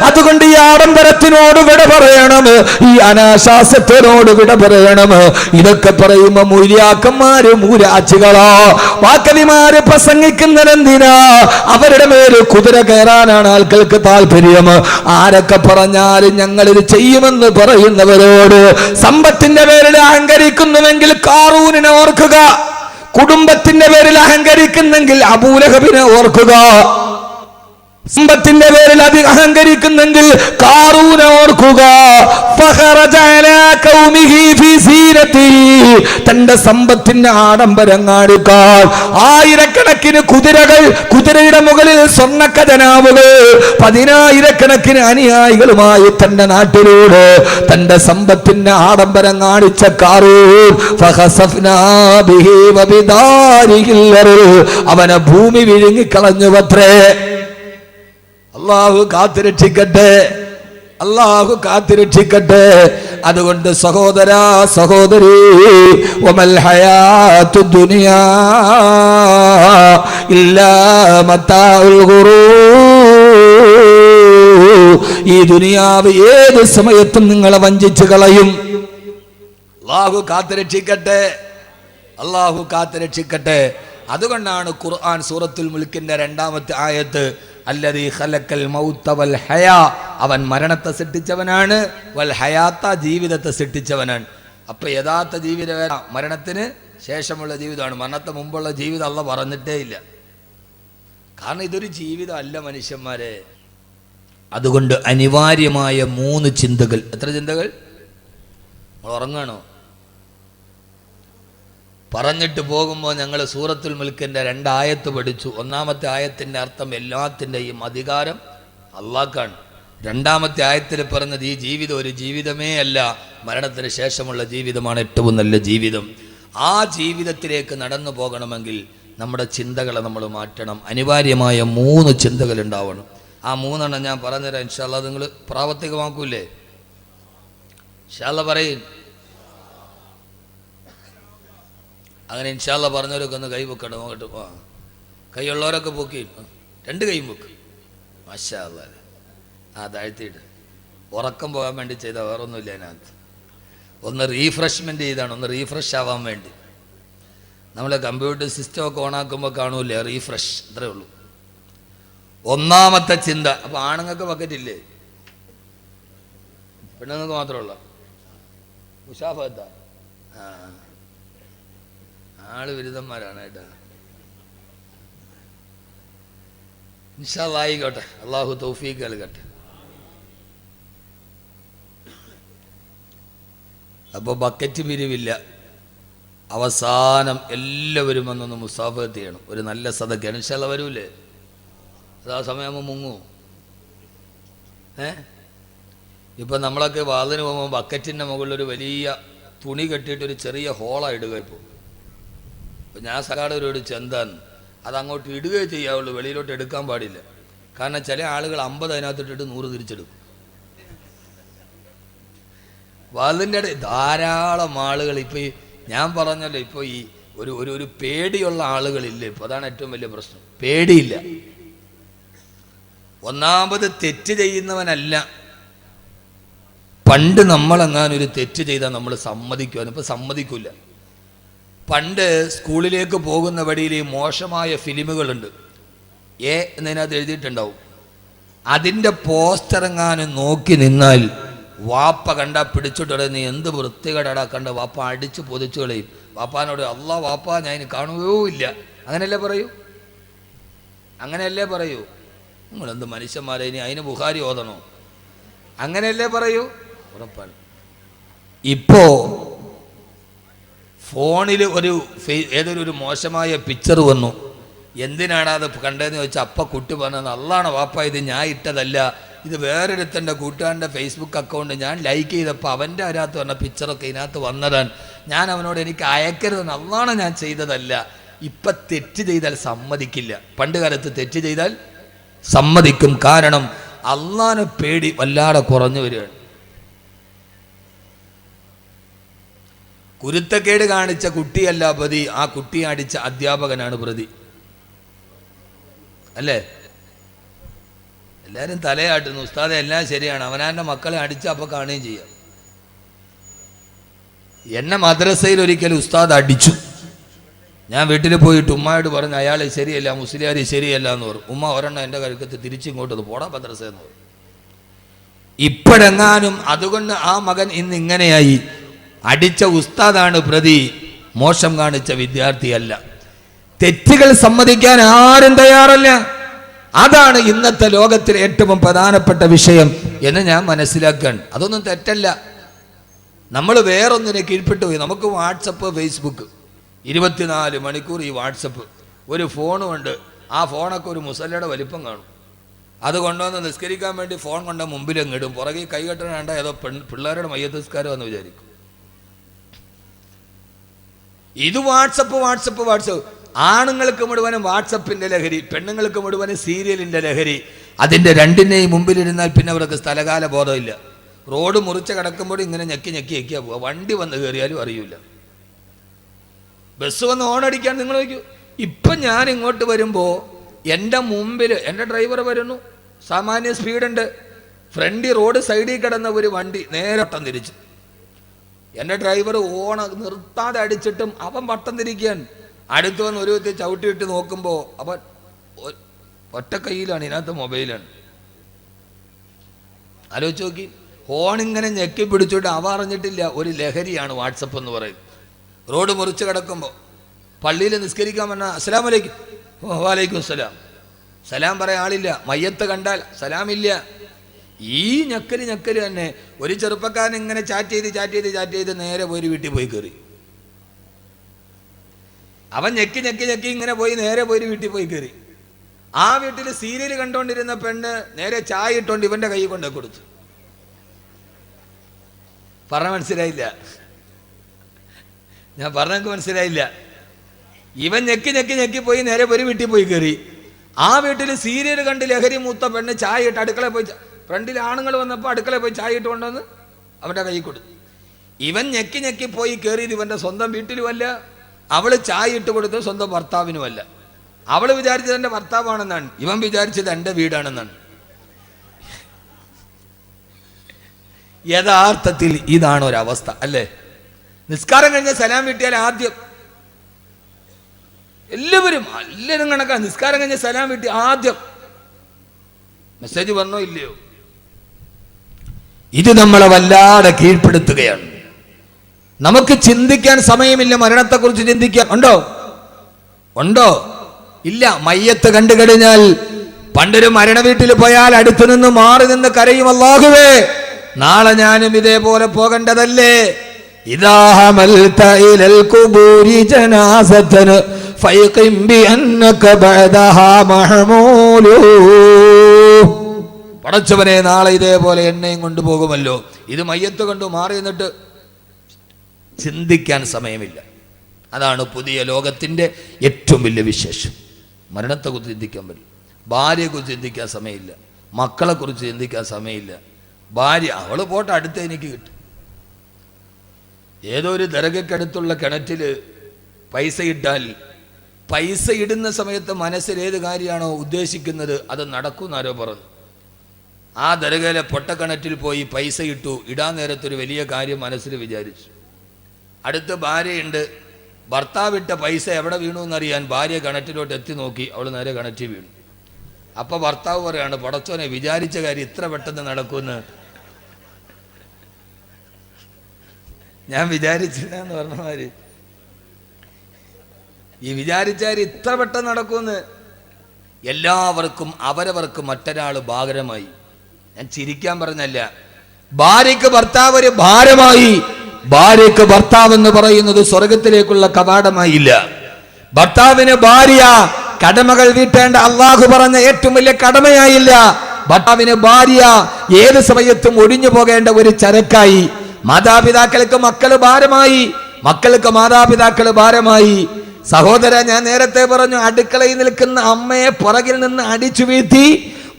അതുകൊണ്ട് ഈ ആഡംബരത്തിനോട് വിട പറയണം, ഈ അനാശാസ്യത്തിനോട് വിട പറയണം. ഇതൊക്കെ പറയുമ്പോ മൂര്യാക്കന്മാര് മൂരാച്ചികളാ, വാക്കവിമാര് പ്രസംഗിക്കുന്നതെന്തിനാ? അവരുടെ മേല് കുതിര കയറാനാണ് ആൾക്കാർക്ക് താല്പര്യം. ആരൊക്കെ പറഞ്ഞാലും ഞങ്ങൾ ഇത് ചെയ്യുമെന്ന് പറയുന്നവരോട് സമ്പത്തിന്റെ പേരിൽ അഹങ്കരിക്കുന്നുവെങ്കിൽ കാറൂനിനെ ഓർക്കുക, കുടുംബത്തിന്റെ പേരിൽ അഹങ്കരിക്കുന്നെങ്കിൽ അബൂലഹബിനെ ഓർക്കുക, സമ്പത്തിന്റെ പേരിൽ അഹങ്കരിക്കുന്നെങ്കിൽ കാറൂനെ ഓർക്കുക. തന്റെ സമ്പത്തിന്റെ ആഡംബരം കാണിക്കാൻ ആയിരക്കണക്കിന് കുതിരകൾ, കുതിരയുടെ മുകളിൽ സ്വർണ്ണ ഖജനാവുകൾ, 10,000കണക്കിന് അനുയായികളുമായി തന്റെ നാട്ടിലൂടെ തന്റെ സമ്പത്തിന്റെ ആഡംബരം കാണിച്ച കാറൂൻ അവനെ ഭൂമി വിഴുങ്ങിക്കളഞ്ഞുവത്രേ. അല്ലാഹു കാത്തുരക്ഷിക്കട്ടെ, അല്ലാഹു കാത്തുരക്ഷിക്കട്ടെ. അതുകൊണ്ട് സഹോദരാ സഹോദരി, വമൽ ഹയാത്തു ദുനിയാ ഇല്ലാ മതാഉൽ ഗുറൂർ. ഈ ദുനിയാവ് ഏത് സമയത്തും നിങ്ങളെ വഞ്ചിച്ചു കളയും. അല്ലാഹു കാത്തുരക്ഷിക്കട്ടെ, അല്ലാഹു കാത്തുരക്ഷിക്കട്ടെ. അതുകൊണ്ടാണ് ഖുർആൻ സൂറത്തുൽ മുൽക്കിന്റെ 2ാമത്തെ ആയത്ത് അല്ലദീ ഖലഖൽ മൗത വൽ ഹയാ, അവൻ മരണത്തെ സൃഷ്ടിച്ചവനാണ്, വൽ ഹയാത്ത ജീവിതത്തെ സൃഷ്ടിച്ചവനാണ്. അപ്പൊ യഥാർത്ഥ ജീവിതം മരണത്തിന് ശേഷമുള്ള ജീവിതമാണ്. മരണത്തെ മുമ്പുള്ള ജീവിതം അല്ലാഹു പറഞ്ഞിട്ടേ ഇല്ല. കാരണം ഇതൊരു ജീവിതം അല്ല മനുഷ്യന്മാരെ. അതുകൊണ്ട് അനിവാര്യമായ 3 ചിന്തകൾ. എത്ര ചിന്തകൾ? ഉറങ്ങാണോ? പറഞ്ഞിട്ട് പോകുമ്പോൾ ഞങ്ങൾ സൂറത്തുൽ മുൽക്കിന്റെ 2 ആയത്ത് പഠിച്ചു. 1ാമത്തെ ആയത്തിന്റെ അർത്ഥം എല്ലാത്തിൻ്റെയും അധികാരം അല്ലാഹ്ക്കാണ്. 2ാമത്തെ ആയത്തിൽ പറഞ്ഞത് ഈ ജീവിതം ഒരു ജീവിതമേ അല്ല, മരണത്തിന് ശേഷമുള്ള ജീവിതമാണ് ഏറ്റവും നല്ല ജീവിതം. ആ ജീവിതത്തിലേക്ക് നടന്നു പോകണമെങ്കിൽ നമ്മുടെ ചിന്തകളെ നമ്മൾ മാറ്റണം. അനിവാര്യമായ 3 ചിന്തകൾ ഉണ്ടാവണം. ആ 3 ഞാൻ പറഞ്ഞുതരാം. ഇൻഷാ അല്ലാഹ് നിങ്ങൾ പ്രാവർത്തികമാക്കൂലേ? ഇൻഷാ അല്ലാഹ് പറയും. അങ്ങനെ ഇൻഷാ അല്ലാഹ് പറഞ്ഞവരൊക്കെ ഒന്ന് കൈ പൊക്കണം. നോക്കട്ടെ, കൈയുള്ളവരൊക്കെ പൊക്കി 2 കൈയും പൊക്ക്. മാഷാ അല്ലാഹ്. താഴ്ത്തിയിട്ട് ഉറക്കം പോകാൻ വേണ്ടി ചെയ്താൽ വേറൊന്നുമില്ല അതിനകത്ത്. ഒന്ന് റീഫ്രഷ്മെൻ്റ് ചെയ്താണ്, ഒന്ന് റീഫ്രഷ് ആവാൻ വേണ്ടി. നമ്മൾ കമ്പ്യൂട്ടർ സിസ്റ്റമൊക്കെ ഓണാക്കുമ്പോൾ കാണൂലേ റീഫ്രഷ്, അത്രേ ഉള്ളൂ. 1ാമത്തെ ചിന്ത. അപ്പോൾ ആണുങ്ങൾക്ക് ബക്കറ്റില്ലേ? പെണ്ണുങ്ങൾക്ക് മാത്രമുള്ള മുഷാഫത്ത ആള് ബിരുദന്മാരാണ് കേട്ടാ. ഇൻഷാ അല്ലാഹ് ആയിക്കോട്ടെ, അള്ളാഹു തൗഫീഖ് നൽകട്ടെ. അപ്പോൾ ബക്കറ്റ് പിരിവില്ല. അവസാനം എല്ലാവരും വന്നൊന്ന് മുസാഫത്ത് ചെയ്യണം. ഒരു നല്ല സദക്കയാണ്. ഇൻഷാ അല്ലാഹ് വരൂലേ? അത് ആ സമയമാകുമ്പോൾ മുങ്ങുമോ? ഇപ്പം നമ്മളൊക്കെ വാതിന് പോകുമ്പോൾ ബക്കറ്റിൻ്റെ മുകളിലൊരു വലിയ തുണി കെട്ടിയിട്ടൊരു ചെറിയ ഹോളാണ് ഇടുക. ഇപ്പോൾ ഞാൻ സകാടവരോട് ചെന്താൻ അതങ്ങോട്ട് ഇടുകയേ ചെയ്യാവുള്ളൂ, വെളിയിലോട്ട് എടുക്കാൻ പാടില്ല. കാരണം ചില ആളുകൾ 50 അതിനകത്തിട്ടിട്ട് 100 തിരിച്ചെടുക്കും. അതിൻ്റെ ധാരാളം ആളുകൾ ഇപ്പോൾ ഈ ഞാൻ പറഞ്ഞല്ലോ, ഇപ്പോൾ ഈ ഒരു പേടിയുള്ള ആളുകളില്ല ഇപ്പോൾ. അതാണ് ഏറ്റവും വലിയ പ്രശ്നം. പേടിയില്ല. ഒന്നാമത് തെറ്റ് ചെയ്യുന്നവനല്ല. പണ്ട് നമ്മളെങ്ങാനൊരു തെറ്റ് ചെയ്താൽ നമ്മൾ സമ്മതിക്കുവാൻ, ഇപ്പോൾ സമ്മതിക്കില്ല. പണ്ട് സ്കൂളിലേക്ക് പോകുന്ന വഴിയിൽ ഈ മോശമായ ഫിലിമുകളുണ്ട്, എന്നതിനകത്ത് എഴുതിയിട്ടുണ്ടാവും. അതിൻ്റെ പോസ്റ്റർ എങ്ങാനും നോക്കി നിന്നാൽ വാപ്പ കണ്ടാ പിടിച്ചിട്ട് നീ എന്ത് വൃത്തികേടാ കണ്ട, വാപ്പ അടിച്ച് പൊതിച്ചു കളയും. വാപ്പാനോട് അല്ലാ വാപ്പ ഞാൻ കാണുകയോ ഇല്ല, അങ്ങനെയല്ലേ പറയൂ? അങ്ങനെയല്ലേ പറയൂ? നിങ്ങളെന്ത് മനുഷ്യന്മാരെ, ഇനി അതിന് ബുഖാരി ഓതണോ? അങ്ങനെയല്ലേ പറയൂ? ഉറപ്പാണ്. ഇപ്പോ ഫോണിൽ ഏതൊരു മോശമായ പിക്ചർ വന്നു. എന്തിനാണ് അത് കണ്ടതെന്ന് ചോദിച്ചാൽ അപ്പ കുട്ടി പറഞ്ഞത്, അല്ലാണോ വാപ്പ ഇത് ഞാൻ ഇട്ടതല്ല, ഇത് വേറൊരുത്തൻ്റെ കൂട്ടുകാരൻ്റെ ഫേസ്ബുക്ക് അക്കൗണ്ട് ഞാൻ ലൈക്ക് ചെയ്തപ്പോൾ അവൻ്റെ അതിനകത്ത് പറഞ്ഞ പിക്ചറൊക്കെ ഇതിനകത്ത് വന്നതാണ്. ഞാൻ അവനോട് എനിക്ക് അയക്കരുതെന്ന്, അല്ലാണോ ഞാൻ ചെയ്തതല്ല. ഇപ്പം തെറ്റ് ചെയ്താൽ സമ്മതിക്കില്ല. പണ്ട് കാലത്ത് തെറ്റ് ചെയ്താൽ സമ്മതിക്കും. കാരണം അള്ളാനെ പേടി വല്ലാതെ കുറഞ്ഞു വരികയാണ്. കുരുത്തക്കേട് കാണിച്ച കുട്ടിയല്ല പ്രതി, ആ കുട്ടിയെ അടിച്ച അധ്യാപകനാണ് പ്രതി. അല്ലേ? എല്ലാവരും തലയാട്ടുന്നു, ഉസ്താദെ എല്ലാം ശരിയാണ്, അവനാൻ്റെ മക്കളെ അടിച്ച അപ്പോൾ കാണുകയും ചെയ്യാം. എന്നെ മദ്രസയിൽ ഒരിക്കലും ഉസ്താദ് അടിച്ചു. ഞാൻ വീട്ടിൽ പോയിട്ട് ഉമ്മയോട് പറഞ്ഞു അയാൾ ശരിയല്ല, മുസ്ലിയാർ ശരിയല്ല എന്ന് പറഞ്ഞു. ഉമ്മ ഒരെണ്ണം എൻ്റെ കഴുക്കത്ത് തിരിച്ചിങ്ങോട്ട് പോടാ മദ്രസ എന്ന് പറഞ്ഞു. ഇപ്പോഴെങ്ങാനും അതുകൊണ്ട് ആ മകൻ ഇന്ന് ഇങ്ങനെയായി. അടിച്ച ഉസ്താദാണ് പ്രതി, മോശം കാണിച്ച വിദ്യാർത്ഥിയല്ല. തെറ്റുകൾ സമ്മതിക്കാൻ ആരും തയ്യാറല്ല. അതാണ് ഇന്നത്തെ ലോകത്തിലെ ഏറ്റവും പ്രധാനപ്പെട്ട വിഷയം എന്ന് ഞാൻ മനസ്സിലാക്കാൻ. അതൊന്നും തെറ്റല്ല. നമ്മൾ വേറൊന്നിനെ കീഴ്പ്പെട്ടു പോയി. നമുക്ക് വാട്സപ്പ്, ഫേസ്ബുക്ക് 24 മണിക്കൂർ ഈ വാട്സപ്പ്. ഒരു ഫോണുമുണ്ട്, ആ ഫോണൊക്കെ ഒരു മുസല്ലയുടെ വലിപ്പം കാണും. അത് കൊണ്ടുവന്ന് നിസ്കരിക്കാൻ വേണ്ടി ഫോൺ കൊണ്ട മുമ്പിലെങ്ങിടും, പുറകെ കൈകെട്ടണ വേണ്ട ഏതോ പിള്ളേരുടെ മയ്യത്ത് നിസ്കാരം എന്ന് വിചാരിക്കും. ഇത് വാട്സപ്പ്. ആണുങ്ങൾക്ക് മുഴുവനും വാട്സപ്പിൻ്റെ ലഹരി, പെണ്ണുങ്ങൾക്ക് മുഴുവനും സീരിയലിൻ്റെ ലഹരി. അതിൻ്റെ രണ്ടിനെയും മുമ്പിലിരുന്നാൽ പിന്നെ അവർക്ക് സ്ഥലകാല ബോധമില്ല. റോഡ് മുറിച്ച് കിടക്കുമ്പോൾ ഇങ്ങനെ ഞെക്കിയാ പോവുക. വണ്ടി വന്ന് കയറിയാലും അറിയില്ല. ബസ് വന്ന് ഓണടിക്കാൻ നിങ്ങൾ നോക്കൂ. ഇപ്പം ഞാൻ ഇങ്ങോട്ട് വരുമ്പോൾ എൻ്റെ മുമ്പിൽ എൻ്റെ ഡ്രൈവർ വരുന്നു, സാമാന്യ സ്പീഡുണ്ട്. ഫ്രണ്ടിൽ റോഡ് സൈഡിൽ കിടന്ന ഒരു വണ്ടി നേരെ വട്ടം തിരിച്ചു. എൻ്റെ ഡ്രൈവർ നിർത്താതെ അടിച്ചിട്ടും അവൻ വട്ടം തിരിക്കാൻ. അടുത്ത് വന്ന് ഒരു വ്യക്തി ചവിട്ടിയിട്ട് നോക്കുമ്പോൾ അവൻ ഒറ്റ കയ്യിലാണ്, ഇതിനകത്ത് മൊബൈലാണ്. ആലോചിച്ച് നോക്കി. ഹോണിങ്ങനെ ഞെക്കി പിടിച്ചിട്ട് അവ അറിഞ്ഞിട്ടില്ല ഒരു ലഹരിയാണ് വാട്സപ്പ് എന്ന് പറയും. റോഡ് മുറിച്ച് കിടക്കുമ്പോൾ പള്ളിയിൽ നിസ്കരിക്കാൻ പറഞ്ഞാൽ അസ്സലാമു അലൈക്കും, വലൈക്കും അസ്സലാം. സലാം പറയാൻ ആളില്ല. മയ്യത്ത് കണ്ടാൽ സലാമില്ല. ഈ ഞെക്കല് തന്നെ. ഒരു ചെറുപ്പക്കാരൻ ഇങ്ങനെ ചാറ്റ് ചെയ്ത് നേരെ പോയി വീട്ടിൽ പോയി കയറി. അവൻ ഞെക്കി ഇങ്ങനെ പോയി നേരെ പോയി വീട്ടിൽ പോയി കയറി. ആ വീട്ടിൽ സീരിയൽ കണ്ടോണ്ടിരുന്ന പെണ്ണ് നേരെ ചായ ഇട്ടോണ്ട് ഇവന്റെ കൈ കൊണ്ട് കൊടുത്തു. പറഞ്ഞ മനസ്സിലായില്ല? ഞാൻ പറഞ്ഞെനിക്ക് മനസ്സിലായില്ല. ഇവൻ ഞെക്കി പോയി നേരെ പോയി വീട്ടിൽ പോയി കയറി. ആ വീട്ടിൽ സീരിയൽ കണ്ട് ലഹരി മൂത്ത പെണ്ണ് ചായ ഇട്ട് അടുക്കളയിൽ പോയി, ഫ്രണ്ടിൽ ആണുങ്ങൾ വന്നപ്പോൾ അടുക്കളയിൽ പോയി ചായ ഇട്ട് കൊണ്ടുവന്ന് അവൻ്റെ കൈ കൊടുത്തു. ഇവൻ ഞെക്കി പോയി കയറിയത് ഇവൻ്റെ സ്വന്തം വീട്ടിലുമല്ല, അവള് ചായ ഇട്ട് കൊടുത്തത് സ്വന്തം ഭർത്താവിനുമല്ല. അവള് വിചാരിച്ചത് എൻ്റെ ഭർത്താവാണെന്നാണ്, ഇവൻ വിചാരിച്ചത് എൻ്റെ വീടാണെന്നാണ്. യഥാർത്ഥത്തിൽ ഇതാണ് ഒരവസ്ഥ അല്ലേ? നിസ്കാരം കഴിഞ്ഞ സലാം വീട്ടിയാൽ ആദ്യം എല്ലാവരും കണക്കാണ്. നിസ്കാരം കഴിഞ്ഞ സലാം വീട്ടി ആദ്യം മെസ്സേജ് വന്നോ ഇല്ലയോ? ഇത് നമ്മളെ വല്ലാതെ കീഴ്പ്പെടുത്തുകയാണ്. നമുക്ക് ചിന്തിക്കാൻ സമയമില്ല. മരണത്തെക്കുറിച്ച് ചിന്തിക്കാൻ ഉണ്ടോ? ഇല്ല. മയ്യത്ത് കണ്ടു കഴിഞ്ഞാൽ പണ്ടൊരു മരണ വീട്ടിൽ പോയാൽ അടുത്തു നിന്ന് മാറി നിന്ന് കരയും, അല്ലാഹുവേ നാളെ ഞാനും ഇതേപോലെ പോകേണ്ടതല്ലേ? ഇദാ ഹമൽത ഇലൽ ഖുബൂരി ജനാസതൻ ഫയഖിം ബിഅന്നക ബഅദഹാ മഹ്മൂലു. പടച്ചവനെ നാളെ ഇതേപോലെ എന്നെയും കൊണ്ടുപോകുമല്ലോ. ഇത് മയ്യത്ത് കണ്ടു മാറി നിന്നിട്ട് ചിന്തിക്കാൻ സമയമില്ല. അതാണ് പുതിയ ലോകത്തിൻ്റെ ഏറ്റവും വലിയ വിശേഷം. മരണത്തെക്കുറിച്ച് ചിന്തിക്കാൻ പറ്റില്ല. ഭാര്യയെക്കുറിച്ച് ചിന്തിക്കാൻ സമയമില്ല, മക്കളെക്കുറിച്ച് ചിന്തിക്കാൻ സമയമില്ല. ഭാര്യ അവൾ പോട്ടെ, അടുത്ത് എനിക്ക് കിട്ടും. ഏതോ ഒരു ദർഗയ്ക്കടുത്തുള്ള കിണറ്റിൽ പൈസ ഇട്ടാൽ പൈസ ഇടുന്ന സമയത്ത് മനസ്സിൽ ഏത് കാര്യമാണോ ഉദ്ദേശിക്കുന്നത് അത് നടക്കുമെന്നാരോ പറഞ്ഞു. ആ ദർഗയിലെ പൊട്ടക്കിണറ്റിൽ പോയി പൈസ ഇട്ടു. ഇടാൻ നേരത്തൊരു വലിയ കാര്യം മനസ്സിൽ വിചാരിച്ചു. അടുത്ത് ഭാര്യയുണ്ട്. ഭർത്താവിട്ട പൈസ എവിടെ വീണു എന്നറിയാൻ ഭാര്യ കിണറ്റിലോട്ട് എത്തി നോക്കി. അവൾ നേരെ കിണറ്റിൽ വീണു. അപ്പോൾ ഭർത്താവ് പറയാണ്, പടച്ചോനെ, വിചാരിച്ച കാര്യം ഇത്ര പെട്ടെന്ന് നടക്കുമെന്ന് ഞാൻ വിചാരിച്ചില്ല എന്ന് പറഞ്ഞ മാതിരി ഈ വിചാരിച്ച കാര്യം ഇത്ര പെട്ടെന്ന് നടക്കുമെന്ന്. എല്ലാവർക്കും അവരവർക്ക് മറ്റൊരാൾ ഭാരമായി. ഞാൻ ചിരിക്കാൻ പറഞ്ഞല്ല, ഭാര്യയ്ക്ക് ഭർത്താവ് ഒരു ഭാരമായി. ഭാര്യയ്ക്ക് ഭർത്താവ് എന്ന് പറയുന്നത് സ്വർഗത്തിലേക്കുള്ള കവാടമായില്ല. ഭർത്താവിന് ഭാര്യ കടമകൾ വീട്ടേണ്ട അള്ളാഹു പറഞ്ഞ ഏറ്റവും വലിയ കടമയായില്ല. ഭർത്താവിന് ഭാര്യ ഏത് സമയത്തും ഒഴിഞ്ഞു പോകേണ്ട ഒരു ചരക്കായി. മാതാപിതാക്കൾക്ക് മക്കള് ഭാരമായി, മക്കൾക്ക് മാതാപിതാക്കള് ഭാരമായി. സഹോദര, ഞാൻ നേരത്തെ പറഞ്ഞു, അടുക്കളയിൽ നിൽക്കുന്ന അമ്മയെ പുറകിൽ നിന്ന് അടിച്ചു വീഴ്ത്തി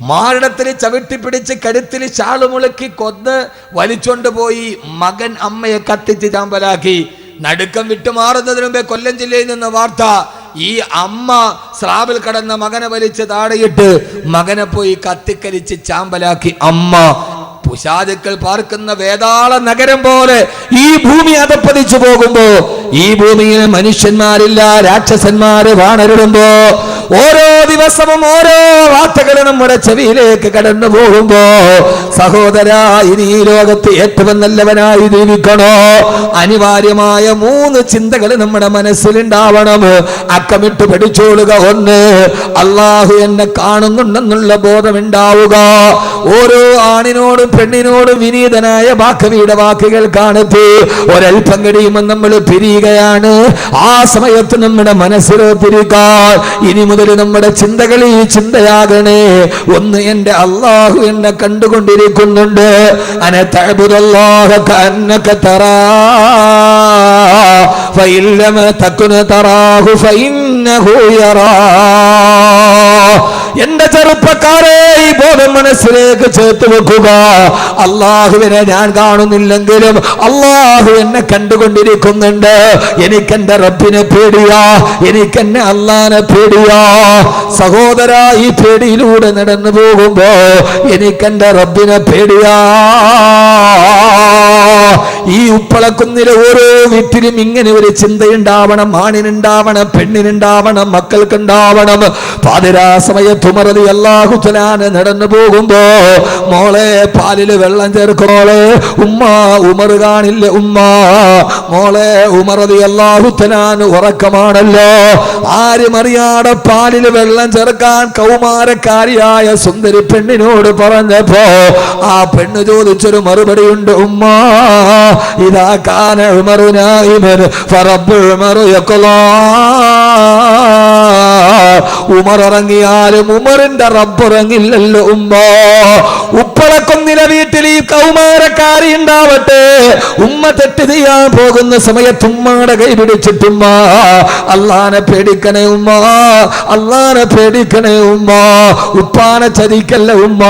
മാറിടത്തിൽ ചവിട്ടിപ്പിടിച്ച് കഴുത്തിൽ ശാള് മുളുക്കി കൊന്ന് വലിച്ചോണ്ട് പോയി മകൻ അമ്മയെ കത്തിച്ച് ചാമ്പലാക്കി. നടുക്കം വിട്ടുമാറുന്നതിന് മുമ്പേ കൊല്ലം ജില്ലയിൽ നിന്ന് വാർത്ത, ഈ അമ്മ സ്രാവിൽ കടന്ന മകനെ വലിച്ച് താഴെയിട്ട് മകനെ പോയി കത്തിക്കരിച്ച് ചാമ്പലാക്കി. അമ്മ പുശാചുക്കൾ പാർക്കുന്ന വേതാള നഗരം പോലെ ഈ ഭൂമി അതപ്പതിച്ചു പോകുമ്പോ, ഈ ഭൂമിയിൽ മനുഷ്യന്മാരില്ല, രാക്ഷസന്മാര് വാണരുടുമ്പോ, ഓരോ ദിവസവും ഓരോ വാർത്തകൾ നമ്മുടെ ചെവിയിലേക്ക് കടന്നു പോകുമ്പോ, സഹോദര, ഇനി ഈ ലോകത്ത് ഏറ്റവും നല്ലവനായി ജീവിക്കണോ? അനിവാര്യമായ 3 ചിന്തകൾ നമ്മുടെ മനസ്സിലുണ്ടാവണം. അക്കമിട്ട് പഠിച്ചോളുക. 1, അള്ളാഹു എന്നെ കാണുന്നുണ്ടെന്നുള്ള ബോധമുണ്ടാവുക. ഓരോ ആണിനോടും പെണ്ണിനോടും വിനീതനായ വാക്കവിയുടെ വാക്കുകൾ കാണത്തി. ഒരൽപ്പം കഴിയുമ്പോൾ നമ്മൾ പിരിയുകയാണ്. ആ സമയത്ത് നമ്മുടെ മനസ്സിലോത്തിരിക്കാൻ ഇനി മുതൽ നമ്മുടെ ചിന്തകൾ ഈ ചിന്തയാകണേ. 1, എന്റെ അള്ളാഹു എന്നെ കണ്ടുകൊണ്ടിരിക്കുന്നുണ്ട്. അന തഅബുദല്ലാഹ കഅന്നക തറാ ഫഇൻ ലം തകുൻ തറാഹു ഫഇന്നഹു യറാ. എന്റെ ചെറുപ്പക്കാരെ, ഈ ബോധം മനസ്സിലേക്ക് ചേർത്ത് വെക്കുക. അള്ളാഹുവിനെ ഞാൻ കാണുന്നില്ലെങ്കിലും അള്ളാഹു എന്നെ കണ്ടുകൊണ്ടിരിക്കുന്നുണ്ട്. എനിക്കെന്റെ റബ്ബിനെ പേടിയാ, എനിക്കെന്നെ അള്ളാനെ പേടിയാ. സഹോദര, ഈ പേടിയിലൂടെ നടന്നു പോകുമ്പോ എനിക്കെന്റെ റബ്ബിനെ പേടിയാ. ഈ ഉപ്പളക്കുന്നിലെ ഓരോ വീട്ടിലും ഇങ്ങനെ ഒരു ചിന്തയുണ്ടാവണം. ആണിനുണ്ടാവണം, പെണ്ണിനുണ്ടാവണം, മക്കൾക്കുണ്ടാവണം. പാതിരാ സമയത്ത് ഉമർ റളിയല്ലാഹു തആല നടന്നു പോകുമ്പോ, മോളെ പാലില് വെള്ളം ചേർക്കോളെ. ഉമ്മ, ഉമർ കാണില്ല ഉമ്മ. മോളെ, ഉമർ റളിയല്ലാഹു തആല ഉറക്കമാണല്ലോ. ആരും അറിയാതെ പാലില് വെള്ളം ചേർക്കാൻ കൗമാരക്കാരിയായ സുന്ദരി പെണ്ണിനോട് പറഞ്ഞപ്പോ ആ പെണ്ണ് ചോദിച്ചൊരു മറുപടിയുണ്ട്. ഉമ്മ, ഇദാ കാന ഉമറു നായിമൻ ഫറബ്ബു ഉമറു യഖ്ലാ. ഉമർ ഇറങ്ങിയാലും ഉമറിന്റെ റബ്ബ് ഇറങ്ങില്ലല്ലോ ഉമ്മ. ഉപ്പളക്കൊന്നിലെ വീട്ടിൽ ഈ കൗമാരക്കാരി ഉണ്ടാവട്ടെ. ഉമ്മ തെറ്റ് ചെയ്യാൻ പോകുന്ന സമയത്ത് ഉമ്മയുടെ കൈ പിടിച്ചിട്ടുമ്മ, അള്ളാനെ പേടിക്കണേ ഉമ്മ, അള്ളാനെ പേടിക്കണേ ഉമ്മ. ഉപ്പാനെ ചതിക്കല്ല ഉമ്മ,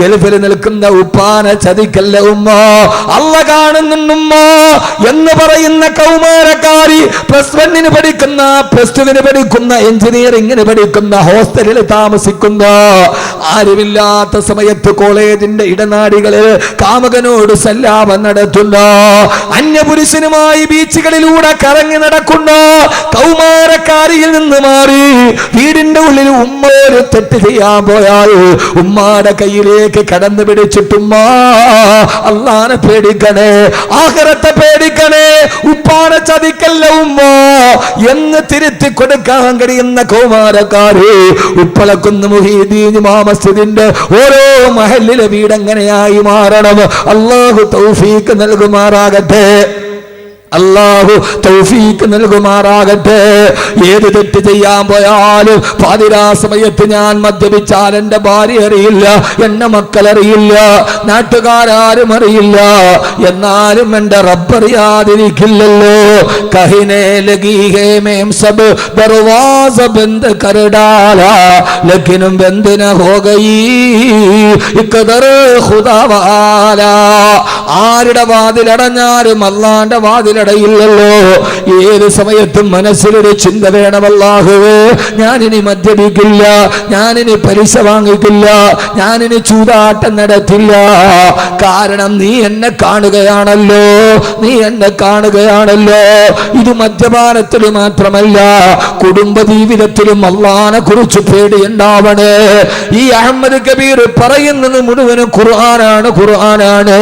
ഗൾഫിൽ നിൽക്കുന്ന ഉപ്പാനെ ചതിക്കല്ല ഉമ്മ, അള്ള കാണുന്നുണ്ടുമ്മ എന്ന് പറയുന്ന കൗമാരക്കാരി +1 പഠിക്കുന്ന, +2 പഠിക്കുന്ന, എഞ്ചിനീയറിംഗിന് പഠിക്കുന്ന, ഹോസ്റ്റലിൽ താമസിക്കുന്ന, ആരുമില്ലാത്ത സമയത്ത് കോളേജിന്റെ ഇടനാടികളിൽ കാമുകനോട് സല്ലാപം നടത്തുന്ന, അന്യപുരുഷനുമായി ബീച്ചുകളിലൂടെ കറങ്ങി നടക്കുന്ന കൗമാരക്കാരിയിൽ നിന്ന് മാറി വീടിന്റെ ഉള്ളിൽ ഉമ്മ ഒരു തെറ്റ് ചെയ്യാൻ പോയാൽ ഉമ്മാടെ കയ്യിലേക്ക് കടന്നു പിടിച്ചിട്ടുമ്മ, അള്ളാനെ പേടിക്കണേ, ആഖിറത്തെ പേടിക്കണേ, ഉപ്പാനെ ചതിക്കല്ല ഉമ്മ എന്ന് തിരുത്തി കൊടുക്കാൻ കഴിയുന്ന കൗമാരക്കാര് ഉപ്പളക്കുന്ന് മുഹീദ്ദീൻ ജുമാ മസ്ജിദിന്റെ ഓരോ മഹല്ലിലെ വീട് എങ്ങനെയായി മാറണം. അല്ലാഹു തൗഫീഖ് നൽകുമാറാകട്ടെ. അല്ലാഹു തൗഫീഖ് നൽകുമാറാകട്ടെ. ഏത് തെറ്റ് ചെയ്യാൻ പോയാലും പാതിരാ സമയത്ത് ഞാൻ മദ്യപിച്ചാൽ എൻ്റെ ഭാര്യ അറിയില്ല, എന്നെ മക്കൾ അറിയില്ല, നാട്ടുകാരും അറിയില്ല, എന്നാലും എൻ്റെ റബ്ബറിയാതിരിക്കില്ലല്ലോ. കഹിനെ ലഗി ഹേ മേം സബ് ദർവാസ ബന്ദ് കർ ഡാലാ ലേകിൻ ബന്ദ് ന ഹോ ഗയി ഇഖ്ദർ ഖുദാ വാലാ. ആരുടെ വാതിലടഞ്ഞാലും അല്ലാഹുവിന്റെ വാതിലടയില്ലല്ലോ. ഏത് സമയത്തും മനസ്സിലൊരു ചിന്ത വേണം, അല്ലാഹുവേ ഞാനിനി മദ്യപിക്കില്ല, ഞാനിനി പലിശ വാങ്ങിക്കില്ല, ഞാനിനി ചൂതാട്ടം നടത്തില്ല. കാരണം നീ എന്നെ കാണുകയാണല്ലോ, നീ എന്നെ കാണുകയാണല്ലോ. ഇത് മദ്യപാനത്തിൽ മാത്രമല്ല, കുടുംബ ജീവിതത്തിലും അല്ലാഹുവിനെ കുറിച്ച് പേടിയുണ്ടാവണേ. ഈ അഹമ്മദ് കബീർ പറയുന്നത് മുഴുവനും ഖുർആനാണ്, ഖുർആനാണ്.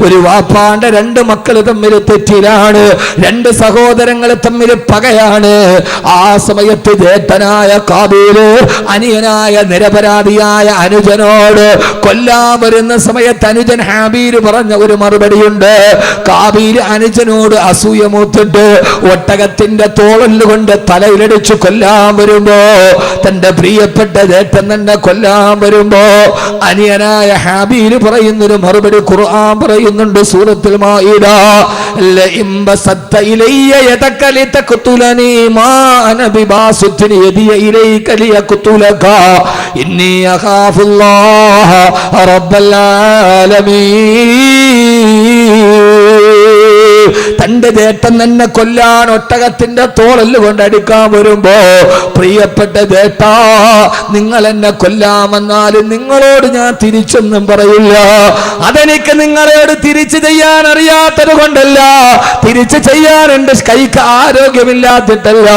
ഒരു വാപ്പാന്റെ രണ്ട് മക്കൾ തമ്മിൽ തെറ്റിലാണ്, രണ്ട് സഹോദരങ്ങൾ തമ്മിൽ പകയാണ്. ആ സമയത്ത് ജേഷ്ഠനായ കാബീല് അനിയനായ നിരപരാധിയായ അനുജനോട് കൊല്ലാൻ വരുന്ന സമയത്ത് അനുജൻ ഹാബീൽ പറഞ്ഞ ഒരു മറുപടിയുണ്ട്. കാബീൽ അനുജനോട് അസൂയ മൂത്തിട്ട് ഒട്ടകത്തിന്റെ തോളല്ലുകൊണ്ട് തലയിലടിച്ചു കൊല്ലാൻ വരുമ്പോ, തന്റെ പ്രിയപ്പെട്ട ജേഷ്ഠൻ തന്നെ കൊല്ലാൻ വരുമ്പോ അനിയനായ ഹാബീൽ പറയുന്നൊരു മറുപടി ഖുർആൻ പറയുന്നുണ്ട് സൂറത്തുൽ മാഇദ. ലഇൻ ബസത്ത ഇലയ്യ യദക ലിതഖ്തുലനി മാ അന ബിബാസിത്തിൻ യദിയ ഇലൈക ലിയഖ്തുലക ഇന്നി അഖാഫുല്ലാഹ റബ്ബൽ ആലമീൻ. തന്റെ ജേഷ്ഠൻ തന്നെ കൊല്ലാൻ ഒട്ടകത്തിന്റെ തോളല് കൊണ്ട് അടിക്കാൻ വരുമ്പോ, പ്രിയപ്പെട്ട ജേഷ്ഠാ നിങ്ങൾ എന്നെ കൊല്ലാമെന്നാലും നിങ്ങളോട് ഞാൻ തിരിച്ചൊന്നും പറയില്ല. അതെനിക്ക് നിങ്ങളോട് തിരിച്ചു ചെയ്യാൻ അറിയാത്തത് കൊണ്ടല്ല, തിരിച്ചു ചെയ്യാൻ എന്റെ കൈക്ക് ആരോഗ്യമില്ലാത്തിട്ടല്ല,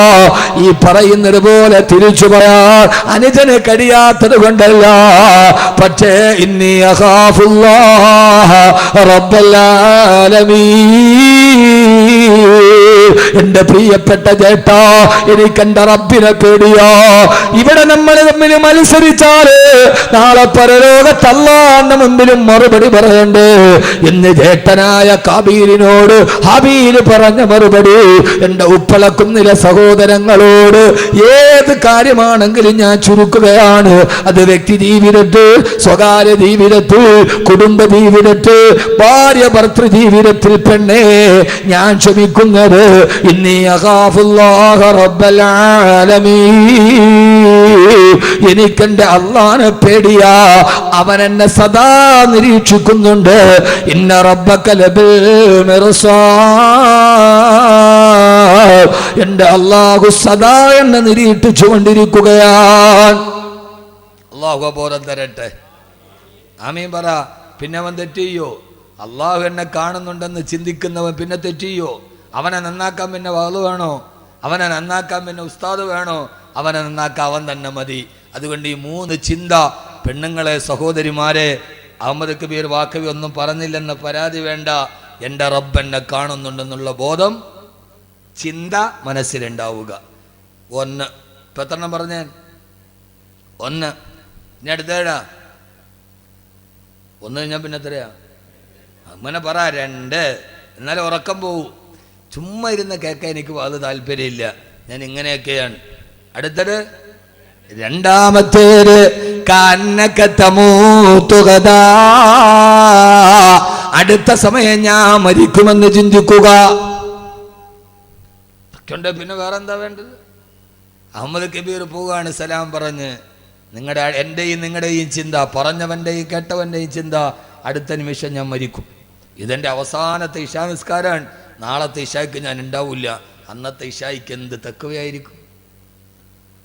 ഈ പറയുന്നത് പോലെ തിരിച്ചു പറയാൻ അനുജന് കഴിയാത്തത് കൊണ്ടല്ല. പക്ഷേ ഇന്നി അഖാഫുല്ലാഹ റബ്ബൽ ആലമീൻ. എന്റെ പ്രിയപ്പെട്ട ജേഷ്ഠാ, എനിക്ക് എന്റെ റബ്ബിനെ പേടിയോ. ഇവിടെ നമ്മൾ തമ്മിൽ മത്സരിച്ചാല് നാളെ പരലോകത്ത് അല്ലാഹുവിന്റെ മുമ്പിലും മറുപടി പറയണ്ടേ എന്ന് ജേഷ്ഠനായ കാബീലിനോട് ഹാബീൽ പറഞ്ഞ മറുപടി എന്റെ ഉപ്പളക്കുന്നിലെ സഹോദരങ്ങളോട് ഏത് കാര്യമാണെങ്കിലും ഞാൻ ചുരുക്കുകയാണ്. അത് വ്യക്തി ജീവിതത്തിൽ, സ്വകാര്യ ജീവിതത്തിൽ, കുടുംബ ജീവിതത്തിൽ, ഭാര്യ ഭർത്തൃ ജീവിതത്തിൽ പെണ്ണേ ഞാൻ ക്ഷമിക്കുന്നത് ഇന്നി അഖാഫുല്ലാഹ റബ്ബൽ ആലമീൻ. എനിക്കെന്റെ അല്ലാഹുവിനെ പേടിയാ, അവൻ എന്നെ സദാ നിരീക്ഷിക്കുന്നുണ്ട്. ഇന്ന റബ്ബക ലബിൽ മിർസാദ്. എന്റെ അല്ലാഹു സദാ എന്നെ നിരീക്ഷിച്ചുകൊണ്ടിരിക്കുകയാണ്. അള്ളാഹു ബോധം തരട്ടെ. ആമീൻ പറ. പിന്നെ അവൻ തെറ്റിയോ? അള്ളാഹു എന്നെ കാണുന്നുണ്ടെന്ന് ചിന്തിക്കുന്നവൻ പിന്നെ തെറ്റിയോ? അവനെ നന്നാക്കാൻ പിന്നെ വാള് വേണോ? അവനെ നന്നാക്കാൻ പിന്നെ ഉസ്താദ് വേണോ? അവനെ നന്നാക്കാൻ അവൻ തന്നെ മതി. അതുകൊണ്ട് ഈ മൂന്ന് ചിന്ത പെണ്ണുങ്ങളെ, സഹോദരിമാരെ, അഹമ്മദ് കബീർ വാക്കവി ഒന്നും പറഞ്ഞില്ലെന്ന് പരാതി വേണ്ട. എൻ്റെ റബ്ബ് എന്നെ കാണുന്നുണ്ടെന്നുള്ള ബോധം, ചിന്ത മനസ്സിലുണ്ടാവുക. ഒന്ന്. ഇപ്പം എത്രണ്ണം പറഞ്ഞേ? ഒന്ന്. ഇനി അടുത്തേടാ. ഒന്ന് കഴിഞ്ഞാൽ പിന്നെ എത്രയാ? അങ്ങനെ പറ. രണ്ട്. എന്നാലും ഉറക്കം പോവും. ചുമ്മാ ഇരുന്ന് കേൾക്കാൻ എനിക്ക് വളരെ താല്പര്യമില്ല. ഞാൻ ഇങ്ങനെയൊക്കെയാണ്. അടുത്തത് രണ്ടാമത്തേത് അടുത്ത സമയം ഞാൻ മരിക്കുമെന്ന് ചിന്തിക്കുക. പിന്നെ വേറെന്താ വേണ്ടത്? അഹമ്മദ് കബീർ പോവുകയാണ് സലാം പറഞ്ഞ്. എൻ്റെയും നിങ്ങളുടെയും ചിന്ത, പറഞ്ഞവൻ്റെയും കേട്ടവൻ്റെയും ചിന്ത, അടുത്ത നിമിഷം ഞാൻ മരിക്കും. ഇതെൻ്റെ അവസാനത്തെ ഇശാ നിസ്കാരമാണ്. നാളത്തെ ഇശായ്ക്ക് ഞാൻ ഉണ്ടാവില്ല. അന്നത്തെ ഇശായ്ക്ക് എന്ത് തക്കവയായിരിക്കും?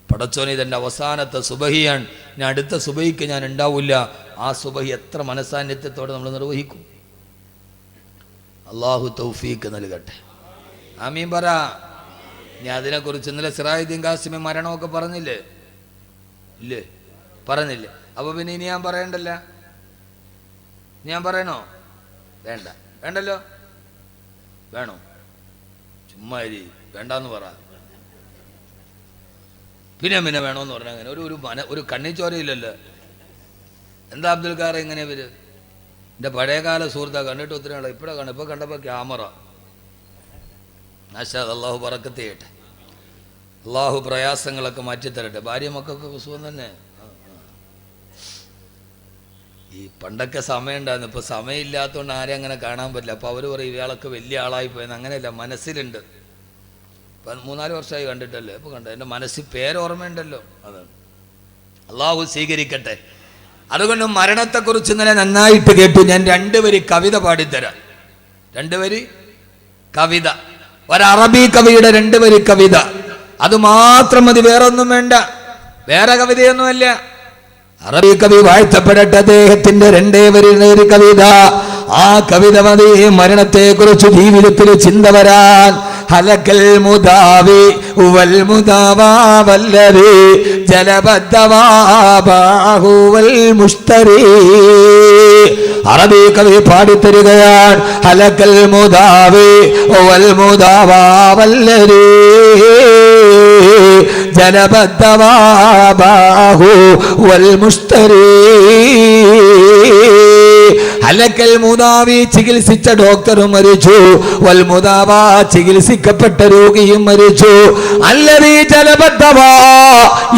പടച്ചോനെ, ഇതെൻ്റെ അവസാനത്തെ സുബഹിയാണ്. ഞാൻ അടുത്ത സുബഹിക്ക് ഞാൻ ഉണ്ടാവില്ല. ആ സുബഹി എത്ര മനസാന്നിധ്യത്തോടെ നമ്മൾ നിർവഹിക്കും? അള്ളാഹു തൗഫീക്ക് നൽകട്ടെ. ആമീൻ പറ. ഞാൻ അതിനെക്കുറിച്ച് ഇന്നലെ സിറാജുദ്ദീൻ ഖാസിമി മരണമൊക്കെ പറഞ്ഞില്ലേ? ഇല്ലേ? പറഞ്ഞില്ലേ? അപ്പോൾ പിന്നെ ഇനി ഞാൻ പറയണ്ടല്ല? ഞാൻ പറയണോ? വേണ്ട. വേണ്ടല്ലോ? വേണോ? ചുമ്മാ വേണ്ടെന്ന് പറ. പിന്നെ വേണമെന്ന് പറഞ്ഞാൽ അങ്ങനെ ഒരു കണ്ണിച്ചോരയില്ലല്ലോ. എന്താ അബ്ദുൽ ഖാർ ഇങ്ങനെ ഇവര്? എൻ്റെ പഴയകാല സുഹൃത്താണ്. കണ്ടിട്ട് ഒത്തിരി ആളെ ഇപ്പോഴാണ് കാണും. ഇപ്പോൾ കണ്ടപ്പോൾ ക്യാമറ അല്ലാഹു ബറക്കത്ത് ചെയ്യട്ടെ, അള്ളാഹു പ്രയാസങ്ങളൊക്കെ മാറ്റിത്തരട്ടെ. ഭാര്യ മക്കൾക്കൊക്കെ സുഖം തന്നെ. ഈ പണ്ടൊക്കെ സമയം ഉണ്ടായിരുന്നു, ഇപ്പോൾ സമയമില്ലാത്തതുകൊണ്ട് ആരും അങ്ങനെ കാണാൻ പറ്റില്ല. അപ്പോൾ അവർ പറയും ഇയാളൊക്കെ വലിയ ആളായി പോയെന്ന്. അങ്ങനെയല്ല, മനസ്സിലുണ്ട്. ഇപ്പം 3-4 വർഷമായി കണ്ടിട്ടല്ലേ, ഇപ്പോൾ കണ്ടോ, എൻ്റെ മനസ്സിൽ പേരോർമ്മയുണ്ടല്ലോ. അതാണ്. അള്ളാഹു സ്വീകരിക്കട്ടെ. അതുകൊണ്ട് മരണത്തെക്കുറിച്ച് ഇന്നലെ നന്നായിട്ട് കേട്ടു. ഞാൻ 2 വരി കവിത പാടിത്തരാം. 2 വരി കവിത, ഒരറബി കവിയുടെ 2 വരി കവിത. അത് മാത്രം മതി, വേറെ ഒന്നും വേണ്ട, വേറെ കവിതയൊന്നുമല്ല. അറബി കവി വാഴ്ത്തപ്പെടട്ടെ. അദ്ദേഹത്തിന്റെ 2 വരി കവിത. ആ കവിത മതി മരണത്തെ കുറിച്ച് ജീവിതത്തിൽ ചിന്ത വരാൻ. ഹലക്കൽ മുദാവി വൽ മുദാവാ വല്ലദി ജലബദ്ദവാബാഹു വൽ മുസ്തരി. അറബി കവി പാടിത്തരികയാണ്. ഹലക്കൽ മുദാവി വൽ മുദാവാ വല്ലദി ജലബദ്ദവാബാഹു വൽ മുസ്തരി. ഹലക്കൽ മുദാവി, ചികിത്സിച്ച ഡോക്ടറും മരിച്ചു. വൽ മുദാവാ, ചികിത്സിക്കപ്പെട്ട രോഗിയും മരിച്ചു. അല്ലദീ ജലബദ്ദവാ,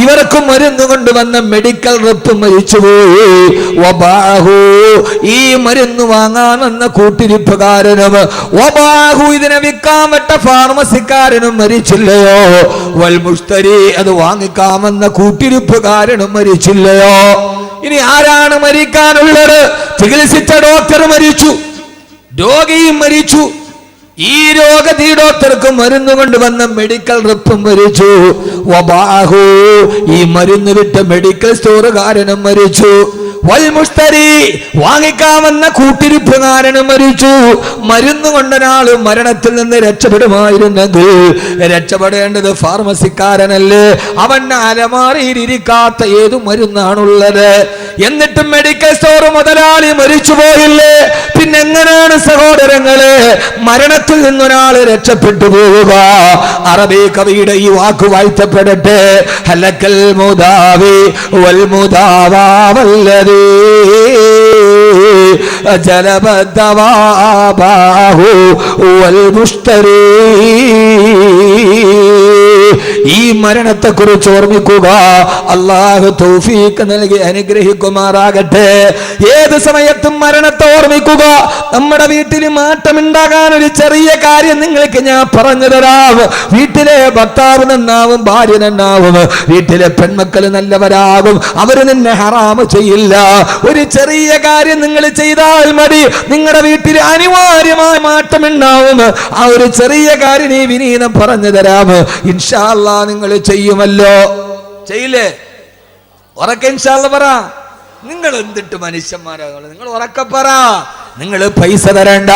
ഇവർക്കും മരുന്ന് കൊണ്ടുവന്ന മെഡിക്കൽ റെപ്പ് മരിച്ചുപോയി. വബാഹു, ഈ മരുന്ന് വാങ്ങാൻ വന്ന കൂട്ടിരിപ്പുകാരനും, വബാഹു, ഇതിനെ വിൽക്കാൻ വിട്ട ഫാർമസിക്കാരനും മരിച്ചില്ലയോ? വൽ മുസ്തരി, അത് വാങ്ങിക്കാമെന്ന കൂട്ടിരിപ്പുകാരനും മരിച്ചില്ലയോ? ഇനി ആരാണ് മരിക്കാനുള്ളത്? ചികിത്സിച്ച ഡോക്ടർ മരിച്ചു, രോഗിയും മരിച്ചു. ഈ ഡോക്ടർക്ക് മരുന്ന് കൊണ്ടുവന്ന മെഡിക്കൽ റെപ്പും മരിച്ചു. വബാഹു, ഈ മരുന്ന് വിട്ട മെഡിക്കൽ സ്റ്റോറുകാരനും മരിച്ചു. വൽ മുസ്തരി, വാങ്ങിക്കാമെന്ന കൂട്ടിരിപ്പുകാരനും മരിച്ചു. മരുന്ന് കൊണ്ടൊരാൾ മരണത്തിൽ നിന്ന് രക്ഷപ്പെടുമായിരുന്നെങ്കിൽ രക്ഷപ്പെടേണ്ടത് ഫാർമസിക്കാരനല്ലേ? അവന്റെ അലമാരയിൽ ഇരിക്കാത്ത ഏതു മരുന്നാണുള്ളത്? എന്നിട്ടും മെഡിക്കൽ സ്റ്റോർ മുതലാളി മരിച്ചു പോയില്ലേ? പിന്നെ എങ്ങനെയാണ് സഹോദരങ്ങളെ മരണത്തിൽ നിന്നൊരാൾ രക്ഷപ്പെട്ടു പോവുക? അറബി കവിയുടെ ഈ വാക്ക് വാഴ്ത്തപ്പെടട്ടെ. ഹലക്കൽ മുദാവി വൽ മുദാവാ വല്ലദി ജലബദ്ദവാബാഹു വൽ മുസ്തരി. ഈ മരണത്തെ കുറിച്ച് ഓർമ്മിക്കുക. അള്ളാഹു തൗഫീഖ് നൽകി അനുഗ്രഹിക്കുമാറാകട്ടെ. ഏത് സമയത്തും മരണത്തെ ഓർമ്മിക്കുക. നമ്മുടെ വീട്ടിൽ മാറ്റമുണ്ടാകാൻ ഒരു ചെറിയ കാര്യം നിങ്ങൾക്ക് ഞാൻ പറഞ്ഞു തരാം. വീട്ടിലെ ഭർത്താവ് നന്നാവും, ഭാര്യ നന്നാവും, വീട്ടിലെ പെൺമക്കൾ നല്ലവരാകും, അവര് നിന്നെ ഹറാമ് ചെയ്യില്ല. ഒരു ചെറിയ കാര്യം നിങ്ങൾ ചെയ്താൽ മതി, നിങ്ങളുടെ വീട്ടിൽ അനിവാര്യമായ മാറ്റമുണ്ടാവും. ആ ഒരു ചെറിയ കാര്യം ഈ വിനീതം പറഞ്ഞു തരാം. ഇൻഷാ അല്ലാഹ് നിങ്ങൾ ചെയ്യുമല്ലോ, ചെയ്യില്ലേ? ഉറക്കെ ഇൻഷാ അല്ലാഹ് പറ. നിങ്ങൾ എന്തിട്ട് മനുഷ്യന്മാരാകുന്നത്? നിങ്ങൾ ഉറക്കെ പറ. നിങ്ങൾ പൈസ തരണ്ട,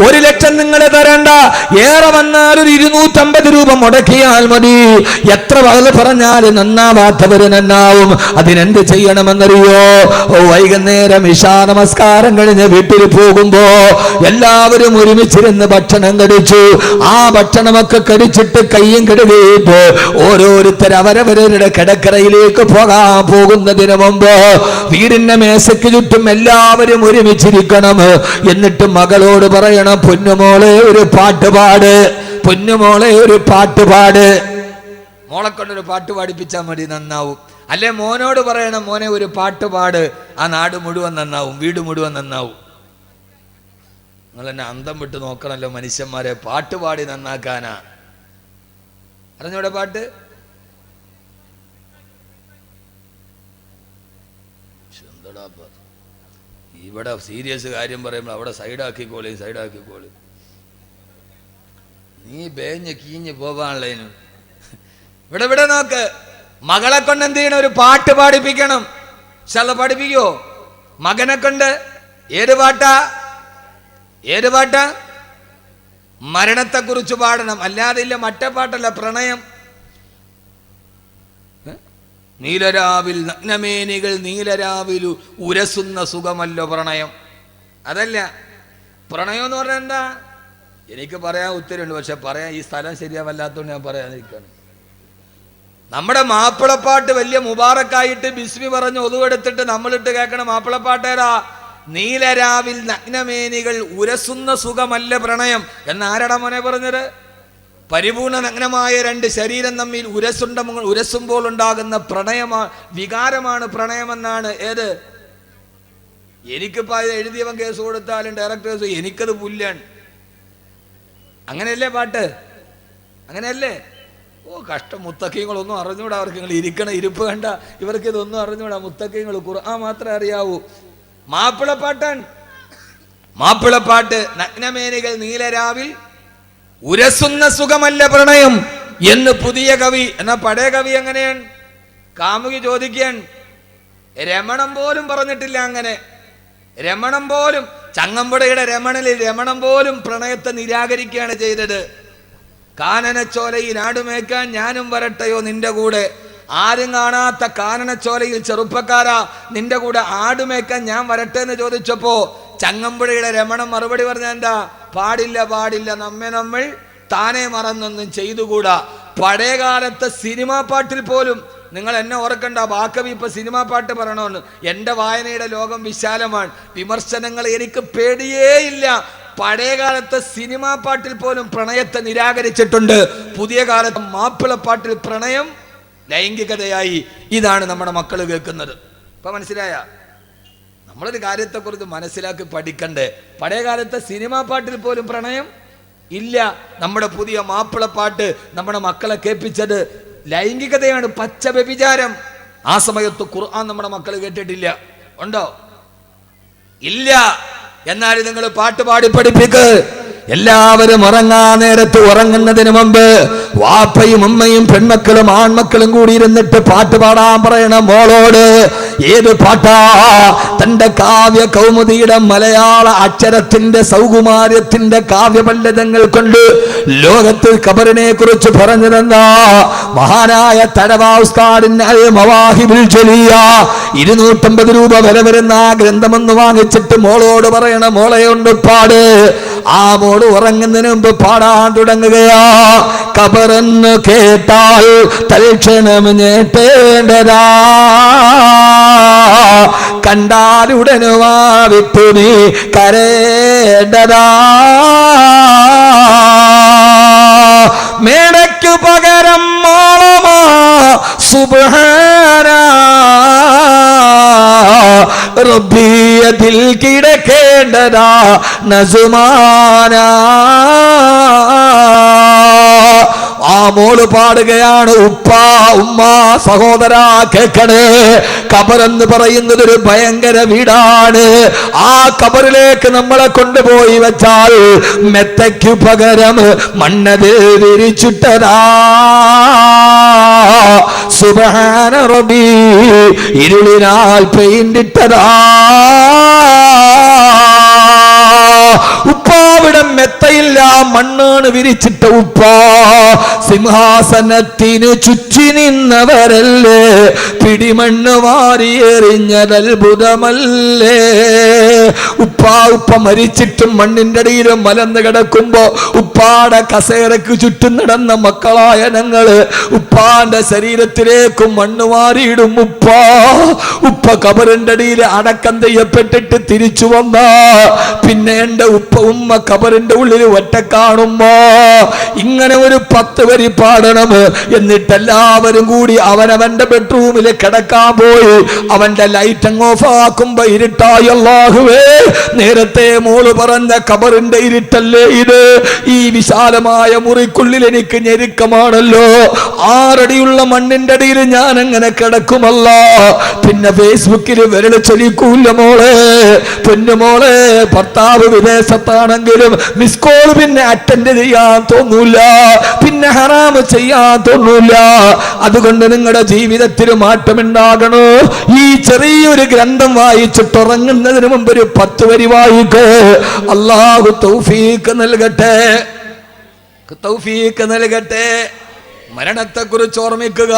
1 ലക്ഷം നിങ്ങൾ തരണ്ട. ഏറെ വന്നാൽ ഒരു 250 രൂപ മുടക്കിയാൽ മതി. എത്ര വകല് പറഞ്ഞാൽ നന്നാവാത്തവര് നന്നാവും. അതിനെന്ത് ചെയ്യണമെന്നറിയോ? വൈകുന്നേരം ഇശാ നമസ്കാരം കഴിഞ്ഞ് വീട്ടിൽ പോകുമ്പോ എല്ലാവരും ഒരുമിച്ചിരുന്ന് ഭക്ഷണം കഴിച്ചു. ആ ഭക്ഷണമൊക്കെ കഴിച്ചിട്ട് കയ്യും കഴുകിയിട്ട് ഓരോരുത്തർ അവരവരുടെ കിടക്കറയിലേക്ക് പോകുന്നതിന് മുമ്പ് വീടിന്റെ മേശയ്ക്ക് ചുറ്റും എല്ലാവരും ഒരുമിച്ചിരിക്കണം. എന്നിട്ട് മകളോട് പറയണം, പൊന്നുമോളെ ഒരു പാട്ടുപാട്, പൊന്നുമോളെ ഒരു പാട്ടുപാട്. മോളെ കൊണ്ടൊരു പാട്ട് പാടിപ്പിച്ചാൽ മതി, നന്നാവും. അല്ലെ മോനോട് പറയണം, മോനെ ഒരു പാട്ടുപാട്. ആ നാട് മുഴുവൻ നന്നാവും, വീട് മുഴുവൻ നന്നാവും. നിങ്ങൾ എന്നെ അന്തം വിട്ട് നോക്കണല്ലോ മനുഷ്യന്മാരെ. പാട്ടുപാടി നന്നാക്കാനാ. അറിഞ്ഞൂടെ പാട്ട്? ഇവിടെ സീരിയസ് കാര്യം പറയുമ്പോൾ അവിടെ സൈഡാക്കിക്കോളി. നീ ബേഞ്ഞ് കീഞ്ഞ് പോവാനുള്ളതിന് ഇവിടെ നോക്ക്. മകളെ കൊണ്ട് എന്ത് ചെയ്യണം? ഒരു പാട്ട് പാടിപ്പിക്കണം. ശല പഠിപ്പിക്കോ മകനെ കൊണ്ട്? ഏത് പാട്ടാ? മരണത്തെക്കുറിച്ച് പാടണം. അല്ലാതെ ഇല്ല മറ്റേ പാട്ടല്ല, പ്രണയം. നീലരാവിൽ നഗ്നമേനികൾ നീലരാവിൽ ഉരസുന്ന സുഖമല്ലോ പ്രണയം. അതല്ല പ്രണയം എന്ന് പറഞ്ഞാൽ എന്താ? എനിക്ക് പറയാൻ ഉത്തരവുണ്ട്, പക്ഷെ പറയാൻ ഈ സ്ഥലം ശരിയാവല്ലാത്തതുകൊണ്ട് ഞാൻ പറയാതിരിക്കുകയാണ്. നമ്മുടെ മാപ്പിളപ്പാട്ട് വലിയ മുബാറക്കായിട്ട് ബിസ്മി പറഞ്ഞ് ഒതുവെടുത്തിട്ട് നമ്മളിട്ട് കേൾക്കണം. മാപ്പിളപ്പാട്ടേരാ? നീലരാവിൽ നഗ്നമേനികൾ ഉരസുന്ന സുഖമല്ല പ്രണയം എന്നാരാടാ മോനെ പറഞ്ഞത്? പരിപൂർണ നഗ്നമായ രണ്ട് ശരീരം തമ്മിൽ ഉരസുമ്പോൾ ഉണ്ടാകുന്ന വികാരമാണ് പ്രണയമെന്നാണ്. ഏത്? എനിക്കിപ്പോൾ അത് എഴുതിയവൻ കേസ് കൊടുത്താലും ഡയറക്ടേഴ്സ് എനിക്കത് പുല്ലാണ്. അങ്ങനെയല്ലേ പാട്ട്? അങ്ങനെയല്ലേ? ഓ കഷ്ടം. മുത്തക്കീങ്ങളൊന്നും അറിഞ്ഞൂടാ അവർക്ക്. നിങ്ങൾ ഇരിക്കണ ഇരിപ്പ് കണ്ട ഇവർക്ക് ഇതൊന്നും അറിഞ്ഞൂടാ. മുത്തക്കീങ്ങൾ ഖുർആൻ മാത്രമേ അറിയാവൂ. മാപ്പിളപ്പാട്ടാണ്. മാപ്പിളപ്പാട്ട്. നഗ്നമേനികൾ നീലരാവിൽ ഉരസുന്ന സുഖമല്ല പ്രണയം എന്ന് പുതിയ കവി. എന്നാ പഴയ കവി എങ്ങനെയാണ്? കാമുകി ചോദിക്കാൻ രമണം പോലും പറഞ്ഞിട്ടില്ല. അങ്ങനെ രമണം പോലും, ചങ്ങമ്പുഴയുടെ രമണം പോലും പ്രണയത്തെ നിരാകരിക്കുകയാണ് ചെയ്തത്. കാനനച്ചോലയിൽ ആടുമേക്കാൻ ഞാനും വരട്ടെയോ നിന്റെ കൂടെ. ആരും കാണാത്ത കാനനച്ചോലയിൽ ചെറുപ്പക്കാരാ നിന്റെ കൂടെ ആടുമേക്കാൻ ഞാൻ വരട്ടെ എന്ന് ചോദിച്ചപ്പോ ചങ്ങമ്പുഴയുടെ രമണം മറുപടി പറഞ്ഞ എന്താ? പാടില്ല പാടില്ല, നമ്മൾ താനെ മറന്നൊന്നും ചെയ്തുകൂടാ. പഴയകാലത്തെ സിനിമാ പാട്ടിൽ പോലും നിങ്ങൾ എന്നെ ഓർക്കണ്ട, ബാക്കവി ഇപ്പൊ സിനിമാ പാട്ട് പറയണമെന്ന്. എൻ്റെ വായനയുടെ ലോകം വിശാലമാണ്. വിമർശനങ്ങൾ എനിക്ക് പേടിയേ ഇല്ല. പഴയകാലത്തെ സിനിമാ പാട്ടിൽ പോലും പ്രണയത്തെ നിരാകരിച്ചിട്ടുണ്ട്. പുതിയ കാലത്ത് മാപ്പിളപ്പാട്ടിൽ പ്രണയം ലൈംഗികതയായി. ഇതാണ് നമ്മുടെ മക്കൾ കേൾക്കുന്നത്. ഇപ്പൊ മനസ്സിലായ? നമ്മളൊരു കാര്യത്തെക്കുറിച്ച് മനസ്സിലാക്കി പഠിക്കണ്ടേ? പഴയകാലത്തെ സിനിമാ പാട്ടിൽ പോലും പ്രണയം ഇല്ല. നമ്മുടെ പുതിയ മാപ്പിളപ്പാട്ട് നമ്മുടെ മക്കളെ കേൾപ്പിച്ചത് ലൈംഗികതയാണ്, പച്ച വ്യഭിചാരം. ആ സമയത്ത് ഖുർആൻ നമ്മുടെ മക്കൾ കേട്ടിട്ടില്ല. ഉണ്ടോ? ഇല്ല. എന്നാൽ നിങ്ങൾ പാട്ട് പാടി പഠിപ്പിക്ക്. എല്ലാവരും ഉറങ്ങാൻ നേരത്ത് ഉറങ്ങുന്നതിന് മുമ്പ് വാപ്പയും ഉമ്മയും പെൺമക്കളും ആൺമക്കളും കൂടി ഇരുന്നിട്ട് പാട്ട് പാടാൻ പറയണം മോളോട്. ഏത് പാട്ടാ? തന്റെ കാവ്യ കൗമുദിയുടെ മലയാള അക്ഷരത്തിന്റെ സൗകുമാര്യത്തിന്റെ കാവ്യപണ്ഡിതങ്ങൾ കൊണ്ട് ലോകത്തിൽ ഖബറിനെ കുറിച്ച് പറഞ്ഞതെന്താ? മഹാനായ തഴവാ ഉസ്താദിന്റെ മവാഹിബുൽ ജലിയ 250 രൂപ വില വരുന്ന ആ ഗ്രന്ഥമെന്ന് വാങ്ങിച്ചിട്ട് മോളോട് പറയണം, മോളെ കൊണ്ട് പാട്. ആ മോള് ഉറങ്ങുന്നതിന് മുമ്പ് പാടാൻ തുടങ്ങുകയാ. ഖബറെന്ന് കേട്ടാൽ തൽക്ഷണം ഞെട്ടേണ്ടതാ, കണ്ടാലുടനുവാ വിട്ടു നീ കരേണ്ടതാ. മേടയ്ക്കു പകരം മോളമാ സുബ്ഹാന റബ്ബിയതിൽ കിടക്കേണ്ടതാ നസുമാന. ആ മോള് പാടുകയാണ്, ഉപ്പ ഉമ്മ സഹോദര കേൾക്കണേ, ഖബറെന്ന് പറയുന്നത് ഒരു ഭയങ്കര വീടാണ്. ആ ഖബറിലേക്ക് നമ്മളെ കൊണ്ടുപോയി വെച്ചാൽ മെത്തയ്ക്ക് പകരം മണ്ണത് വിരിച്ചിട്ടതാ. സുബ്ഹാന റബ്ബി ഇരുളിനാൽ പെയിന്റിട്ടതാ. ഉപ്പാവിടെ മെത്തയില്ല, മണ്ണാണ് വിരിച്ചിട്ട ഉപ്പ. സിംഹാസനത്തിന് ചുറ്റി നിന്നവരല്ലേ, പിടിമണ്ണ് വാരിയെറിഞ്ഞതത്ഭുതമല്ലേ. ഉപ്പ മരിച്ചിട്ടും മണ്ണിന്റെ അടിയിലും മലന്ന് കിടക്കുമ്പോ ഉപ്പാടെ കസേരക്ക് ചുറ്റും നടന്ന മക്കളായ ഞങ്ങള് ഉപ്പാന്റെ ശരീരത്തിലേക്കും മണ്ണ് വാരിയിടും. ഉപ്പ ഖബറിന്റെ അടിയിൽ അടക്കം ചെയ്യപ്പെട്ടിട്ട് തിരിച്ചു വന്ന പിന്നെ എന്റെ ഉമ്മ ഖബറിന്റെ ഉള്ളിൽ ഒറ്റ കാണുമ്പോ ഇങ്ങനെ ഒരു 10 വരി പാടണം. എന്നിട്ട് എല്ലാവരും കൂടി അവനവന്റെ ബെഡ്റൂമിൽ കിടക്കാൻ പോയി. അവന്റെ ലൈറ്റ് അങ്ങ് ഓഫ് ആക്കുമ്പോ ഇരുട്ടായി. അല്ലാഹുവേ, നേരത്തെ മോള് പറഞ്ഞ ഖബറിന്റെ ഇരുട്ടല്ലേ ഇത്? ഈ വിശാലമായ മുറിക്കുള്ളിൽ എനിക്ക് ഞെരുക്കമാണല്ലോ. 6 അടിയുള്ള മണ്ണിന്റെ അടിയിൽ ഞാൻ എങ്ങനെ കിടക്കുമല്ല? പിന്നെ ഫേസ്ബുക്കിൽ വിരൽ ചലിക്കൂല മോളെ, പൊന്നുമോളെ. ഭർത്താവ് വിദേശത്താണെങ്കിലും മിസ് കോൾ പിന്നെ അറ്റൻഡ് ചെയ്യാൻ തോന്നൂല, പിന്നെ ഹറാമ് ചെയ്യാൻ തോന്നൂല. അതുകൊണ്ട് നിങ്ങളുടെ ജീവിതത്തിൽ മാറ്റമുണ്ടാകണോ? ഈ ചെറിയൊരു ഗ്രന്ഥം വായിച്ചിട്ട് ഉറങ്ങുന്നതിന് മുമ്പ് ഒരു 10 വരി വായിക്കേ. അല്ലാഹു തൗഫീഖ് നൽകട്ടെ, തൗഫീഖ് നൽകട്ടെ. മരണത്തെ കുറിച്ച് ഓർമ്മിക്കുക.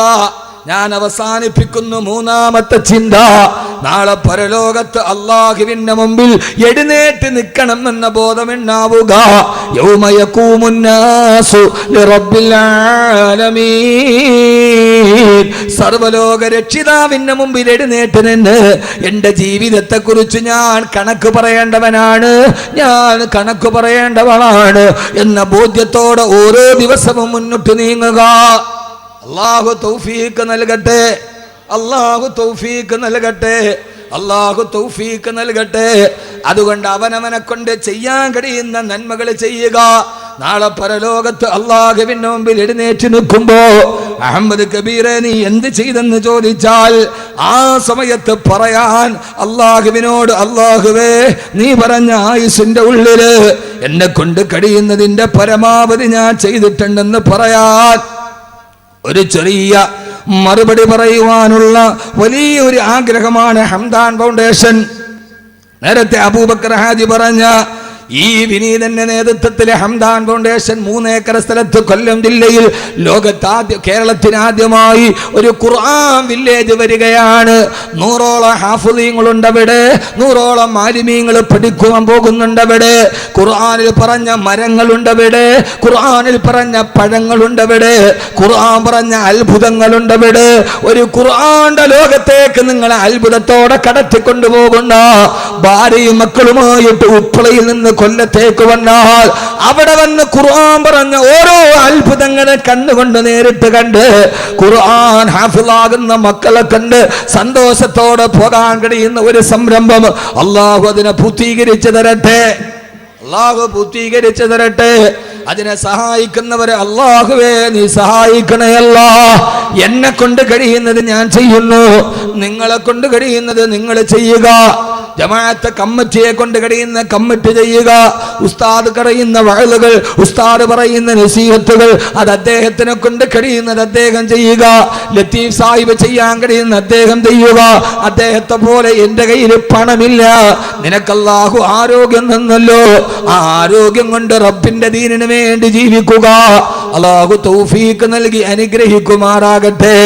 ഞാൻ അവസാനിപ്പിക്കുന്നു. 3ാമത്തെ ചിന്ത, നാളെ പരലോകത്ത് അള്ളാഹുവിന്റെ മുമ്പിൽ എഴുന്നേറ്റ് നിൽക്കണം എന്ന ബോധമുണ്ടാവുക. യൗമ യഖൂമുന്നാസു ലിറബ്ബിൽ ആലമീൻ. സർവലോക രക്ഷിതാവിന്റെ മുമ്പിൽ എഴുന്നേറ്റ് നിന്ന് എന്റെ ജീവിതത്തെ കുറിച്ച് ഞാൻ കണക്ക് പറയേണ്ടവനാണ്, ഞാൻ കണക്ക് പറയേണ്ടവളാണ് എന്ന ബോധ്യത്തോടെ ഓരോ ദിവസവും മുന്നോട്ട് നീങ്ങുക. അല്ലാഹു തൗഫീഖ് നൽകട്ടെ, അല്ലാഹു തൗഫീഖ് നൽകട്ടെ, അല്ലാഹു തൗഫീഖ് നൽകട്ടെ. അതുകൊണ്ട് അവനവനെ കൊണ്ട് ചെയ്യാൻ കഴിയുന്ന നന്മകൾ ചെയ്യുക. നാളെ പരലോകത്ത് അള്ളാഹുവിന്റെ മുമ്പിൽ എഴുന്നേറ്റ് നിൽക്കുമ്പോ അഹമ്മദ് കബീറെ നീ എന്ത് ചെയ്തെന്ന് ചോദിച്ചാൽ ആ സമയത്ത് പറയാൻ അള്ളാഹുവിനോട്, അള്ളാഹുവേ നീ പറഞ്ഞ ആയുസിന്റെ ഉള്ളില് എന്നെ കൊണ്ട് കഴിയുന്നതിന്റെ പരമാവധി ഞാൻ ചെയ്തിട്ടുണ്ടെന്ന് പറയാൻ ഒരു ചെറിയ മറുപടി പറയുവാനുള്ള വലിയൊരു ആഗ്രഹമാണ് ഹംദാൻ ഫൗണ്ടേഷൻ. നേരത്തെ അബൂബക്കർ ഹാജി പറഞ്ഞ ഈ വിനീതന്റെ നേതൃത്വത്തിലെ ഹംദാൻ ഫൗണ്ടേഷൻ 3 ഏക്കർ സ്ഥലത്ത് കൊല്ലം ജില്ലയിൽ കേരളത്തിന് ആദ്യമായി ഒരു ഖുർആൻ വില്ലേജ് വരികയാണ്. 100ഓളം ഹാഫിളീങ്ങളുണ്ടവിടെ, 100ഓളം മാലിമീങ്ങൾ പഠിക്കുവാൻ പോകുന്നുണ്ടവിടെ. ഖുർആനിൽ പറഞ്ഞ മരങ്ങളുണ്ടവിടെ, ഖുർആനിൽ പറഞ്ഞ പഴങ്ങളുണ്ടവിടെ, ഖുർആൻ പറഞ്ഞ അത്ഭുതങ്ങളുണ്ടവിടെ. ഒരു ഖുർആന്റെ ലോകത്തേക്ക് നിങ്ങളെ അത്ഭുതത്തോടെ കടത്തിക്കൊണ്ടുപോകുന്ന ഭാര്യയും മക്കളുമായിട്ട് ഉപ്പളയിൽ നിന്ന് കൊല്ലത്തേക്ക് വന്നാൽ അവിടെ വന്ന് ഖുർആൻ പറഞ്ഞ ഓരോ അത്ഭുതങ്ങളെ കണ്ണുകൊണ്ട് നേരിട്ട് കണ്ട് ഖുർആൻ ഹാഫിളാകുന്ന മക്കളെ കണ്ട് സന്തോഷത്തോടെ പോകാൻ കഴിയുന്ന ഒരു സംരംഭം അല്ലാഹു അതിനെ പൂർത്തീകരിച്ചു തരട്ടെ, അല്ലാഹു പൂർത്തീകരിച്ചു തരട്ടെ. അതിനെ സഹായിക്കുന്നവരെ അല്ലാഹുവേ നീ സഹായിക്കണയല്ല. എന്നെ കൊണ്ട് കഴിയുന്നത് ഞാൻ ചെയ്യുന്നു, നിങ്ങളെ കൊണ്ട് കഴിയുന്നത് നിങ്ങൾ ചെയ്യുക. ജമാഅത്ത് കമ്മിറ്റിയെ കൊണ്ട് കഴിയുന്ന കമ്മിറ്റി ചെയ്യുക. ഉസ്താദ് പറയുന്ന വഅലുകൾ, ഉസ്താദ് പറയുന്ന നസീഹത്തുകൾ അത് അദ്ദേഹത്തിനെ കൊണ്ട് കഴിയുന്നത് അദ്ദേഹം ചെയ്യുക. ലത്തീഫ് സാഹിബ് ചെയ്യാൻ കഴിയുന്ന അദ്ദേഹം ചെയ്യുക. അദ്ദേഹത്തെ പോലെ എന്റെ കയ്യിൽ പണമില്ല, നിനക്ക് അല്ലാഹു ആരോഗ്യം തന്നല്ലോ, ആ ആരോഗ്യം കൊണ്ട് റബ്ബിന്റെ ദീനിന് വേണ്ടി ജീവിക്കുക. അല്ലാഹു തൗഫീഖ് നൽകി അനുഗ്രഹിക്കുമാറാകട്ടെ.